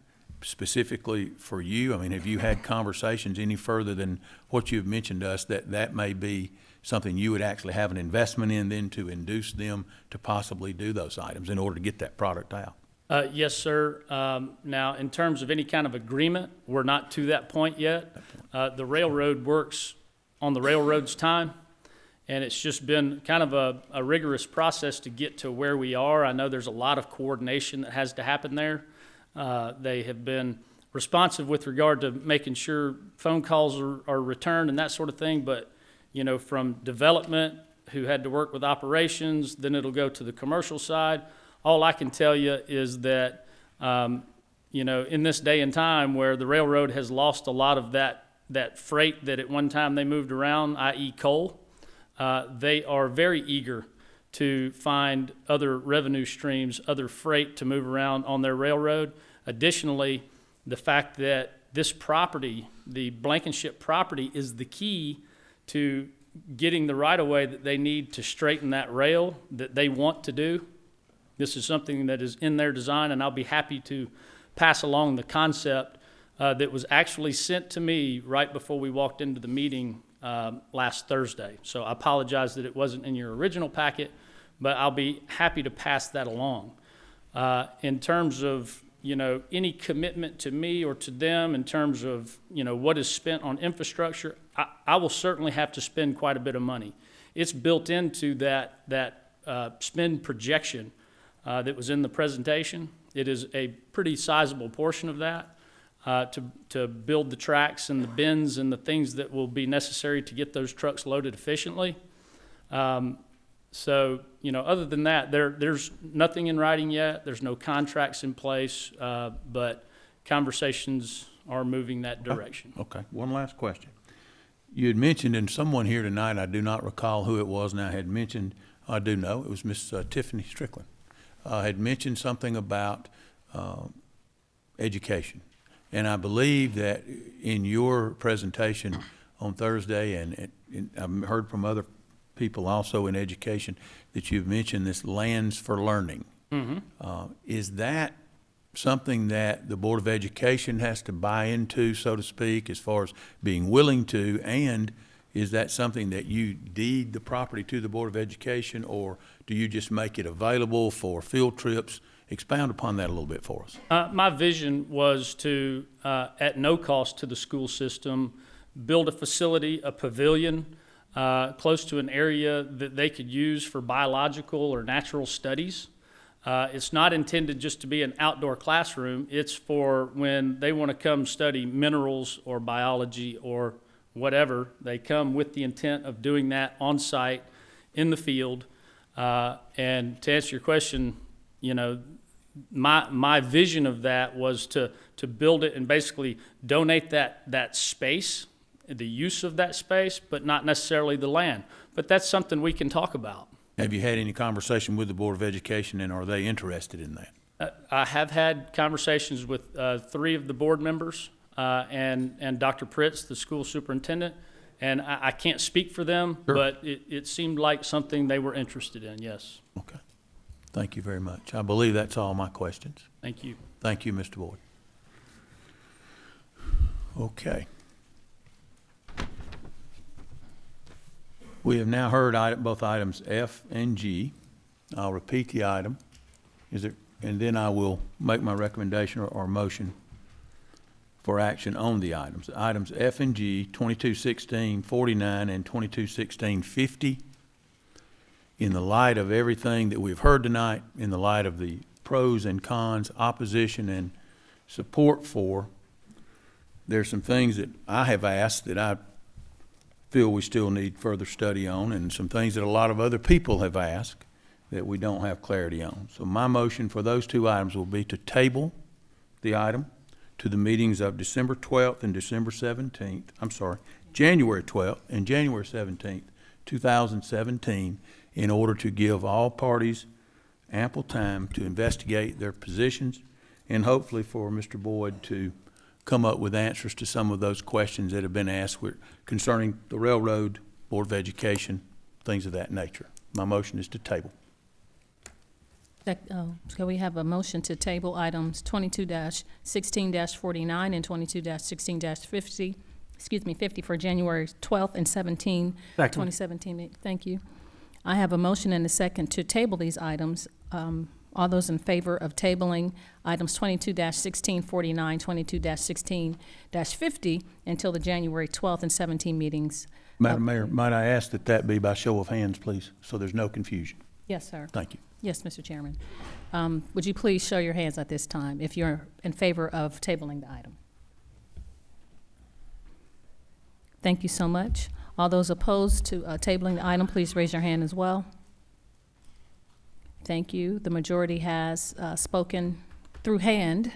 Specifically for you? I mean, have you had conversations any further than what you've mentioned to us that may be something you would actually have an investment in then to induce them to possibly do those items in order to get that product out? Yes, sir. Now, in terms of any kind of agreement, we're not to that point yet. The railroad works on the railroad's time, And it's just been kind of a rigorous process to get to where we are. I know there's a lot of coordination that has to happen there. They have been responsive with regard to making sure phone calls are returned and that sort of thing. But, you know, from development, who had to work with operations, then it'll go to the commercial side. All I can tell you is that, you know, in this day and time where the railroad has lost a lot of that freight that at one time they moved around, i.e. coal, they are very eager to find other revenue streams, other freight to move around on their railroad. Additionally, the fact that this property, the Blankenship property, is the key to getting the right-of-way that they need to straighten that rail that they want to do. This is something that is in their design, and I'll be happy to pass along the concept that was actually sent to me right before we walked into the meeting last Thursday. So I apologize that it wasn't in your original packet, but I'll be happy to pass that along. In terms of, you know, any commitment to me or to them in terms of, you know, what is spent on infrastructure, I will certainly have to spend quite a bit of money. It's built into that spend projection that was in the presentation. It is a pretty sizable portion of that to build the tracks and the bins and the things that will be necessary to get those trucks loaded efficiently. So, you know, other than that, there's nothing in writing yet. There's no contracts in place, but conversations are moving that direction. Okay, one last question. You had mentioned, and someone here tonight, I do not recall who it was, now had mentioned, I do know, it was Miss Tiffany Strickland, had mentioned something about education. And I believe that in your presentation on Thursday, and I've heard from other people also in education, that you've mentioned this Lands for Learning. Mm-hmm. Is that something that the Board of Education has to buy into, so to speak, as far as being willing to, and is that something that you deed the property to the Board of Education, or do you just make it available for field trips? Expound upon that a little bit for us. My vision was to, at no cost to the school system, build a facility, a pavilion, close to an area that they could use for biological or natural studies. It's not intended just to be an outdoor classroom. It's for when they want to come study minerals or biology or whatever, they come with the intent of doing that on site in the field. And to answer your question, you know, my vision of that was to build it and basically donate that space, the use of that space, but not necessarily the land. But that's something we can talk about. Have you had any conversation with the Board of Education, and are they interested in that? I have had conversations with 3 of the board members and Dr. Pritz, the school superintendent, and I can't speak for them, sure, but it seemed like something they were interested in, yes. Okay. Thank you very much. I believe that's all my questions. Thank you. Thank you, Mr. Boyd. Okay. We have now heard both items F and G. I'll repeat the item. And then I will make my recommendation or motion for action on the items. Items F and G, 2216-49 and 2216-50. In the light of everything that we've heard tonight, in the light of the pros and cons, opposition and support for, there's some things that I have asked that I feel we still need further study on, and some things that a lot of other people have asked that we don't have clarity on. So my motion for those 2 items will be to table the item to the meetings of December 12th and December 17th, January 12th and January 17th, 2017, in order to give all parties ample time to investigate their positions and hopefully for Mr. Boyd to come up with answers to some of those questions that have been asked concerning the railroad, Board of Education, things of that nature. My motion is to table. So we have a motion to table items 22-16-49 and 22-16-50, 50 for January 12th and 2017. Thank you. I have a motion and a second to table these items. All those in favor of tabling items 22-1649, 22-16-50 until the January 12th and 17 meetings? Madam Mayor, might I ask that that be by show of hands, please, so there's no confusion? Yes, sir. Thank you. Yes, Mr. Chairman. Would you please show your hands at this time if you're in favor of tabling the item? Thank you so much. All those opposed to tabling the item, please raise your hand as well. Thank you. The majority has spoken through hand,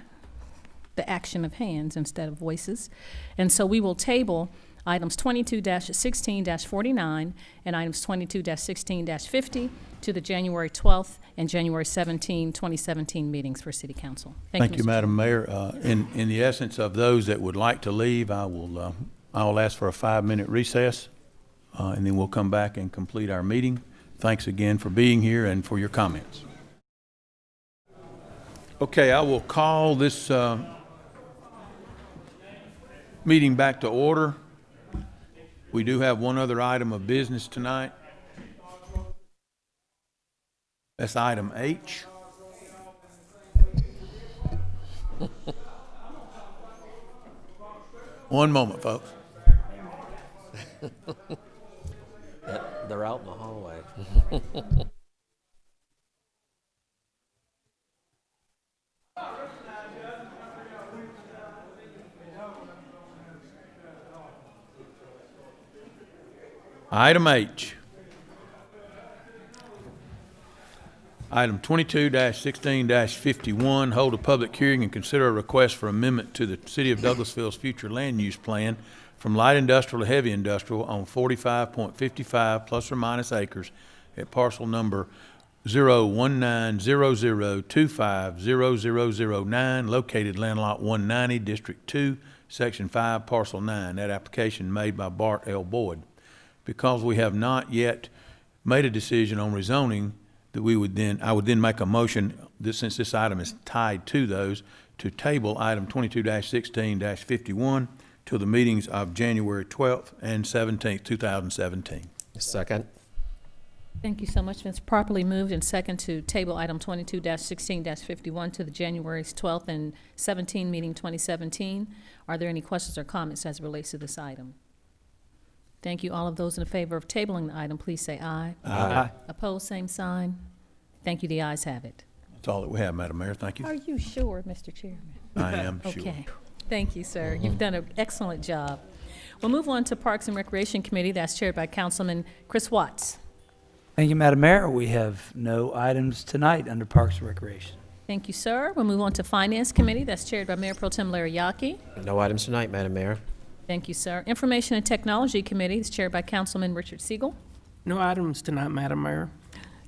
the action of hands instead of voices. And so we will table items 22-16-49 and items 22-16-50 to the January 12th and January 17, 2017 meetings for City Council. Thank you, Mr. Madam Mayor. In the essence of those that would like to leave, I will ask for a 5-minute recess, and then we'll come back and complete our meeting. Thanks again for being here and for your comments. Okay, I will call this meeting back to order. We do have one other item of business tonight. That's item H. One moment, folks. They're out in the hallway. Item H. Item 22-16-51, hold a public hearing and consider a request for amendment to the City of Douglasville's future land use plan from light industrial to heavy industrial on 45.55 plus or minus acres at parcel number 01900250009, located land lot 190, District 2, Section 5, Parcel 9. That application made by Bart L. Boyd. Because we have not yet made a decision on rezoning, that I would then make a motion, since this item is tied to those, to table item 22-16-51 till the meetings of January 12th and 17th, 2017. Second. Thank you so much. It's properly moved and second to table item 22-16-51 to the January 12th and 17 meeting 2017. Are there any questions or comments as it relates to this item? Thank you. All of those in favor of tabling the item, please say aye. Aye. Opposed, same sign. Thank you. The ayes have it. That's all that we have, Madam Mayor. Thank you. Are you sure, Mr. Chairman? I am sure. Okay. Thank you, sir. You've done an excellent job. We'll move on to Parks and Recreation Committee. That's chaired by Councilman Chris Watts. Thank you, Madam Mayor. We have no items tonight under Parks and Recreation. Thank you, sir. We'll move on to Finance Committee. That's chaired by Mayor Pro Tem Larry Yockey. No items tonight, Madam Mayor. Thank you, sir. Information and Technology Committee is chaired by Councilman Richard Siegel. No items tonight, Madam Mayor.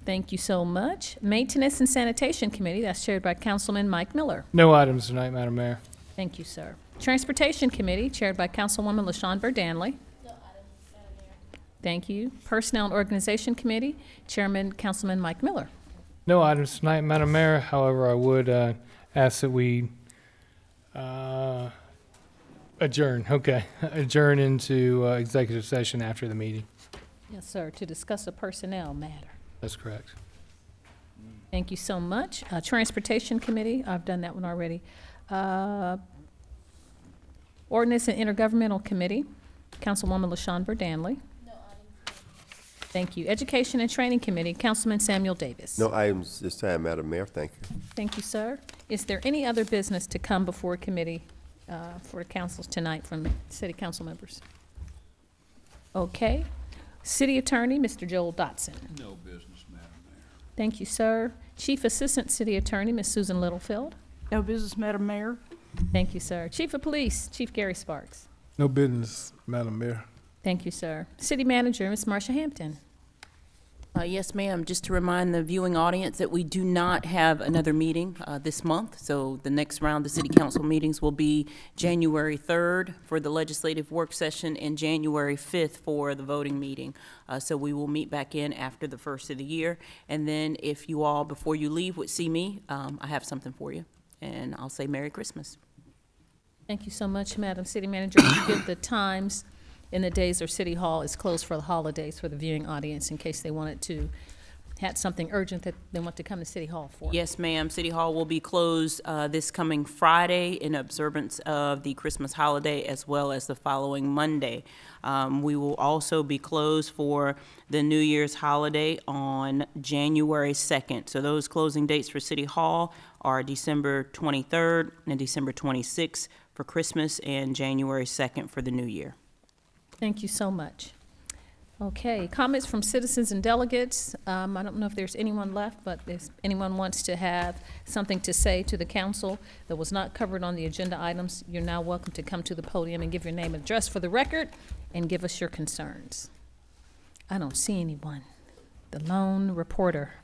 Thank you so much. Maintenance and Sanitation Committee, that's chaired by Councilman Mike Miller. No items tonight, Madam Mayor. Thank you, sir. Transportation Committee, chaired by Councilwoman LaShawn Verdanley. No items, Madam Mayor. Thank you. Personnel and Organization Committee, Chairman Councilman Mike Miller. No items tonight, Madam Mayor. However, I would ask that we adjourn. Okay. Adjourn into executive session after the meeting. Yes, sir, to discuss a personnel matter. That's correct. Thank you so much. Transportation Committee, I've done that one already. Ordinance and Intergovernmental Committee, Councilwoman LaShawn Verdanley. No items. Thank you. Education and Training Committee, Councilman Samuel Davis. No items this time, Madam Mayor. Thank you. Thank you, sir. Is there any other business to come before committee for councils tonight from city council members? Okay. City Attorney, Mr. Joel Dotson. No business, Madam Mayor. Thank you, sir. Chief Assistant City Attorney, Ms. Susan Littlefield. No business, Madam Mayor. Thank you, sir. Chief of Police, Chief Gary Sparks. No business, Madam Mayor. Thank you, sir. City Manager, Ms. Marsha Hampton. Yes, ma'am. Just to remind the viewing audience that we do not have another meeting this month. So the next round of city council meetings will be January 3rd for the legislative work session and January 5th for the voting meeting. So we will meet back in after the first of the year. And then if you all, before you leave, would see me, I have something for you. And I'll say Merry Christmas. Thank you so much, Madam City Manager. Would you give the times in the days or City Hall is closed for the holidays for the viewing audience in case they wanted to had something urgent that they want to come to City Hall for. Yes, ma'am. City Hall will be closed this coming Friday in observance of the Christmas holiday, as well as the following Monday. We will also be closed for the New Year's holiday on January 2nd. So those closing dates for City Hall are December 23rd and December 26th for Christmas, and January 2nd for the New Year. Thank you so much. Okay, comments from citizens and delegates. I don't know if there's anyone left, but if anyone wants to have something to say to the council that was not covered on the agenda items, you're now welcome to come to the podium and give your name and address for the record and give us your concerns. I don't see anyone. The lone reporter.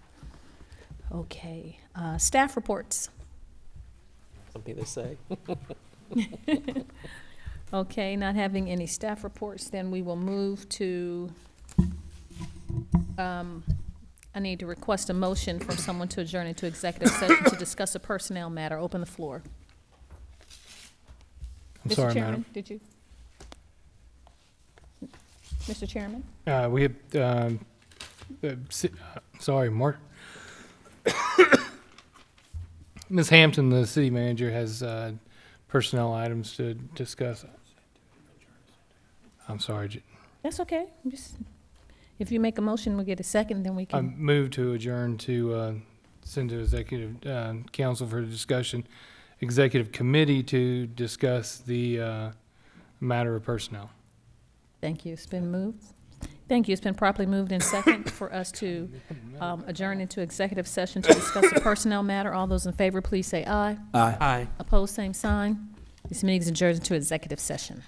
Okay, staff reports. Something to say. Okay, not having any staff reports, then we will move to, I need to request a motion from someone to adjourn into executive session to discuss a personnel matter. Open the floor. I'm Mr. sorry, Chairman, Madam. did you? Mr. Chairman? We have, sorry, Mark. Ms. Hampton, the city manager, has personnel items to discuss. I'm sorry. That's okay. Just, if you make a motion, we'll get a second, then we I can. move to adjourn to send to executive council for discussion, executive committee to discuss the matter of personnel. Thank you. It's been moved. Thank you. It's been properly moved in second for us to adjourn into executive session to discuss a personnel matter. All those in favor, please say aye. Aye. Opposed, same sign. This meeting is adjourned into executive session.